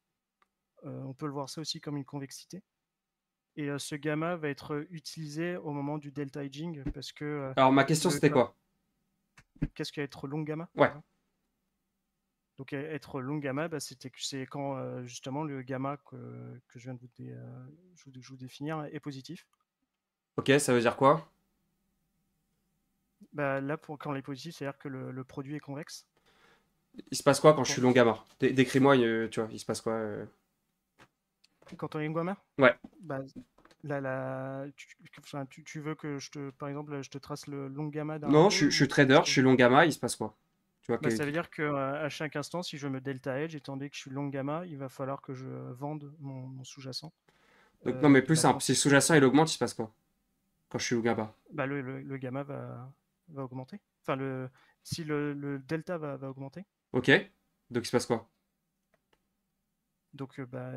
On peut le voir ça aussi comme une convexité. Et ce gamma va être utilisé au moment du delta hedging parce que alors ma question c'était quoi? qu'est-ce qu'être long gamma? Ouais. Donc être long gamma, c'est quand justement le gamma que je viens de vous définir est positif. Ok, ça veut dire quoi? Là, quand il est positif, c'est-à-dire que le produit est convexe. Il se passe quoi quand je suis long gamma? Décris-moi, tu vois, il se passe quoi Quand on est long gamma, Ouais. enfin, tu veux que par exemple, je te trace le long gamma d'un Non, call je suis ou trader, je suis long gamma, il se passe quoi? Tu vois, Bah, ça veut dire que à chaque instant, si je veux me delta hedge, étant donné que je suis long gamma, il va falloir que je vende mon sous-jacent donc, non, mais de plus simple, façon si le sous-jacent il augmente, il se passe quoi? Quand je suis long gamma. bah, le gamma va augmenter. Enfin, si le delta va augmenter, Ok? Donc il se passe quoi? donc bah,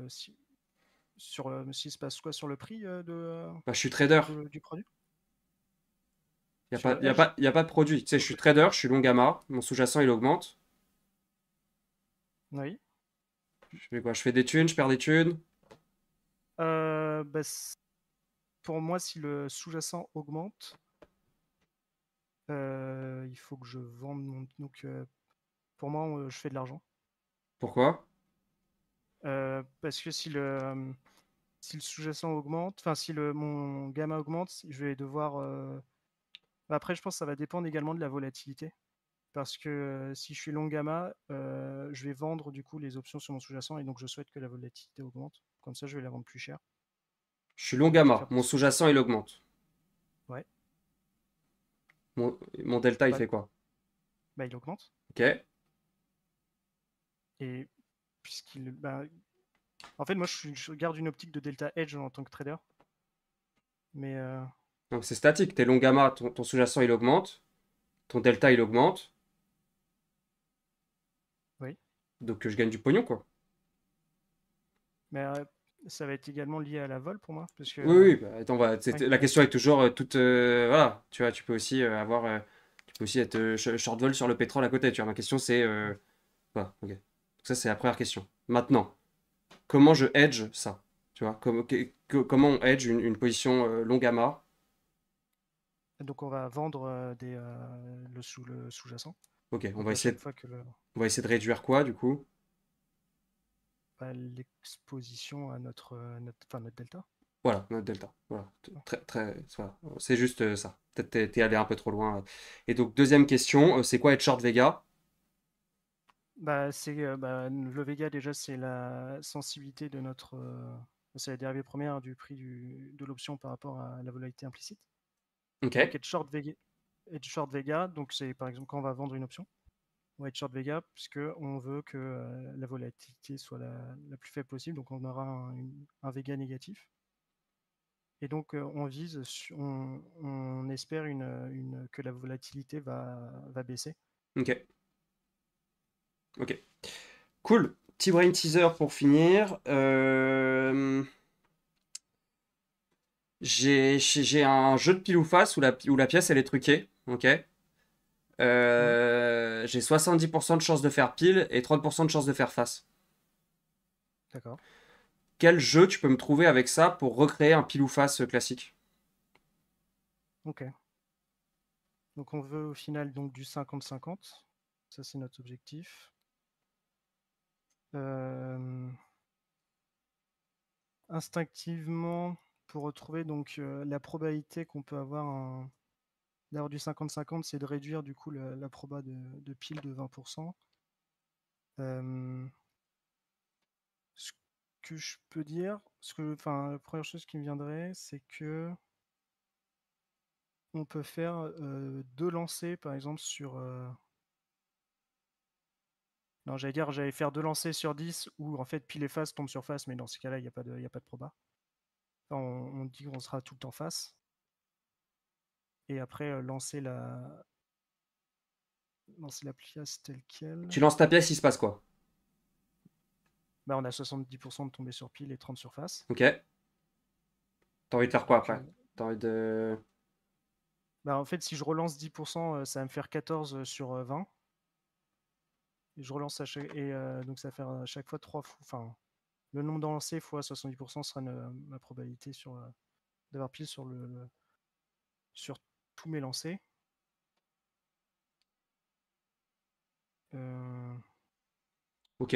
s'il se passe quoi sur le prix Bah, je suis trader. du produit? Il n'y a Sur pas, le y a hedge? pas, y a pas de produit. Tu sais, je suis trader, je suis long gamma, mon sous-jacent il augmente. Oui. Je fais quoi? Je fais des thunes, je perds des thunes. Bah, pour moi, si le sous-jacent augmente, il faut que je vende donc pour moi, je fais de l'argent. Pourquoi? Parce que si le sous-jacent augmente, enfin si mon gamma augmente, je vais devoir. Après, je pense que ça va dépendre également de la volatilité. Parce que si je suis long gamma, je vais vendre du coup les options sur mon sous-jacent et donc je souhaite que la volatilité augmente. Comme ça, je vais la vendre plus cher. Je suis long Donc je gamma, préfère mon passer. sous-jacent il augmente. Ouais, Mon delta il bah, fait quoi? bah, il augmente. Ok? Et puisqu'il. Bah, en fait, moi, je garde une optique de delta hedge en tant que trader. Mais Donc c'est statique, t'es long gamma, ton sous-jacent il augmente, ton delta il augmente, oui. donc je gagne du pognon quoi. Mais ça va être également lié à la vol pour moi. Parce que. Oui, oui, bah, attends, Ouais. la question est toujours toute. Voilà, tu vois, tu peux aussi tu peux aussi être short vol sur le pétrole à côté, tu vois. Ma question c'est. Voilà, ok. Donc ça c'est la première question. Maintenant, comment je hedge ça? Tu vois, comment on hedge une position long gamma? Donc on va vendre le sous-jacent. Ok, Donc à chaque fois que on va essayer de réduire quoi du coup? l'exposition à notre delta. Voilà, notre delta. Voilà, voilà. C'est juste ça. Peut-être t'es allé un peu trop loin. Et donc, deuxième question, c'est quoi être short Vega? Bah, le Vega déjà c'est la sensibilité de c'est la dérivée première du prix de l'option par rapport à la volatilité implicite. Ok. Donc être short Vega, donc c'est par exemple quand on va vendre une option, on va être short Vega puisque on veut que la volatilité soit la plus faible possible, donc on aura un Vega négatif. Et donc on espère que la volatilité va baisser. Ok. Ok. Cool. Petit brain teaser pour finir. J'ai un jeu de pile ou face où la pièce elle est truquée. Ok. J'ai 70% de chance de faire pile et 30% de chance de faire face. D'accord. Quel jeu tu peux me trouver avec ça pour recréer un pile ou face classique? Ok. Donc on veut au final donc du 50-50. Ça c'est notre objectif. Instinctivement, pour retrouver donc la probabilité qu'on peut avoir d'avoir du 50-50, c'est de réduire du coup la proba de pile de 20%. Ce que je peux dire, la première chose qui me viendrait, c'est que on peut faire 2 lancers par exemple sur. Non, j'allais faire 2 lancers sur 10 où en fait pile et face tombent sur face, mais dans ces cas-là, il n'y a pas de proba. Enfin, on dit qu'on sera tout le temps face. Et après, lancer la pièce telle quelle. Tu lances ta pièce, il se passe quoi? Bah, on a 70% de tomber sur pile et 30 sur face. Ok. T'as envie de faire quoi Donc, après? T'as envie de. bah, en fait, si je relance 10%, ça va me faire 14 sur 20. Et je relance donc ça va faire à chaque fois 3 fois. Enfin, le nombre de lancers fois 70% sera ma probabilité d'avoir pile sur tous mes lancers. Ok.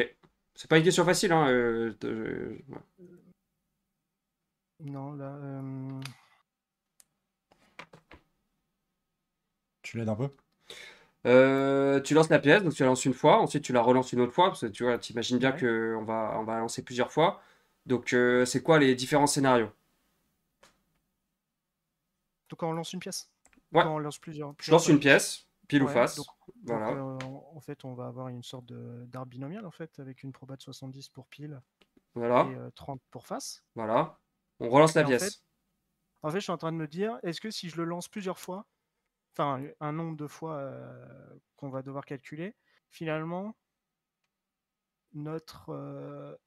C'est pas une question facile, hein. Ouais. Non, là. Tu l'aides un peu? Tu lances la pièce, donc tu la lances une fois, ensuite tu la relances une autre fois, parce que tu vois, t'imagines bien Ouais. qu'on va la lancer plusieurs fois. Donc c'est quoi les différents scénarios? quand on lance une pièce. Ouais. Quand on lance plusieurs Je lance une pièces. pièce, pile ou Ouais, face. donc, Voilà. en fait, on va avoir une sorte d'arbre binomial, en fait, avec une proba de 70 pour pile Voilà. et 30 pour face. Voilà. On relance la Et pièce. En fait, je suis en train de me dire, est-ce que si je le lance plusieurs fois, enfin, un nombre de fois qu'on va devoir calculer, finalement, notre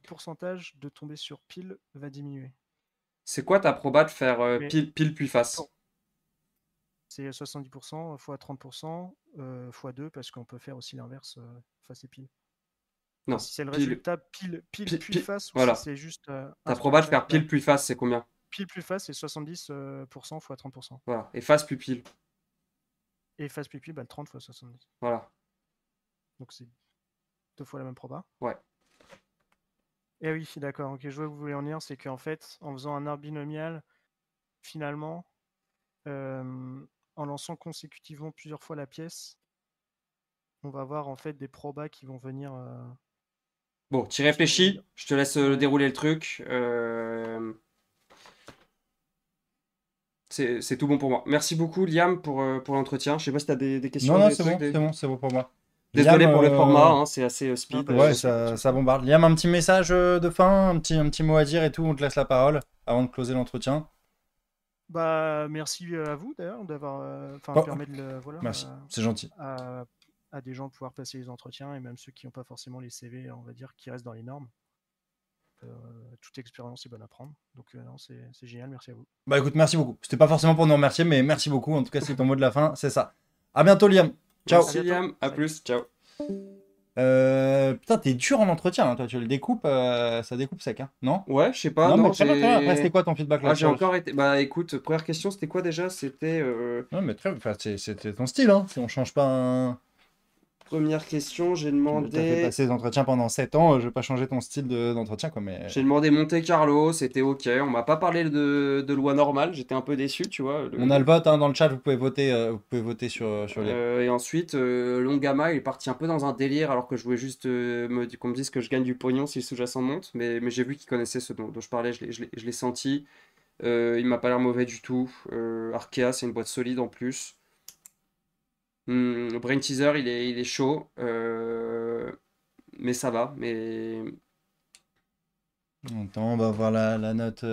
pourcentage de tomber sur pile va diminuer. C'est quoi ta proba de faire Mais- pile puis face? Bon. C'est 70% fois 30% fois 2, parce qu'on peut faire aussi l'inverse face et pile. Non. Enfin, si c'est le pile- résultat pile puis pile- face, ou voilà. si c'est juste Ta un proba de sur faire chaque, pile puis face, c'est combien? pile plus face, c'est 70% fois 30%. Voilà. Et face puis pile. Et face plus pile, 30 fois 70. Voilà. Donc c'est 2 fois la même proba. Ouais. Et oui, d'accord. Ok, je vois où vous voulez en venir. C'est qu'en fait, en faisant un arbre binomial, finalement, en lançant consécutivement plusieurs fois la pièce, on va avoir en fait des probas qui vont venir. Bon, tu réfléchis. Je te laisse Ouais. dérouler le truc. C'est tout bon pour moi. Merci beaucoup, Liam, pour l'entretien. Je sais pas si tu as des questions. Non, des c'est trucs, bon, des- c'est bon, c'est bon pour moi. Désolé Liam, pour le format, hein, c'est assez speed. bah, Ouais, c'est ça bombarde. Liam, un petit message de fin, un petit mot à dire et tout, on te laisse la parole avant de closer l'entretien. Bah, merci à vous d'ailleurs d'avoir. Oh, permis de le. Voilà, Merci, c'est gentil. à des gens de pouvoir passer les entretiens, et même ceux qui n'ont pas forcément les CV, on va dire, qui restent dans les normes. Toute expérience est bonne à prendre. Donc, non, c'est génial, merci à vous. Bah écoute, merci beaucoup. C'était pas forcément pour nous remercier, mais merci beaucoup. En tout cas, c'est ton mot de la fin, c'est ça. À bientôt, Liam. Ciao. Merci, Liam. À plus. Ciao. Putain, t'es dur en entretien, hein, toi. Tu le découpes, ça découpe sec, hein, non? Ouais, je sais pas. Non, Non, mais très bien, très bien. j'ai- Après, c'était quoi ton feedback là Ah, j'ai encore été. Bah écoute, première question, c'était quoi déjà? C'était. Non, mais très enfin, c'était ton style, hein. Si on change pas un. Première question, j'ai T'as fait demandé. passer des entretiens pendant 7 ans, je vais pas changer ton style d'entretien, quoi, mais. J'ai demandé Monte Carlo, c'était ok. On m'a pas parlé de loi normale, j'étais un peu déçu, tu vois. On a le vote hein, dans le chat, vous pouvez voter sur les. Et ensuite, Longama, il est parti un peu dans un délire alors que je voulais juste qu'on me dise que je gagne du pognon si le sous-jacent monte. Mais j'ai vu qu'il connaissait ce dont je parlais, je l'ai senti. Il m'a pas l'air mauvais du tout. Arkea, c'est une boîte solide en plus. Brain Teaser, il est chaud. Mais ça va. Mais Attends, on va voir la note.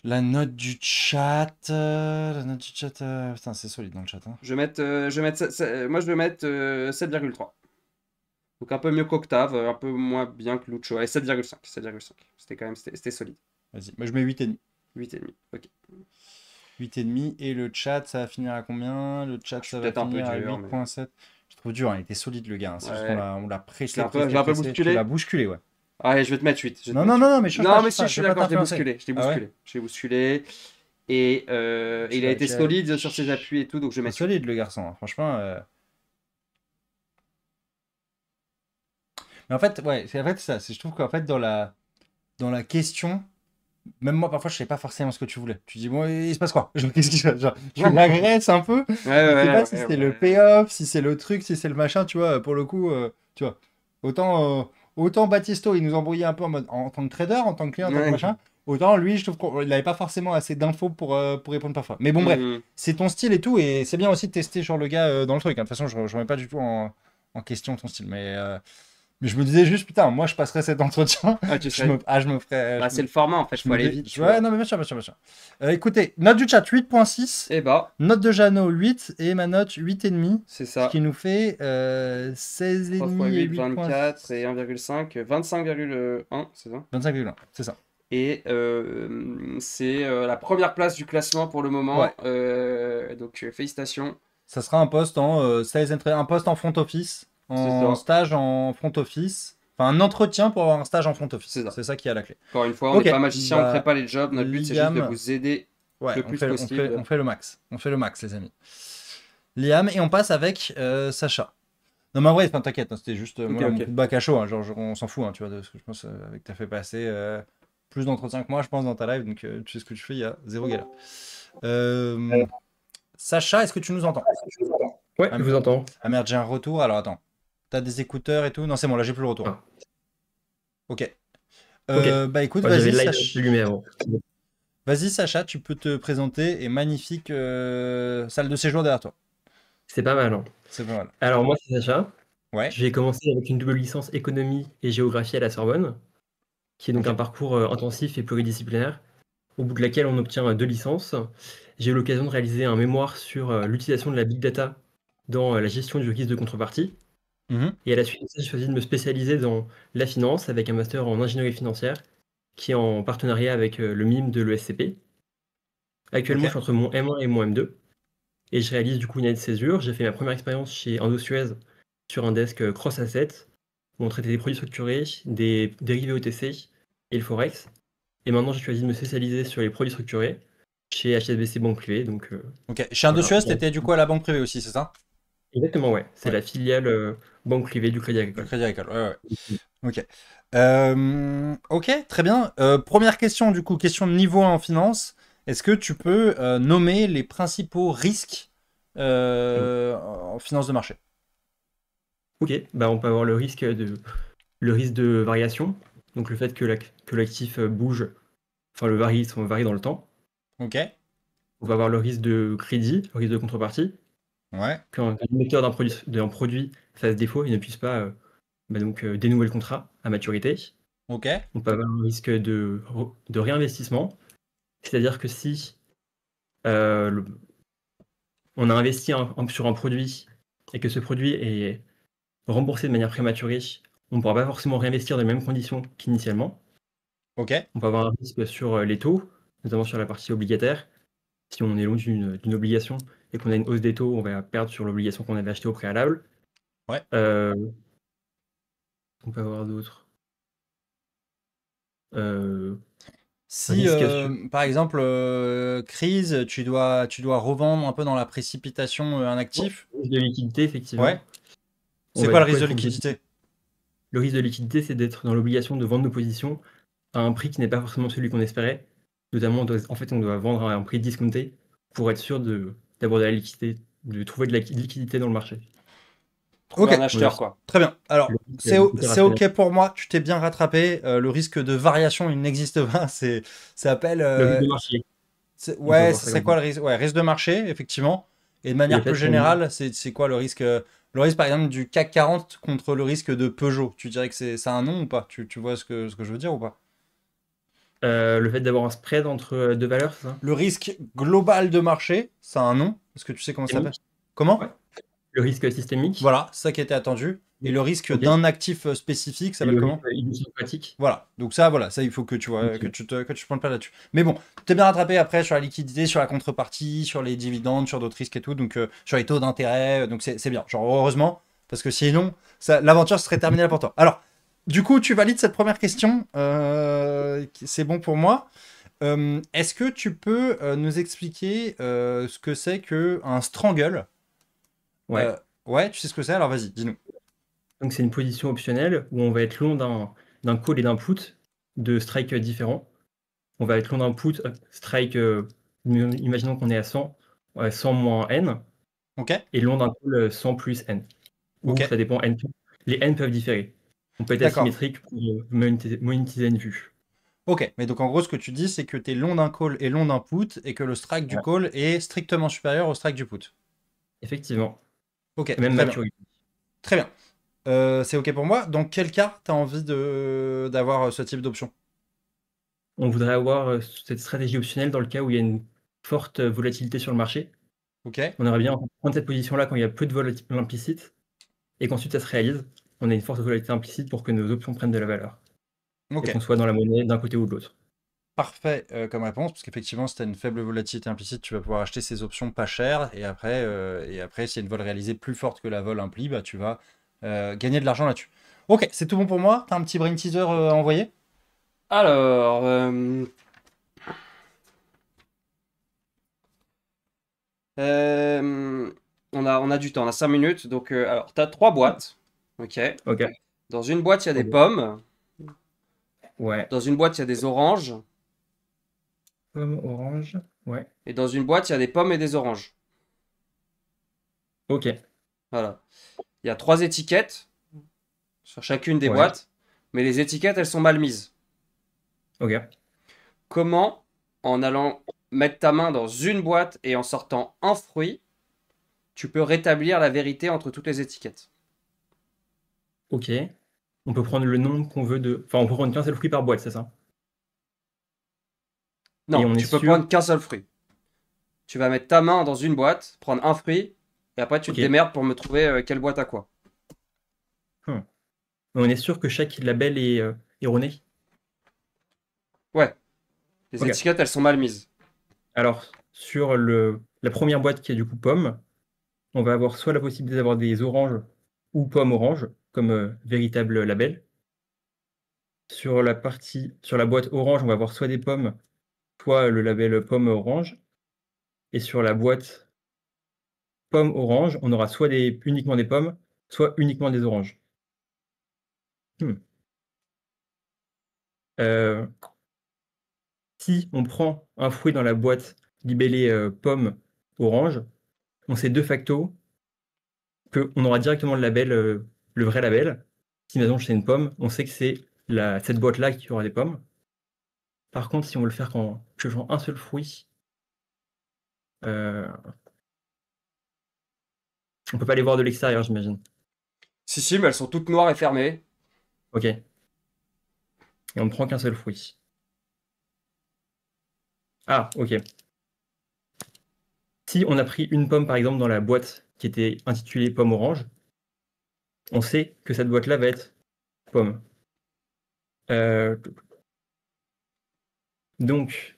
La note du chat. La note du chat. Putain, c'est solide dans le chat. Hein. moi, je vais mettre 7,3. Donc un peu mieux qu'Octave, un peu moins bien que Lucho. Allez, 7,5. C'était solide. Vas-y, moi je mets 8,5. 8,5. Ok. 8,5. Et le chat, ça va finir à combien? Le chat, ça va peut-être un peu finir à dur, 8,7. Je trouve dur, hein, il était solide le gars. Hein. C'est juste Ouais. qu'on l'a pressé. Je l'ai un peu bousculé. Tu l'as bousculé, ouais. Allez, je vais te mettre 8. Non, mais change Non, pas, mais change si, pas, je suis vais pas d'accord, je l'ai t'influencer. bousculé. Ah ouais Je l'ai bousculé. Et il a été solide sur ses appuis et tout, donc je vais C'est mettre solide le garçon, hein. Franchement. Mais en fait, ouais, c'est ça. Je trouve qu'en fait, dans la question, même moi, parfois, je sais pas forcément ce que tu voulais. Tu dis, bon, il se passe quoi? Qu'est-ce qui se passe? Genre, tu l'agresse un peu. Ouais, Je sais pas si ouais, c'est ouais. le payoff, si c'est le truc, si c'est le machin, tu vois. Pour le coup, tu vois. Autant Baptisto, il nous embrouillait un peu en tant que trader, en tant que client, en tant que Ouais. machin. Autant lui, je trouve qu'il n'avait pas forcément assez d'infos pour répondre parfois. Mais bon, bref, c'est ton style et tout, et c'est bien aussi de tester sur le gars dans le truc. Hein. De toute façon, je remets pas du tout en question ton style. Mais je me disais juste, putain, moi je passerais cet entretien. Ah, tu serais... je me ferais. Bah, c'est le format en fait, faut aller vite. tu Ouais, vois. non, mais bien sûr, bien sûr, bien sûr. Écoutez, note du chat 8,6. Et bah, Note de Jeannot 8 et ma note 8,5. c'est Ce ça. qui nous fait 3 16,5 x et 8, 24 et 1,5, 25,1, c'est ça. 25,1, c'est ça. Et c'est la première place du classement pour le moment. Ouais. Donc félicitations. Ça sera un poste en un poste en front office, en ça. stage en front office, enfin un entretien pour avoir un stage en front office. C'est ça. C'est ça qui est à la clé. Encore une fois, on Ok. n'est pas magicien, on ne Bah, crée pas les jobs. Notre but, c'est juste de Liam. vous aider. Ouais, Le plus possible. on fait le max. On fait le max, les amis. Liam, et on passe avec Sacha. Non, mais en vrai, t'inquiète, hein, c'était juste moi, ok. mon feedback à chaud. Hein, genre, on s'en fout, hein, tu vois, de ce que je pense avec t'as fait passer plus d'entretiens que moi, je pense, dans ta live. Donc, tu sais ce que tu fais, il y a zéro galère. Sacha, est-ce que tu nous entends? Ouais, je vous entends. Ah merde, j'ai un retour. Alors attends. T'as des écouteurs et tout? Non, c'est bon, là j'ai plus le retour. Ah. Ok. Ok. Bah écoute, J'avais vas-y, le light Sacha. allumé avant. Vas-y, Sacha, tu peux te présenter. Et magnifique salle de séjour derrière toi. C'est pas mal, hein. C'est pas mal. Alors, moi, c'est Sacha. Ouais. J'ai commencé avec une double licence économie et géographie à la Sorbonne, qui est donc Ok. un parcours intensif et pluridisciplinaire, au bout de laquelle on obtient 2 licences. J'ai eu l'occasion de réaliser un mémoire sur l'utilisation de la big data dans la gestion du risque de contrepartie. Mhm. Et à la suite de ça, j'ai choisi de me spécialiser dans la finance avec un master en ingénierie financière qui est en partenariat avec le MIM de l'ESCP. Actuellement, Ok. je suis entre mon M1 et mon M2 et je réalise du coup une année de césure. J'ai fait ma première expérience chez Indosuez sur un desk cross-asset où on traitait des produits structurés, des dérivés OTC et le Forex. Et maintenant, j'ai choisi de me spécialiser sur les produits structurés chez HSBC Banque Privée. Donc, Ok. Chez voilà. Indosuez, t'étais du coup à la banque privée aussi, c'est ça? Exactement, ouais. C'est Ouais. la filiale Banque Privée du Crédit Du Agricole. Crédit Agricole. Ouais, ouais. Ok. Ok, très bien. Première question, du coup, question de niveau 1 en finance. Est-ce que tu peux nommer les principaux risques en finance de marché? Ok, bah on peut avoir le risque de variation, donc le fait que l'actif bouge, enfin varie dans le temps. Ok. On va avoir le risque de crédit, le risque de contrepartie, Ouais. quand l'émetteur d'un produit fasse défaut et ne puisse pas dénouer le contrat à maturité. Ok. On peut avoir un risque de réinvestissement, c'est-à-dire que si euh, le- on a investi sur un produit et que ce produit est remboursé de manière prématurée, on ne pourra pas forcément réinvestir dans les mêmes conditions qu'initialement. Ok. On peut avoir un risque sur les taux, notamment sur la partie obligataire. Si on est loin d'une obligation et qu'on a une hausse des taux, on va perdre sur l'obligation qu'on avait achetée au préalable. Ouais. Euh, on peut avoir d'autres. Si, Risque sur par exemple, crise, tu dois revendre un peu dans la précipitation un actif. risque de liquidité, effectivement. Ouais. On C'est va quoi du le coup risque de être obligé. liquidité? Le risque de liquidité, c'est d'être dans l'obligation de vendre nos positions à un prix qui n'est pas forcément celui qu'on espérait. Notamment, on doit vendre à un prix discounté pour être sûr d'avoir de la liquidité, de trouver de la liquidité dans le marché. Trouver un Ok. On a acheteur, aussi quoi. Très bien. Alors, le risque c'est opérationnel. ok pour moi. Tu t'es bien rattrapé. Le risque de variation, il n'existe pas. Ça s'appelle. Le risque de marché, on peut Ouais, voir ça c'est comme quoi ça. le risque? Ouais, risque de marché, effectivement. Et de Et le manière plus fait qu'on générale, c'est quoi le risque, par exemple, du CAC 40 contre le risque de Peugeot? Tu dirais que c'est un nom ou pas? Tu vois ce que je veux dire ou pas? Le fait d'avoir un spread entre deux valeurs, c'est ça? Le risque global de marché, ça a un nom. Est-ce que tu sais comment ça s'appelle? Systémique? Ouais. Comment? Le risque systémique? Voilà, c'est ça qui était attendu. Et le risque Ok. d'un actif spécifique Et s'appelle le risque comment? idiosyncratique? Voilà, donc ça, voilà, ça il faut que tu vois, que Ok. tu te prennes pas là-dessus. Mais bon, t'es bien rattrapé après sur la liquidité, sur la contrepartie, sur les dividendes, sur d'autres risques et tout, donc sur les taux d'intérêt, donc c'est bien. Genre heureusement, parce que sinon, l'aventure serait terminée là pour toi. Alors, du coup, tu valides cette première question, c'est bon pour moi. Est-ce que tu peux nous expliquer ce que c'est que un strangle? Ouais. Euh, ouais, tu sais ce que c'est, alors vas-y, dis-nous. Donc c'est une position optionnelle où on va être long d'un call et d'un put de strike différents. On va être long d'un put, strike, imaginons qu'on est à 100, 100 moins N, Ok, et long d'un call 100 plus N. Ou ok, ça dépend, les N peuvent différer. On peut être d'accord. asymétrique pour monétiser une vue. Ok, mais donc en gros, ce que tu dis, c'est que tu es long d'un call et long d'un put, et que le strike du Voilà. call est strictement supérieur au strike du put. Effectivement. Ok, Et même très bien. maturité. Très bien. C'est ok pour moi. Dans quel cas tu as envie d'avoir ce type d'option? On voudrait avoir cette stratégie optionnelle dans le cas où il y a une forte volatilité sur le marché. Ok, On aimerait bien prendre cette position-là quand il y a peu de volatilité implicite et qu'ensuite ça se réalise. On a une forte volatilité implicite pour que nos options prennent de la valeur et ok. qu'on soit dans la monnaie d'un côté ou de l'autre. Parfait comme réponse, parce qu'effectivement, si tu as une faible volatilité implicite, tu vas pouvoir acheter ces options pas chères, et après s'il y a une vol réalisée plus forte que la vol implie, bah, tu vas gagner de l'argent là-dessus. Ok, c'est tout bon pour moi. Tu as un petit brain teaser à envoyer? Alors, on a du temps, on a 5 minutes. Donc, alors, tu as 3 boîtes. Ok. Ok. Dans une boîte, il y a des Ok. pommes. Ouais. Dans une boîte, il y a des oranges. Pomme orange. Ouais. Et dans une boîte, il y a des pommes et des oranges. Ok. Voilà. Il y a 3 étiquettes sur chacune des Ouais. boîtes. Mais les étiquettes, elles sont mal mises. Ok. Comment en allant mettre ta main dans une boîte et en sortant un fruit, tu peux rétablir la vérité entre toutes les étiquettes. Ok. On peut prendre le nombre qu'on veut de. Enfin, on peut prendre qu'un seul fruit par boîte, c'est ça? Et Non, on est tu peux sûr. prendre qu'un seul fruit. Tu vas mettre ta main dans une boîte, prendre un fruit, et après tu te Ok. démerdes pour me trouver quelle boîte a quoi. On est sûr que chaque label est erroné. Ouais, les Ok. étiquettes, elles sont mal mises. Alors, sur la première boîte qui est du coup pomme, on va avoir soit la possibilité d'avoir des oranges ou pommes oranges comme véritable label. Sur la boîte orange, on va avoir soit des pommes, soit le label pomme orange. Et sur la boîte pomme orange, on aura soit uniquement des pommes, soit uniquement des oranges. Hmm. Euh, Si on prend un fruit dans la boîte libellée pomme orange, on sait de facto qu'on aura directement le label, le vrai label. Si maintenant c'est une pomme, on sait que c'est cette boîte-là qui aura des pommes. Par contre, si on veut le faire quand je prends un seul fruit, euh, on peut pas les voir de l'extérieur, j'imagine. Si, mais elles sont toutes noires et fermées. Ok. Et on ne prend qu'un seul fruit. Ah, ok. Si on a pris une pomme, par exemple, dans la boîte qui était intitulée pomme orange, on sait que cette boîte-là va être pomme. Donc,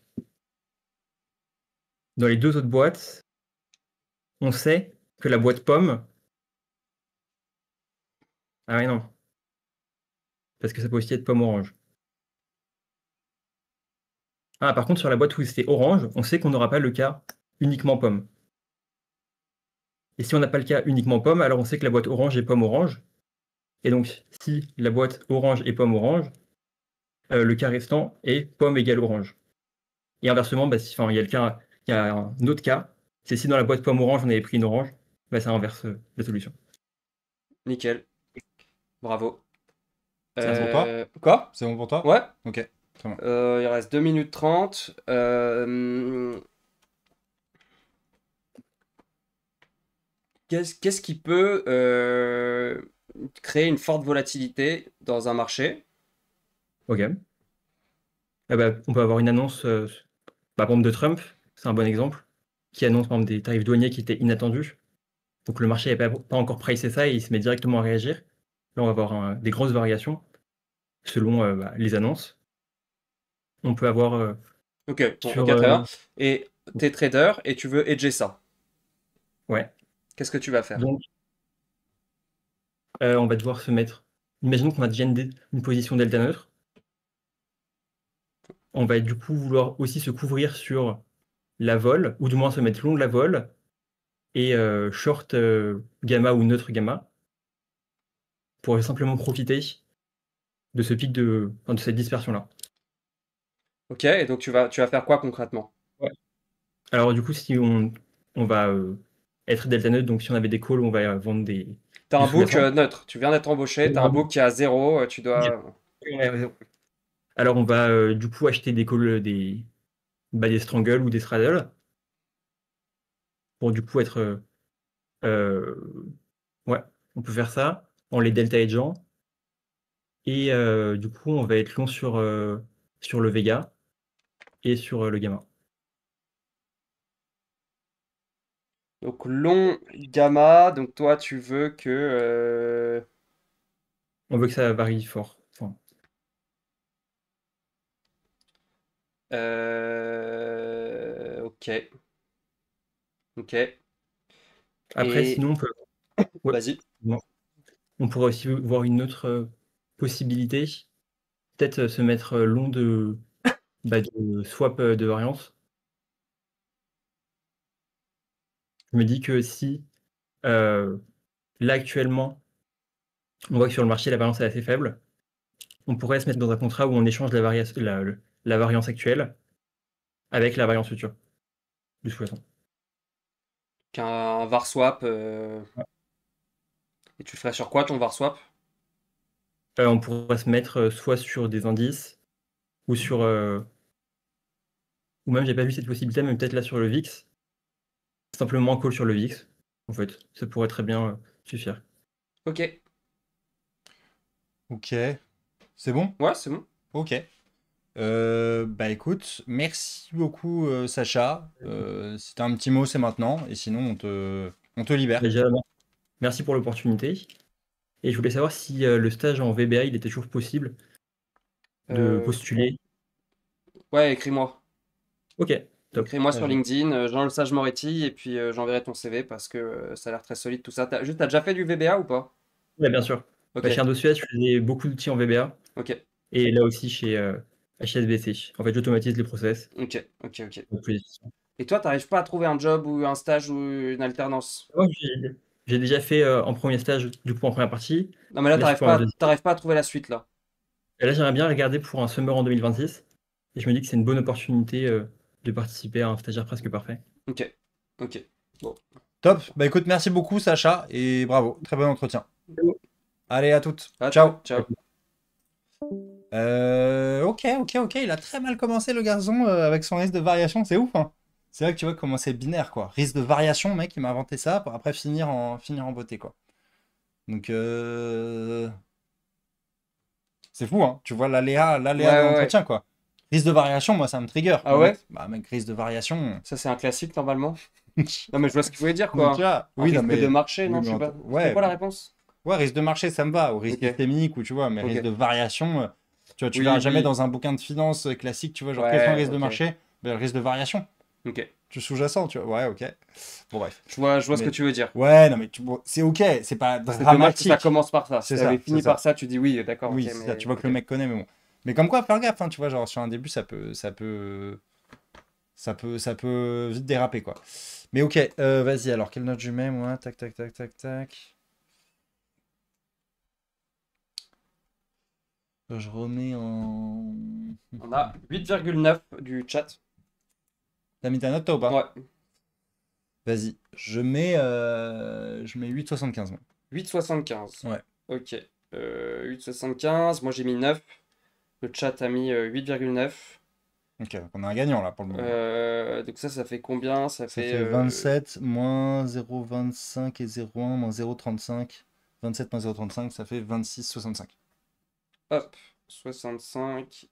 dans les deux autres boîtes, on sait que la boîte pomme. Ah ouais, non. Parce que ça peut aussi être pomme orange. Ah, par contre, sur la boîte où c'était orange, on sait qu'on n'aura pas le cas uniquement pomme. Et si on n'a pas le cas uniquement pomme, alors on sait que la boîte orange est pomme orange. Et donc, si la boîte orange est pomme orange, le cas restant est pomme égale orange. Et inversement, bah, il y a un autre cas, c'est si dans la boîte pomme orange on avait pris une orange, bah, ça inverse la solution. Nickel. Bravo. C'est bon pour toi? Quoi? C'est bon pour toi? Ouais. Ok, très bien. Il reste 2 minutes 30. Qu'est-ce qui peut créer une forte volatilité dans un marché? Ok. Ah bah, on peut avoir une annonce, par exemple de Trump, c'est un bon exemple, qui annonce par exemple des tarifs douaniers qui étaient inattendus. Donc le marché n'avait pas encore pricé ça et il se met directement à réagir. Là, on va avoir des grosses variations selon les annonces. On peut avoir Ok, bon, ok, sur. très bien. Et t'es trader et tu veux hedger ça. Ouais. Qu'est-ce que tu vas faire? Donc, on va devoir se mettre. Imaginons qu'on a déjà une position delta neutre. On va du coup vouloir aussi se couvrir sur la vol, ou du moins se mettre long de la vol, et short gamma ou neutre gamma, pour simplement profiter de ce pic enfin, de cette dispersion-là. Ok, et donc tu vas faire quoi concrètement? Ouais. Alors du coup, si on va être delta neutre, donc si on avait des calls, on va vendre T'as du un book sous-jacent. neutre, tu viens d'être embauché, t'as un book qui est à 0, tu dois... Ouais. Alors on va du coup acheter des calls, des strangles ou des straddles, pour du coup être... ouais, on peut faire ça en les delta hedgeant. Et du coup, on va être long sur le Vega et sur le gamma. Donc long gamma, donc toi tu veux que... On veut que ça varie fort. Enfin, ok, ok. après, Et sinon, ouais, vas-y. non. On pourrait aussi voir une autre possibilité. Peut-être se mettre long de swap de variance. Je me dis que si euh, là actuellement, on voit que sur le marché, la variance est assez faible, on pourrait se mettre dans un contrat où on échange la variance actuelle avec la variance future du sous-jacent. Qu'un var swap. Et tu le ferais sur quoi ton var swap? On pourrait se mettre soit sur des indices ou ou même j'ai pas vu cette possibilité, mais peut-être là sur le VIX, simplement un call sur le VIX, en fait, ça pourrait très bien suffire. Ok. Ok. C'est bon? Ouais, c'est bon. Ok. Bah écoute, merci beaucoup Sacha. Si t'as un petit mot, c'est maintenant. Et sinon, on te libère. Déjà, merci pour l'opportunité. Et je voulais savoir si le stage en VBA, il était toujours possible de Euh, postuler. Ouais, écris-moi. Ok, top. Écris-moi sur LinkedIn, Jean Le Sage Moretti, et puis j'enverrai ton CV parce que ça a l'air très solide tout ça. T'as déjà fait du VBA ou pas? Ouais, bien sûr. Ok, Bah, chez Indosuez, je faisais beaucoup d'outils en VBA. ok, Et là aussi chez HSBC. En fait, j'automatise les process. ok. Donc, plus efficient. Et toi, t'arrives pas à trouver un job ou un stage ou une alternance? Ouais, j'ai déjà fait en premier stage, du coup, en première partie. Non, mais là, Là, c'est pour un deuxième. t'arrives pas à trouver la suite là. Et là, j'aimerais bien regarder pour un summer en 2026. Et je me dis que c'est une bonne opportunité de participer à un stagiaire presque parfait. Ok, ok. Bon. Top. Bah écoute, merci beaucoup Sacha et bravo. Très bon entretien. Allez, à toutes. À Ciao. toi, ciao. Ok. Il a très mal commencé le garçon avec son risque de variation. C'est ouf, hein. C'est vrai que tu vois comment c'est binaire, quoi. Risque de variation, mec, il m'a inventé ça pour après finir en beauté, quoi. Donc, c'est fou, hein. Tu vois l'aléa de Ouais. l'entretien, quoi. Risque de variation, moi, ça me trigger. Ah ouais? Bah, mec, risque de variation. Ça, c'est un classique normalement. Non, mais je vois ce qu'il voulait dire Donc, quoi. tu vois, Un oui, non, risque mais. de marché, oui, non, mais je sais en- pas. ouais, C'était quoi la réponse? Ouais, risque de marché, ça me va. Ou risque Ok. systémique, ou tu vois, mais Ok. risque de variation, tu vois, tu Oui, verras jamais oui. dans un bouquin de finance classique, tu vois, genre, quel est le Ouais, risque de ok. marché? Ben, le risque de variation. Ok. Tu sous-jacent, tu vois. Ouais, ok. Bon, bref. Je vois ce Mais- que tu veux dire. Ouais, non, mais bon, c'est ok, c'est pas C'est dommage que dramatique. ça commence par ça. Si C'est t'avais ça, fini c'est ça. par ça, tu dis oui, d'accord, Oui, ok, c'est mais ça, tu vois que ok. le mec connaît, mais bon. Mais comme quoi, faire gaffe, hein, tu vois, genre sur un début, ça peut vite déraper, quoi. Mais ok, vas-y, alors, quelle note je mets, moi? Tac. Je remets en... On a 8,9 du chat. T'as mis ta note, toi, ou pas? Ouais. Vas-y, je mets 8,75, moi. 8,75. Ouais. Ok. 8,75. Moi, j'ai mis 9. Le chat a mis 8,9. Ok, donc on a un gagnant, là, pour le moment. Donc ça fait combien? Ça Ça fait fait 27 moins 0,25 et 0,1 moins 0,35. 27 moins 0,35, ça fait 26,65. hop, 65.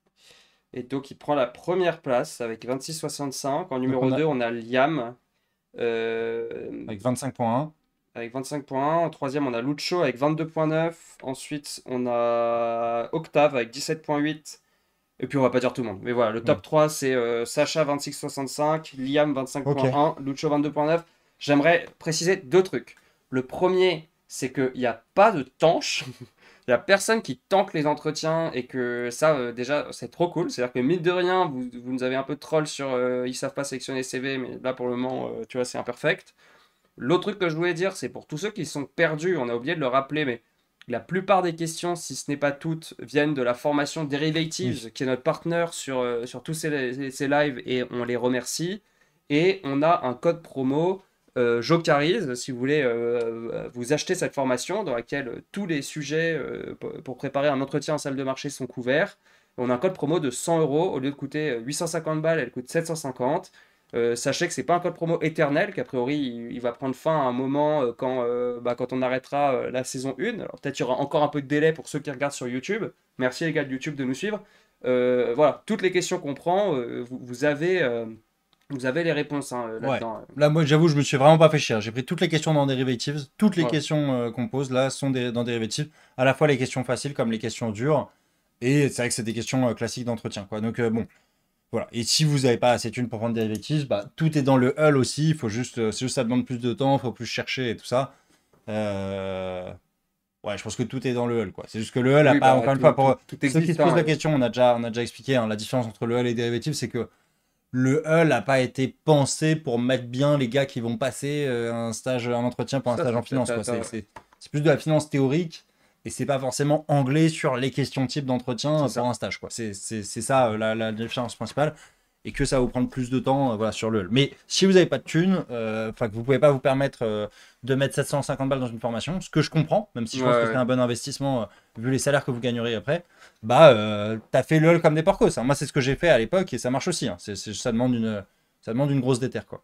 Et donc, il prend la première place avec 26,65. En numéro on a- 2, on a Liam Avec 25,1. avec 25,1. En troisième, on a Lucho avec 22,9. Ensuite, on a Octave avec 17,8. Et puis, on va pas dire tout le monde. Mais voilà, le top Ouais. 3, c'est Sacha 26,65, Liam 25,1, Lucho 22,9. J'aimerais préciser deux trucs. Le premier, c'est qu'il n'y a pas de tanche. Il n'y a personne qui tanque les entretiens et que ça, déjà, c'est trop cool. C'est-à-dire que, mine de rien, vous nous avez un peu de troll sur ils savent pas sélectionner CV, mais là, pour le moment, tu vois, c'est imperfect. L'autre truc que je voulais dire, c'est pour tous ceux qui sont perdus, on a oublié de le rappeler, mais la plupart des questions, si ce n'est pas toutes, viennent de la formation Derivatives, Oui. qui est notre partenaire sur tous ces lives, et on les remercie. Et on a un code promo Jocarise, si vous voulez vous acheter cette formation, dans laquelle tous les sujets pour préparer un entretien en salle de marché sont couverts. On a un code promo de 100 euros, au lieu de coûter 850 balles, elle coûte 750. Sachez que c'est pas un code promo éternel, qu'a priori il va prendre fin à un moment quand on arrêtera la saison 1. Alors peut-être il y aura encore un peu de délai pour ceux qui regardent sur YouTube. Merci les gars de YouTube de nous suivre. Voilà, toutes les questions qu'on prend, vous avez les réponses là-dedans. Là, moi, j'avoue, je me suis vraiment pas fait chier. J'ai pris toutes les questions dans Derivatives. Toutes les Ouais. questions qu'on pose là sont dans Derivatives. À la fois les questions faciles comme les questions dures. Et c'est vrai que c'est des questions classiques d'entretien, quoi. Donc, bon. Voilà. Et si vous n'avez pas assez de thunes pour prendre Derivatives, bah, tout est dans le hull aussi. C'est juste ça demande plus de temps, il faut plus chercher et tout ça. Ouais, je pense que tout est dans le hull, quoi. C'est juste que le hull a Oui, pas, bah, encore une tout- fois, pour tout ceux qui existe, se posent hein, la question, on a déjà expliqué hein, la différence entre le hull et Derivatives, c'est que le hull n'a pas été pensé pour mettre bien les gars qui vont passer un entretien pour un Ça, stage en c'est finance, peut-être quoi. un- C'est plus de la finance théorique et c'est pas forcément anglais sur les questions type d'entretien C'est ça. pour un stage, quoi. C'est ça la différence principale. et que ça va vous prendre plus de temps voilà, sur le. Mais si vous n'avez pas de thunes, que vous pouvez pas vous permettre de mettre 750 balles dans une formation, ce que je comprends, même si je pense que c'est un bon investissement vu les salaires que vous gagnerez après, t'as fait LOL comme des porcos. Hein. Moi, c'est ce que j'ai fait à l'époque et ça marche aussi. Hein. Ça demande une grosse déterre, quoi.